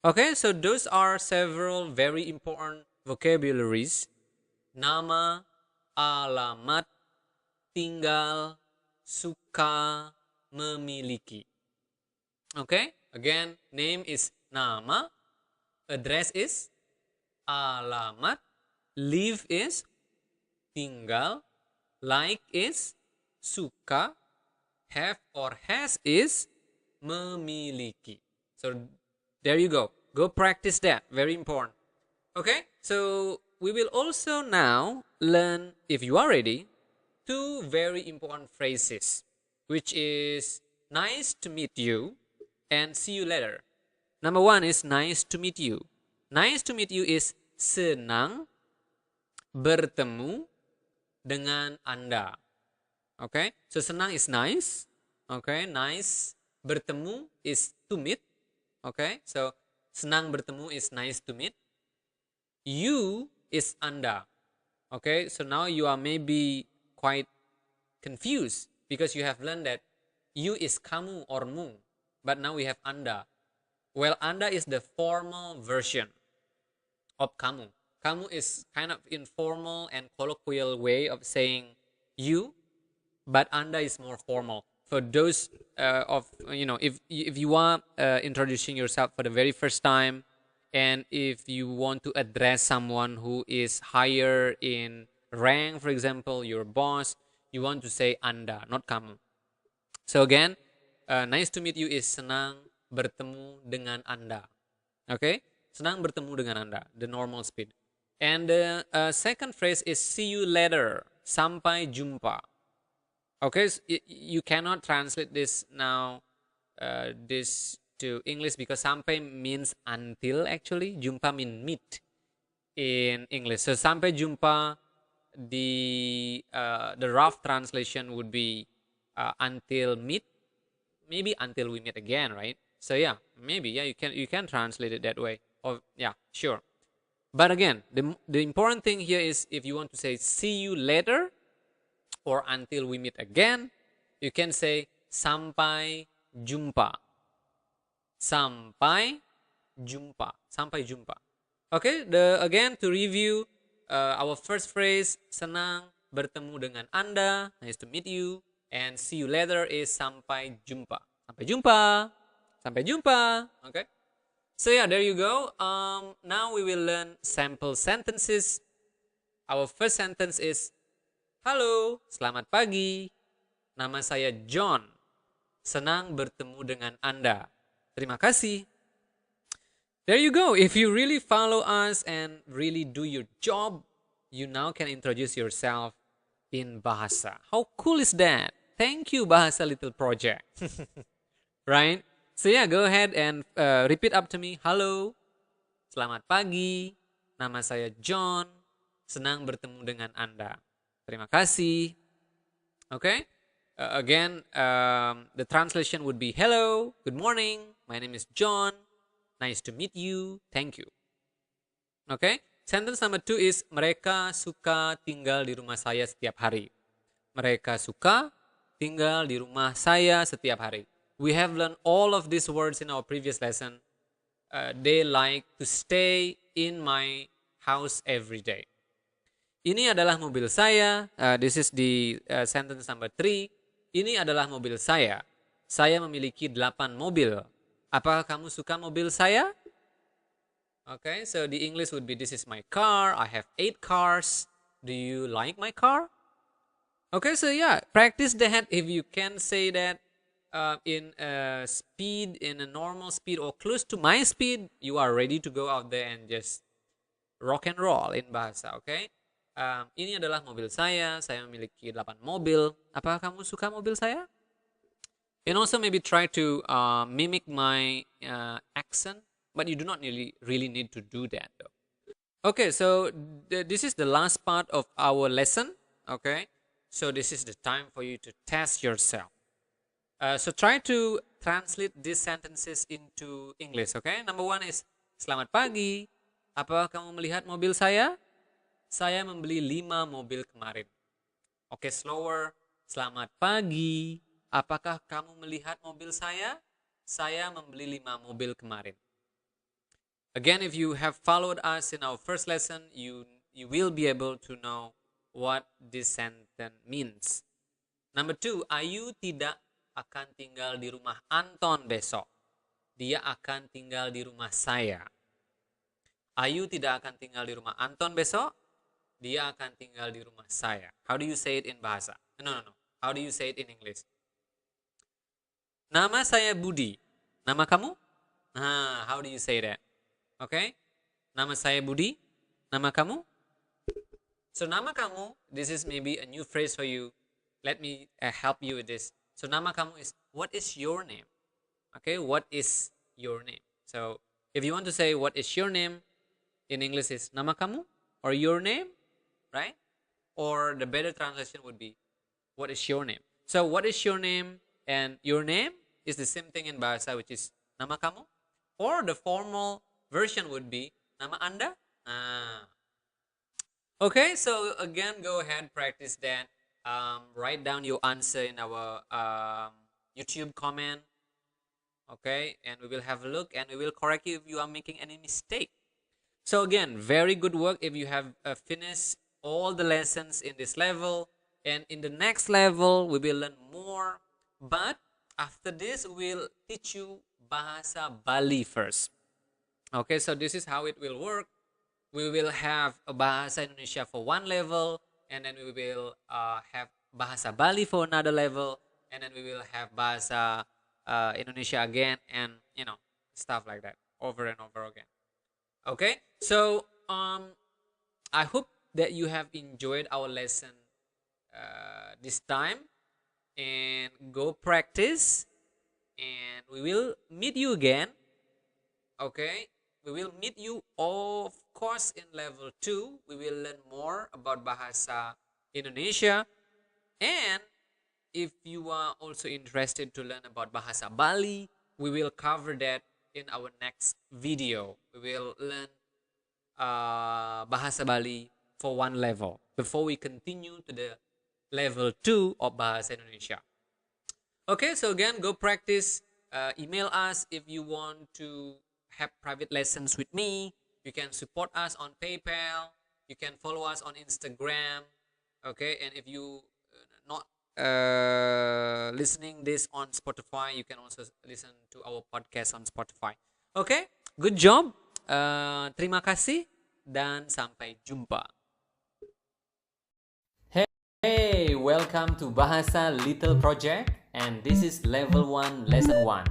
Okay, so those are several very important vocabularies. Nama, alamat, tinggal, suka, memiliki. Okay, again, name is nama, address is alamat, live is tinggal, like is suka, have or has is memiliki. So there you go. Go practice that. Very important. Okay, so we will also now learn, if you are ready, two very important phrases, which is nice to meet you and see you later. Number one is nice to meet you. Nice to meet you is senang bertemu dengan Anda. Okay, so senang is nice. Okay, nice bertemu is to meet. Okay, so senang bertemu is nice to meet. You is Anda. Okay, so now you are maybe quite confused because you have learned that you is kamu or mu, but now we have Anda. Well, Anda is the formal version of kamu. Kamu is kind of informal and colloquial way of saying you, but Anda is more formal. For those if you are introducing yourself for the very first time, and if you want to address someone who is higher in rank, for example, your boss, you want to say Anda, not kamu. So again, nice to meet you is senang bertemu dengan Anda. Okay, senang bertemu dengan Anda, the normal speed. And the second phrase is see you later, sampai jumpa. Okay, so you cannot translate this now, this to English, because sampai means until actually. Jumpa mean meet in English. So sampai jumpa, the rough translation would be until meet, maybe until we meet again, right? So yeah, maybe you can translate it that way. Or yeah, sure. But again, the important thing here is if you want to say see you later or until we meet again, you can say sampai jumpa. Sampai jumpa. Sampai jumpa. Okay, again to review, our first phrase senang bertemu dengan Anda, nice to meet you, and see you later is sampai jumpa. Sampai jumpa. Sampai jumpa. Okay. So yeah, there you go. Now we will learn sample sentences. Our first sentence is, halo, selamat pagi. Nama saya John. Senang bertemu dengan Anda. Terima kasih. There you go. If you really follow us and really do your job, you now can introduce yourself in Bahasa. How cool is that? Thank you, Bahasa Little Project. Right? So yeah, go ahead and repeat up to me. Halo, selamat pagi. Nama saya John. Senang bertemu dengan Anda. Terima kasih. Okay? Again, the translation would be, hello, good morning, my name is John. Nice to meet you. Thank you. Okay? Sentence number 2 is, mereka suka tinggal di rumah saya setiap hari. Mereka suka tinggal di rumah saya setiap hari. We have learned all of these words in our previous lesson. They like to stay in my house every day. Ini adalah mobil saya. This is the sentence number 3. Ini adalah mobil saya. Saya memiliki 8 mobil. Apakah kamu suka mobil saya? Okay, so the English would be, this is my car. I have 8 cars. Do you like my car? Okay, so yeah, practice that. If you can say that in a speed, in a normal speed or close to my speed, you are ready to go out there and just rock and roll in bahasa, okay? Ini adalah mobil saya memiliki 8 mobil. Apakah kamu suka mobil saya? And also maybe try to mimic my accent, but you do not really need to do that though. Okay, so this is the last part of our lesson, okay? So this is the time for you to test yourself. So try to translate these sentences into English, okay? Number 1 is, selamat pagi. Apakah kamu melihat mobil saya? Saya membeli 5 mobil kemarin. Oke, slower. Selamat pagi. Apakah kamu melihat mobil saya? Saya membeli 5 mobil kemarin. Again, if you have followed us in our first lesson, you will be able to know what this sentence means. Number 2, Ayu tidak akan tinggal di rumah Anton besok. Dia akan tinggal di rumah saya. Ayu tidak akan tinggal di rumah Anton besok. Dia akan tinggal di rumah saya. How do you say it in bahasa? No. How do you say it in English? Nama saya Budi. Nama kamu? How do you say that? Okay? Nama saya Budi. Nama kamu? So nama kamu, this is maybe a new phrase for you. Let me help you with this. So nama kamu is, what is your name? Okay, what is your name? So if you want to say what is your name, in English is nama kamu or your name, right? Or the better translation would be, what is your name? So what is your name and your name is the same thing in bahasa, which is nama kamu. Or the formal version would be nama Anda. Okay, so again, go ahead, practice that. Write down your answer in our YouTube comment. Okay, and we will have a look and we will correct you if you are making any mistake. So again, very good work if you have finished all the lessons in this level. And in the next level, we will learn more. But after this, we'll teach you Bahasa Bali first. Okay, so this is how it will work. We will have a Bahasa Indonesia for one level. And then we will have Bahasa Bali for another level. And then we will have Bahasa Indonesia again. And, stuff like that over and over again. Okay, so I hope that you have enjoyed our lesson this time, and go practice, and we will meet you again. Okay, we will meet you, of course, in level 2. We will learn more about Bahasa Indonesia, and if you are also interested to learn about Bahasa Bali, we will cover that in our next video. We will learn Bahasa Bali for one level before we continue to the level 2 of Bahasa Indonesia. Okay, so again, go practice. Email us if you want to have private lessons with me. You can support us on PayPal. You can follow us on Instagram. Okay, and if you not listening this on Spotify, you can also listen to our podcast on Spotify. Okay, good job. Terima kasih dan sampai jumpa. Hey, welcome to Bahasa Little Project, and this is level 1, lesson 1.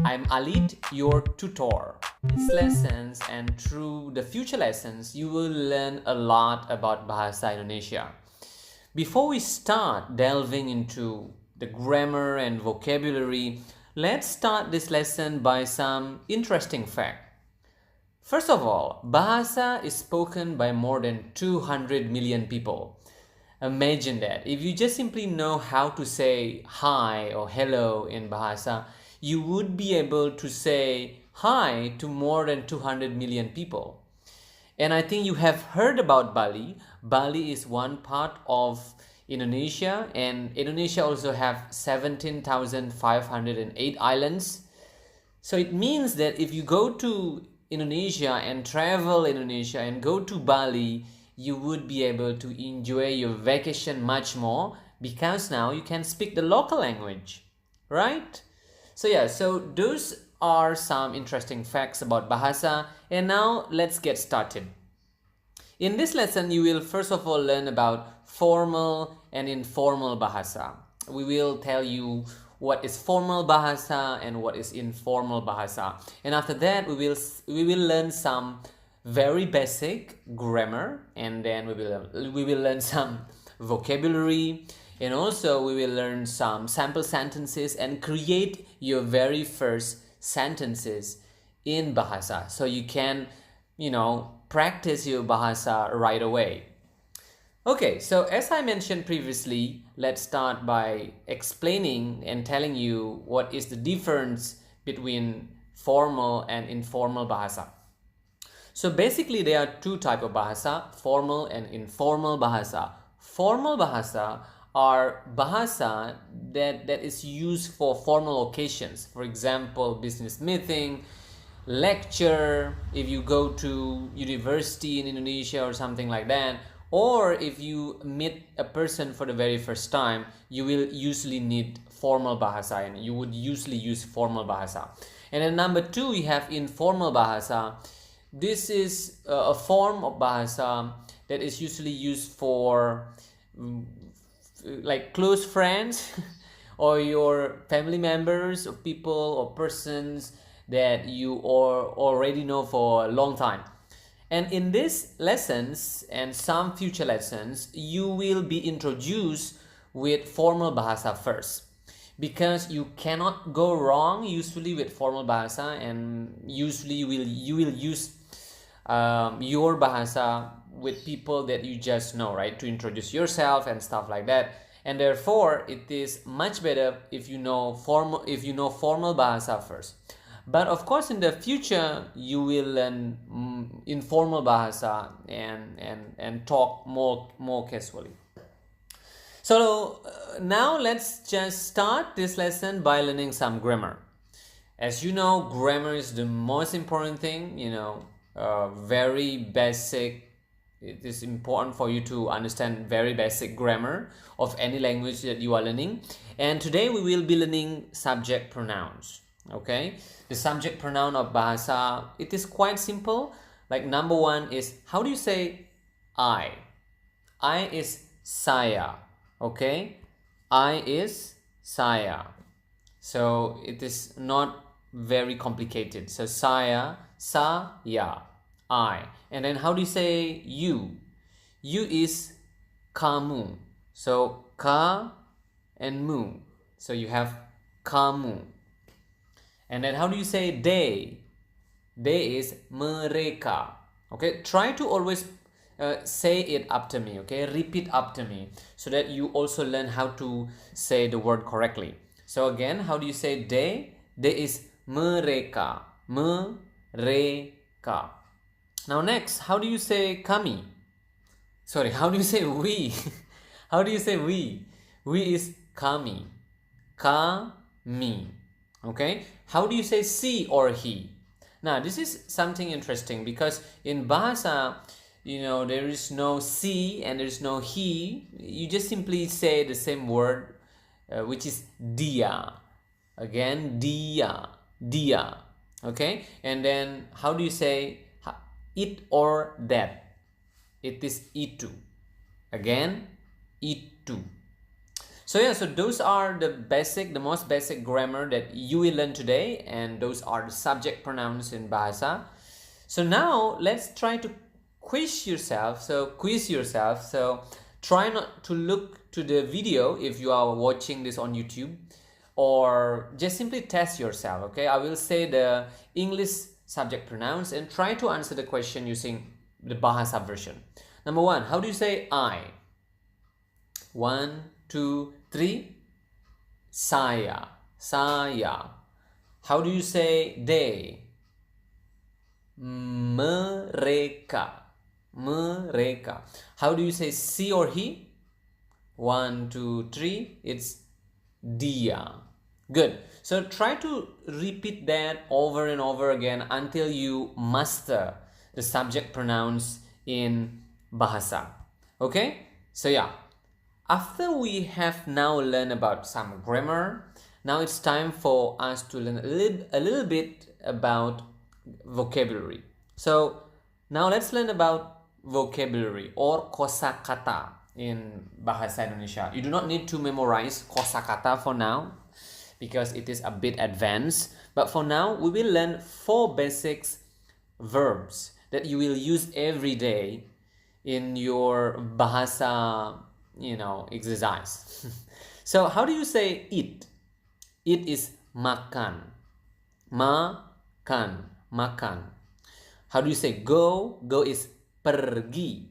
I'm Alit, your tutor. These lessons and through the future lessons, you will learn a lot about Bahasa Indonesia. Before we start delving into the grammar and vocabulary, let's start this lesson by some interesting fact. First of all, Bahasa is spoken by more than 200 million people. Imagine that. If you just simply know how to say hi or hello in Bahasa, you would be able to say hi to more than 200 million people. And I think you have heard about Bali. Bali is one part of Indonesia, and Indonesia also have 17,508 islands. So it means that if you go to Indonesia and travel Indonesia and go to Bali, you would be able to enjoy your vacation much more because now you can speak the local language, right? So yeah, so those are some interesting facts about Bahasa, and now let's get started. In this lesson, you will first of all learn about formal and informal Bahasa. We will tell you what is formal Bahasa and what is informal Bahasa. And after that, we will learn some very basic grammar, and then we will learn some vocabulary, and also we will learn some sample sentences and create your very first sentences in Bahasa, so you can practice your Bahasa right away. Okay, so as I mentioned previously, let's start by explaining and telling you what is the difference between formal and informal Bahasa. So basically there are two types of Bahasa, formal and informal Bahasa. Formal Bahasa are Bahasa that is used for formal occasions. For example, business meeting, lecture, if you go to university in Indonesia or something like that, or if you meet a person for the very first time, you will usually need formal Bahasa, and you would usually use formal Bahasa. And then number two, we have informal Bahasa. This is a form of Bahasa that is usually used for like close friends or your family members or people or persons that you already know for a long time. And in these lessons and some future lessons, you will be introduced with formal Bahasa first, because you cannot go wrong usually with formal Bahasa, and usually you will use your Bahasa with people that you just know, right, to introduce yourself and stuff like that. And therefore it is much better if you know formal Bahasa first. But of course in the future you will learn informal Bahasa and talk more casually. So now let's just start this lesson by learning some grammar. As you know, grammar is the most important thing, very basic. It is important for you to understand very basic grammar of any language that you are learning. And today we will be learning subject pronouns. Okay, the subject pronoun of Bahasa, it is quite simple. Like number one is, how do you say I? I is saya. Okay, I is saya. So it is not very complicated. So saya, I. And then how do you say you? You is kamu. So ka and mu. So you have kamu. And then how do you say they? They is mereka. Okay, try to always say it after me. Okay, repeat after me so that you also learn how to say the word correctly. So again, how do you say they? They is mereka. Mereka. Now next, how do you say kami? Sorry, how do you say we? How do you say we? We is kami. Kami. Okay, how do you say she or he? Now this is something interesting, because in Bahasa, there is no she and there is no he. You just simply say the same word, which is dia. Again, dia. Okay, and then how do you say it or that? It is itu. Again, itu. So yeah, so those are the most basic grammar that you will learn today, and those are the subject pronouns in Bahasa. So now let's try to quiz yourself. So try not to look to the video if you are watching this on YouTube, or just simply test yourself. Okay, I will say the English subject pronouns and try to answer the question using the Bahasa version. Number 1, how do you say I? 1, 2, 3. Saya. How do you say they? Mereka. How do you say she or he? 1, 2, 3. It's dia. Good. So try to repeat that over and over again until you master the subject pronouns in Bahasa. Okay? So yeah, after we have now learned about some grammar, now it's time for us to learn a little bit about vocabulary. So now let's learn about vocabulary or kosakata in Bahasa Indonesia. You do not need to memorize kosakata for now because it is a bit advanced. But for now, we will learn 4 basic verbs that you will use every day in your Bahasa, exercise. So how do you say eat? Eat is makan. Makan. How do you say go? Go is pergi.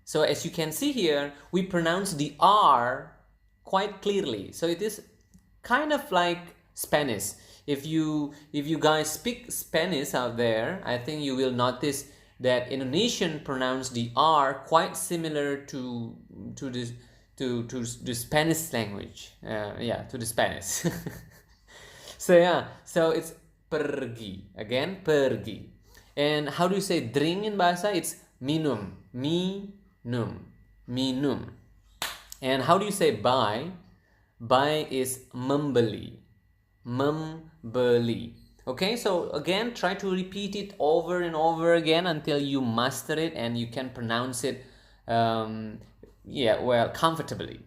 So as you can see here, we pronounce the R quite clearly. So it is kind of like Spanish. If you guys speak Spanish out there, I think you will notice that Indonesian pronounce the R quite similar to the Spanish language. To the Spanish. So it's pergi. Again, pergi. And how do you say drink in Bahasa? It's minum. Minum. And how do you say buy? Buy is membeli. Okay, so again, try to repeat it over and over again until you master it and you can pronounce it comfortably.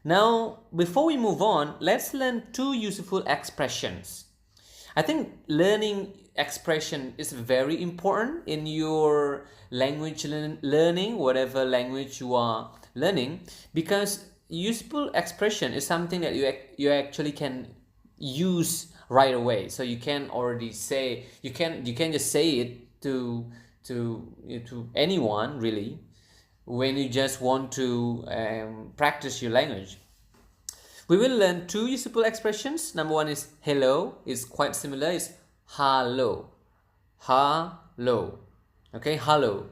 Now, before we move on, let's learn 2 useful expressions. I think learning expression is very important in your language learning, whatever language you are learning, because useful expression is something that you actually can use right away. So you can already say, you can just say it to anyone really when you just want to practice your language. We will learn 2 useful expressions. Number 1 is hello. It's quite similar. It's hello. Okay, hello.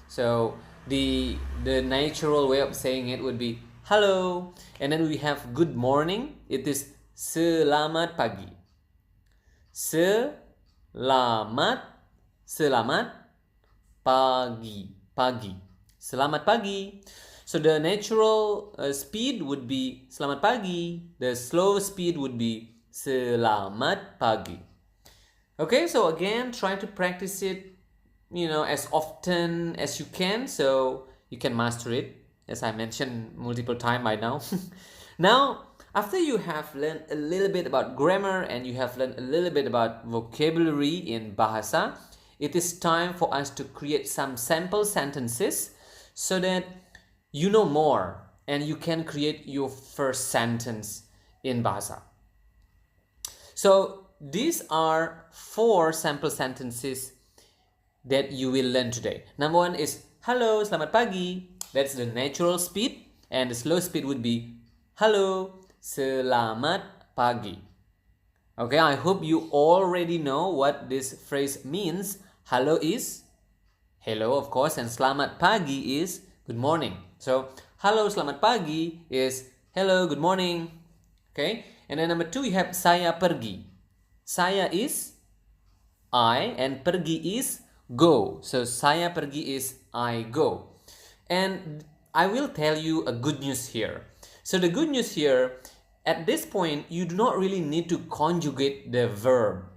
So the natural way of saying it would be hello. And then we have good morning. It is selamat pagi. Selamat pagi. Selamat pagi. So the natural speed would be selamat pagi. The slow speed would be selamat pagi. Okay, so again, try to practice it, as often as you can, so you can master it, as I mentioned multiple times by now. Now, after you have learned a little bit about grammar and you have learned a little bit about vocabulary in Bahasa, it is time for us to create some sample sentences so that you know more and you can create your first sentence in Bahasa. So these are 4 sample sentences that you will learn today. Number 1 is hello, selamat pagi. That's the natural speed, and the slow speed would be hello, selamat pagi. Okay, I hope you already know what this phrase means. Hello is hello, of course, and selamat pagi is good morning. So hello, selamat pagi is hello, good morning. Okay, and then number 2 you have saya pergi. Saya is I and pergi is go. So saya pergi is I go. And I will tell you a good news here. So the good news here, at this point, you do not really need to conjugate the verb.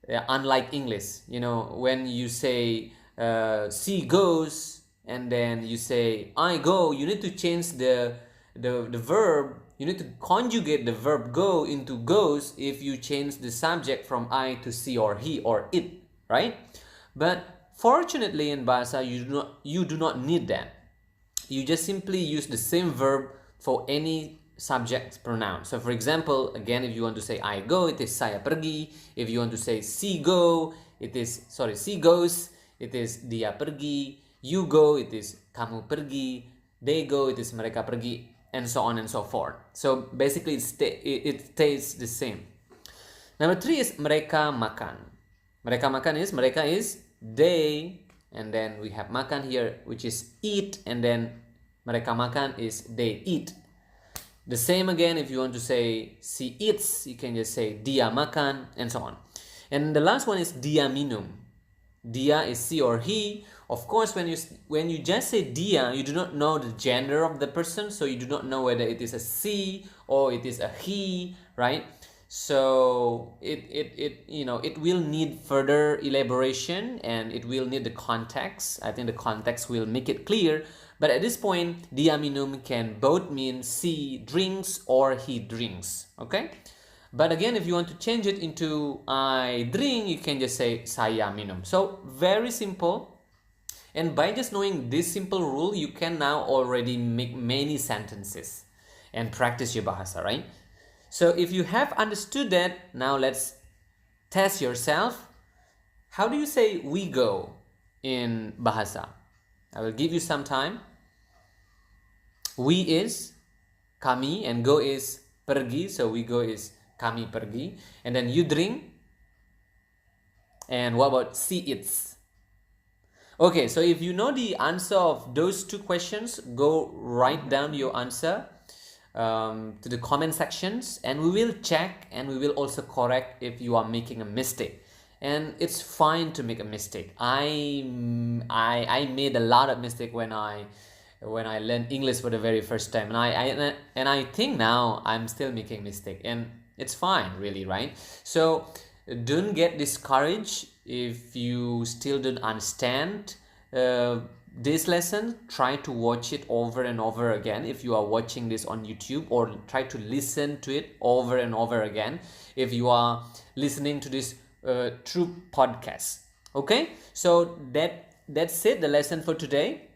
Unlike English, when you say she goes and then you say I go, you need to change the verb. You need to conjugate the verb go into goes if you change the subject from I to she or he or it, right? But fortunately in Bahasa, you do not need that. You just simply use the same verb for any subject pronoun. So for example, again, if you want to say I go, it is saya pergi. If you want to say she goes, it is dia pergi. You go, it is kamu pergi. They go, it is mereka pergi, and so on and so forth. So basically it stays the same. Number 3 is mereka makan. Mereka is they, and then we have makan here, which is eat, and then mereka makan is they eat. The same again, if you want to say she eats, you can just say dia makan, and so on. And the last one is dia minum. Dia is she or he. Of course, when you just say dia, you do not know the gender of the person, so you do not know whether it is a she or it is a he, right? So it will need further elaboration, and it will need the context. I think the context will make it clear. But at this point, dia minum can both mean she drinks or he drinks. Okay? But again, if you want to change it into I drink, you can just say saya minum. So very simple. And by just knowing this simple rule, you can now already make many sentences and practice your bahasa, right? So if you have understood that, now let's test yourself. How do you say we go in bahasa? I will give you some time. We is kami, and go is pergi. So we go is kami pergi. And then you drink. And what about she eats? Okay, so if you know the answer of those two questions, go write down your answer to the comment sections, and we will check, and we will also correct if you are making a mistake. And it's fine to make a mistake. I made a lot of mistake when I learned English for the very first time, and I think now I'm still making mistake, and it's fine, really, right? So don't get discouraged if you still don't understand this lesson. Try to watch it over and over again if you are watching this on YouTube, or try to listen to it over and over again if you are listening to this through podcast. Okay, so that's it, the lesson for today.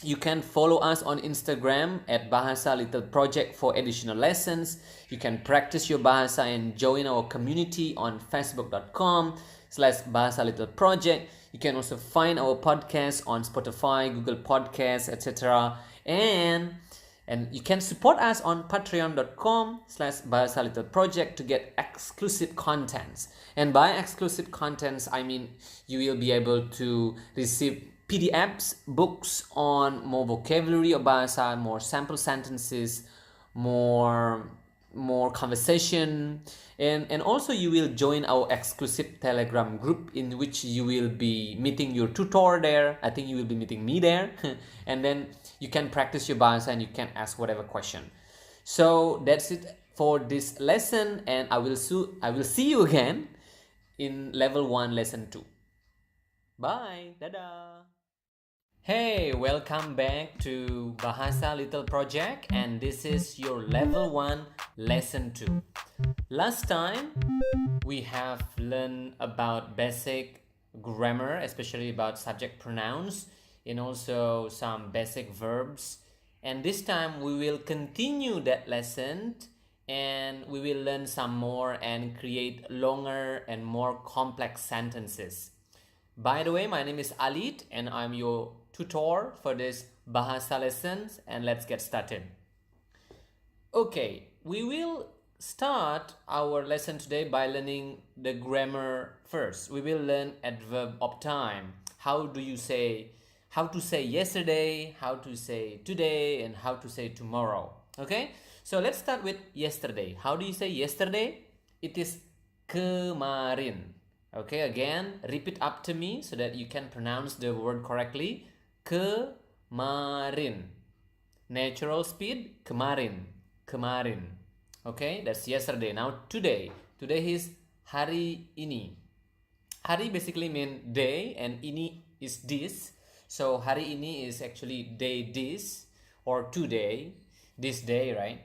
You can follow us on Instagram at Bahasa Little Project for additional lessons. You can practice your Bahasa and join our community on facebook.com/Bahasa Little Project. You can also find our podcast on Spotify, Google Podcasts, etc. And you can support us on patreon.com/Bahasa Little Project to get exclusive contents. And by exclusive contents, I mean you will be able to receive PDFs, books on more vocabulary of Bahasa, more sample sentences, more conversation, and also you will join our exclusive Telegram group in which you will be meeting your tutor there. I think you will be meeting me there. And then you can practice your Bahasa and you can ask whatever question. So that's it for this lesson, and I will see you again in level 1 lesson 2. Bye. Dadah. Hey, welcome back to Bahasa Little Project, and this is your level 1 lesson 2. Last time we have learned about basic grammar, especially about subject pronouns, and also some basic verbs. And this time we will continue that lesson, and we will learn some more and create longer and more complex sentences. By the way, my name is Alit, and I'm your tutor for this Bahasa lessons, and let's get started. Okay, we will start our lesson today by learning the grammar first. We will learn adverb of time. How to say yesterday, how to say today, and how to say tomorrow. Okay, so let's start with yesterday. How do you say yesterday? It is kemarin. Okay, again, repeat after me so that you can pronounce the word correctly. Kemarin. Natural speed, kemarin. Kemarin. Okay, that's yesterday. Now today. Today is hari ini. Hari basically means day, and ini is this. So hari ini is actually day this, or today, this day, right?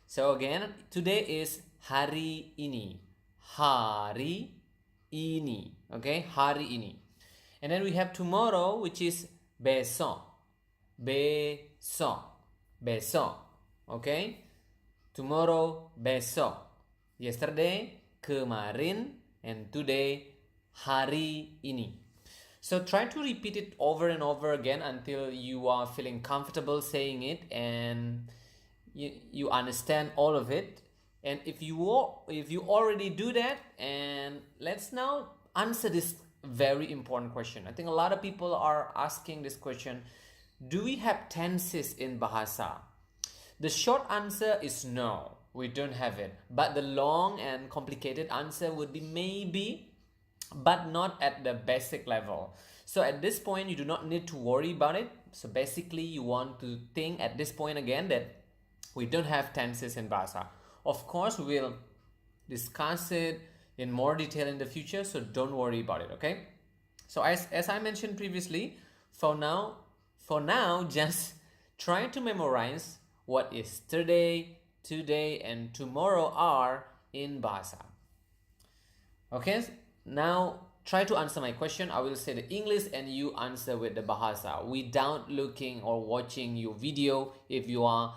So again, today is hari ini. Hari ini. Okay, hari ini. And then we have tomorrow, which is besok. Besok. Besok. Okay. tomorrow, besok. Yesterday, kemarin, and today, hari ini. So try to repeat it over and over again until you are feeling comfortable saying it and you understand all of it. And if you already do that, and let's now answer this very important question. I think a lot of people are asking this question: do we have tenses in Bahasa? The short answer is no, we don't have it. But the long and complicated answer would be maybe, but not at the basic level. So at this point, you do not need to worry about it. So basically, you want to think at this point again that we don't have tenses in Bahasa. Of course, we will discuss it in more detail in the future, so don't worry about it, okay? So as I mentioned previously, for now, just try to memorize what yesterday, today, and tomorrow are in Bahasa. Okay, now try to answer my question. I will say the English and you answer with the Bahasa without looking or watching your video if you are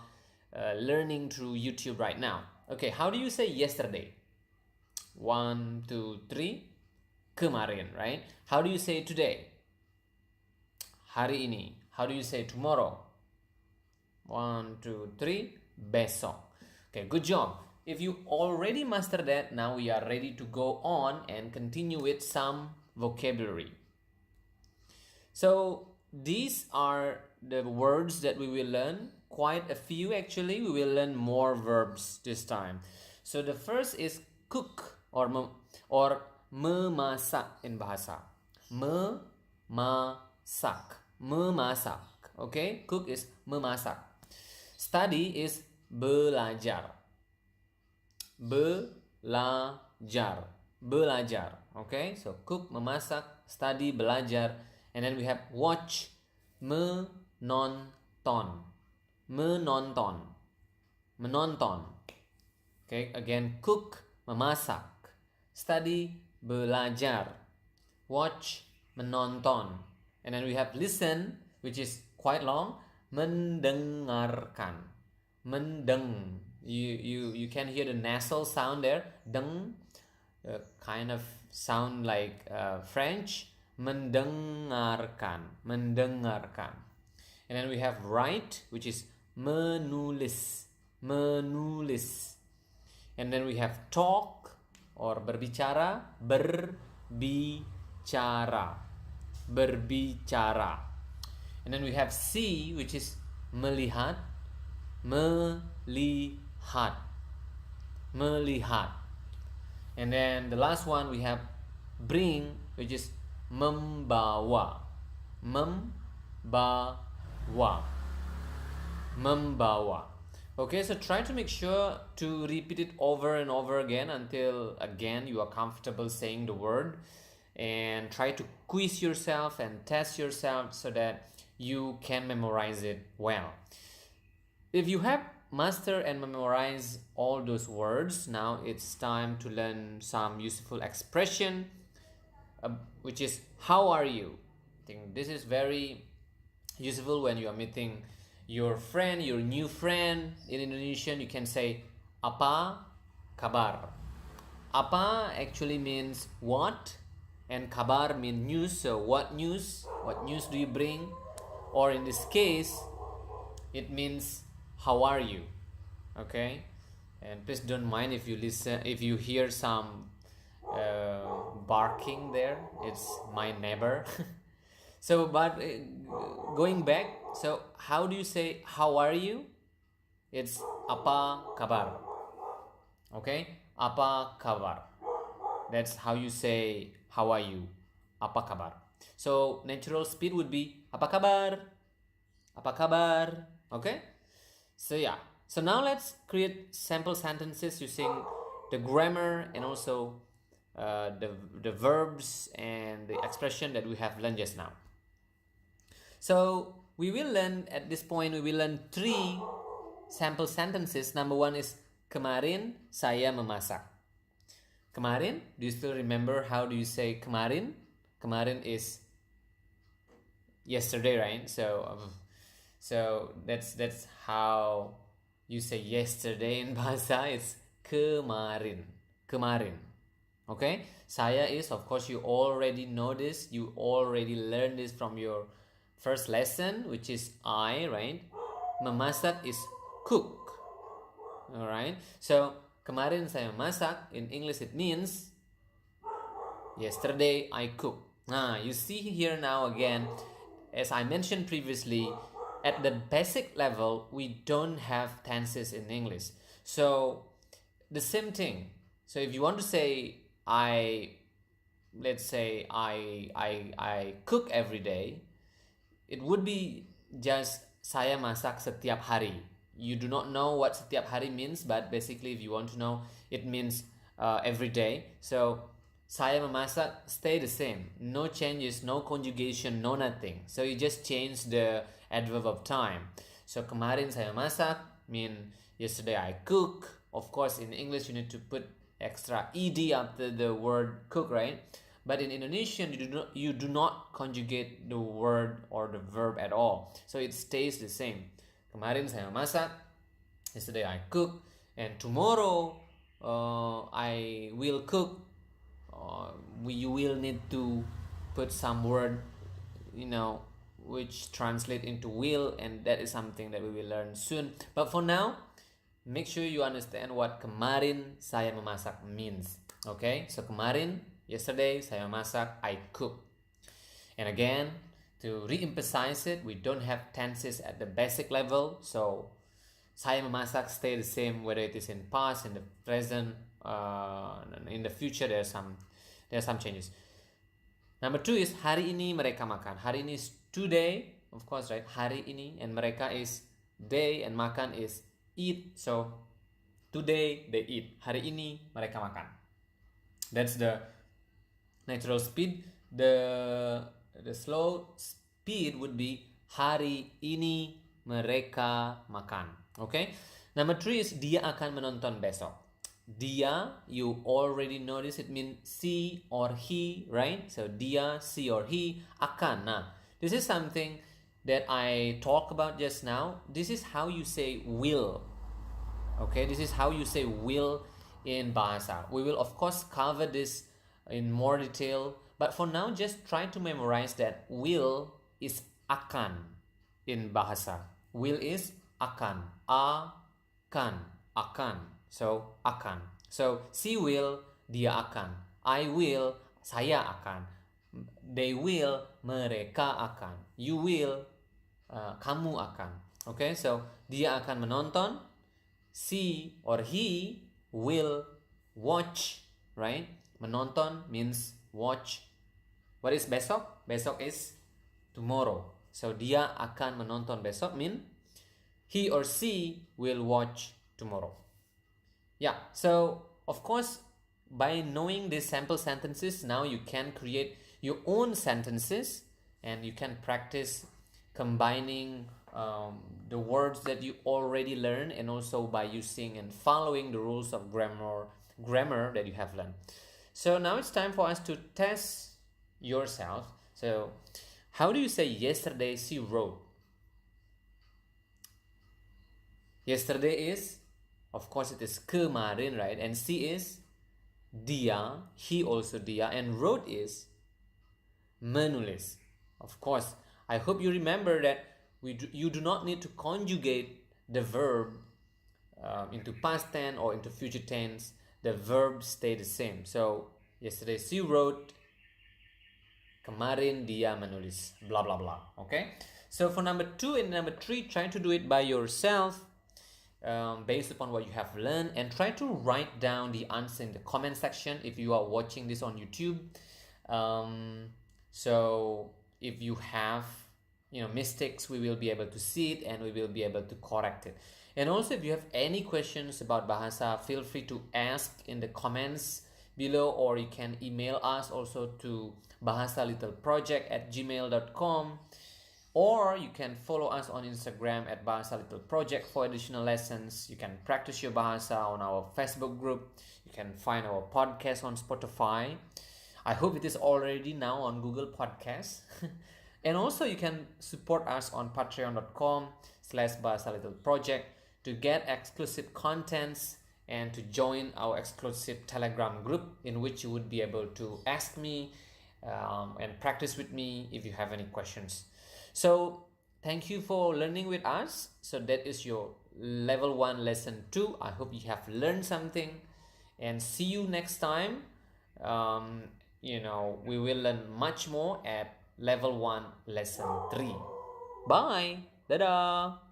learning through YouTube right now. Okay, how do you say yesterday? 1, 2, 3. Kemarin, right? How do you say today? Hari ini. How do you say tomorrow? 1, 2, 3. Besok. Okay, good job. If you already mastered that, now we are ready to go on and continue with some vocabulary. So these are the words that we will learn. Quite a few actually. We will learn more verbs this time. So the first is cook or memasak in Bahasa. Memasak. Memasak. Okay, cook is memasak. Study is belajar. Belajar. Belajar. Okay, so cook, memasak, study, belajar. And then we have watch, menonton. Menonton. Menonton. Okay, again, cook, memasak, study, belajar, watch, menonton. And then we have listen, which is quite long, mendengarkan. Mendeng. You can hear the nasal sound there. Deng, kind of sound like French. Mendengarkan. Mendengarkan. And then we have write, which is menulis. Menulis. And then we have talk or berbicara. Berbicara. Berbicara. And then we have see, which is melihat. Melihat. Melihat. And then the last one we have bring, which is membawa. Membawa. Membawa. Okay, so try to make sure to repeat it over and over again until again you are comfortable saying the word, and try to quiz yourself and test yourself so that you can memorize it well. If you have mastered and memorized all those words, now it's time to learn some useful expression, which is how are you? I think this is very useful when you are meeting your friend, your new friend. In Indonesian, you can say apa kabar. Apa actually means what, and kabar means news. So what news? What news do you bring? Or in this case, it means how are you? Okay, and please don't mind if you hear some barking there. It's my neighbor. So, but going back, so how do you say how are you? It's apa kabar. Okay, apa kabar. That's how you say how are you? Apa kabar. So natural speed would be apa kabar? Apa kabar? Okay. So yeah. So now let's create sample sentences using the grammar and also the verbs and the expression that we have learned just now. So we will learn at this point, we will learn 3 sample sentences. Number 1 is kemarin saya memasak. Kemarin, do you still remember how do you say kemarin? Kemarin is yesterday, right? So that's how you say yesterday in Bahasa, it's kemarin. Kemarin. Okay? Saya is, of course, you already know this. You already learned this from your first lesson, which is I, right? Memasak is cook. Alright? So, kemarin saya masak, in English it means yesterday I cooked. You see here now again, as I mentioned previously, at the basic level, we don't have tenses in English. So, the same thing. So, if you want to say let's say I cook every day, it would be just saya masak setiap hari. You do not know what setiap hari means, but basically if you want to know, it means every day. So saya memasak stay the same. No changes, no conjugation, no nothing. So you just change the adverb of time. So kemarin saya masak mean yesterday I cook. Of course in English you need to put extra ed after the word cook, right? But in Indonesian, you do not conjugate the word or the verb at all. So it stays the same. Kemarin saya masak, yesterday I cook, and tomorrow I will cook. You will need to put some word, which translate into will, and that is something that we will learn soon. But for now, make sure you understand what kemarin saya memasak means. Okay, so kemarin, yesterday, saya masak, I cook. And again, to re-emphasize it, we don't have tenses at the basic level. So, saya memasak stay the same whether it is in past, in the present, in the future. There are some changes. Number 2 is hari ini mereka makan. Hari ini is today, of course, right? Hari ini, and mereka is day, and makan is eat. So, today they eat. Hari ini mereka makan. That's the natural speed. The slow speed would be hari ini mereka makan. Okay. Number 3 is dia akan menonton besok. Dia, you already notice it means she or he, right? So dia, she or he, akan. Nah, this is something that I talked about just now. This is how you say will. Okay, this is how you say will in Bahasa. We will of course cover this in more detail, but for now just try to memorize that will is akan in Bahasa. Will is akan. Akan. So akan. So she will, dia akan. I will, saya akan. They will, mereka akan. You will, kamu akan. Okay, so dia akan menonton. She or he will watch, right? Menonton means watch. What is besok? Besok is tomorrow. So dia akan menonton besok mean he or she will watch tomorrow. Yeah, so of course by knowing these sample sentences, now you can create your own sentences and you can practice combining the words that you already learned, and also by using and following the rules of grammar that you have learned. So now it's time for us to test yourself. So how do you say yesterday she wrote? Yesterday is, of course, it is kemarin, right? And she is dia, he also dia, and wrote is menulis. Of course, I hope you remember that you do not need to conjugate the verb into past tense or into future tense. The verbs stay the same. So, yesterday she wrote, kemarin dia menulis, blah blah blah. Okay? So, for number 2 and number 3, try to do it by yourself based upon what you have learned, and try to write down the answer in the comment section if you are watching this on YouTube. So, if you have mistakes, we will be able to see it and we will be able to correct it. And also, if you have any questions about Bahasa, feel free to ask in the comments below, or you can email us also to bahasalittleproject@gmail.com, or you can follow us on Instagram at Bahasa Little Project for additional lessons. You can practice your Bahasa on our Facebook group. You can find our podcast on Spotify. I hope it is already now on Google Podcasts. And also you can support us on patreon.com/Bahasa Little Project to get exclusive contents and to join our exclusive Telegram group, in which you would be able to ask me and practice with me if you have any questions. So thank you for learning with us. So that is your level 1 lesson 2. I hope you have learned something, and see you next time. We will learn much more at level 1 lesson 3. Bye. Dadah.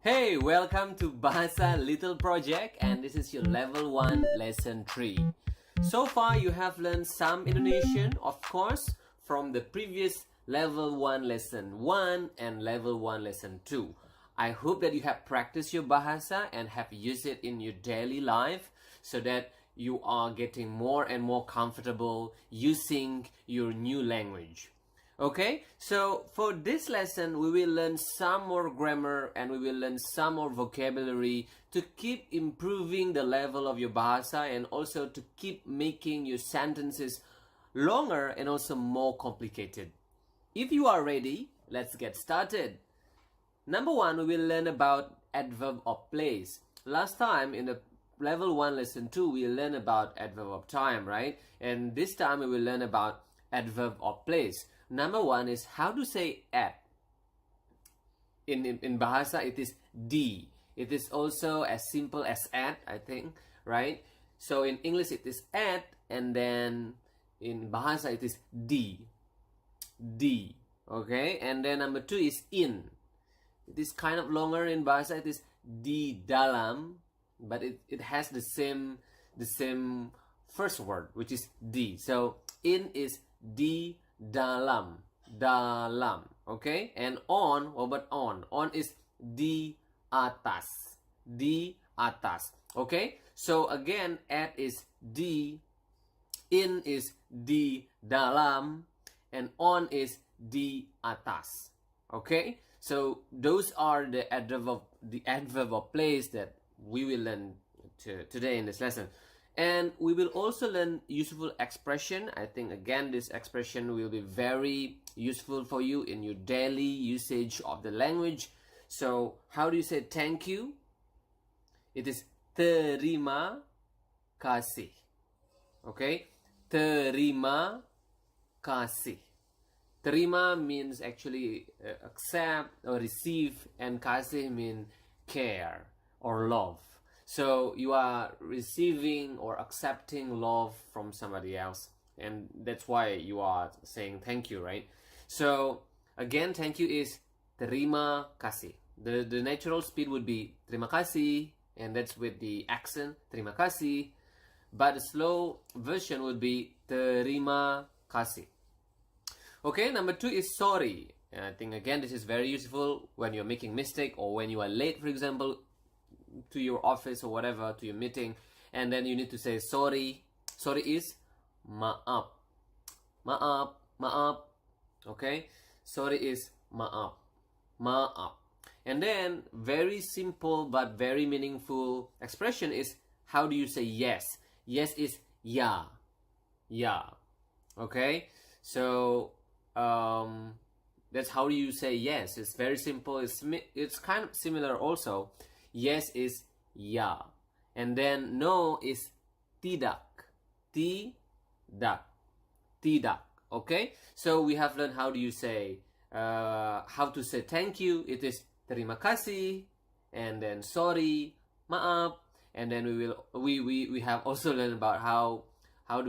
Hey, welcome to Bahasa Little Project, and this is your level 1 lesson 3. So far you have learned some Indonesian, of course, from the previous level 1 lesson 1 and level 1 lesson 2. I hope that you have practiced your Bahasa and have used it in your daily life, so that you are getting more and more comfortable using your new language. Okay, so for this lesson, we will learn some more grammar and we will learn some more vocabulary to keep improving the level of your Bahasa, and also to keep making your sentences longer and also more complicated. If you are ready, let's get started. Number 1, we will learn about adverb of place. Last time in the level 1 lesson 2, we learned about adverb of time, right? And this time we will learn about adverb of place. Number 1 is how to say at. In Bahasa, it is di. It is also as simple as at, I think, right? So in English, it is at, and then in Bahasa, it is di. Di, okay? And then number 2 is in. It is kind of longer in Bahasa. It is di dalam, but it has the same first word, which is di. So in is di dalam, okay? And on, what about on? On is di atas, okay? So again, at is di, in is di dalam, and on is di atas, okay? So those are the adverb of place that we will learn today in this lesson. And we will also learn useful expression. I think again this expression will be very useful for you in your daily usage of the language. So how do you say thank you? It is terima kasih. Okay? Terima kasih. Terima means actually accept or receive, and kasih means care or love. So you are receiving or accepting love from somebody else, and that's why you are saying thank you, right? So again, thank you is terima kasih. The natural speed would be terima kasih, and that's with the accent terima kasih. But the slow version would be terima kasih. Okay, number 2 is sorry. And I think again this is very useful when you're making mistake, or when you are late, for example, to your office or whatever, to your meeting, and then you need to say sorry. Sorry is maaf. Maaf. Okay? Sorry is maaf. And then very simple but very meaningful expression is how do you say yes? Yes is ya. Okay? So that's how you say yes. It's very simple. It's kind of similar also. Yes is ya, and then no is tidak. Okay, so we have learned how do you say how to say thank you. It is terima kasih, and then sorry, maaf, and then we have also learned about how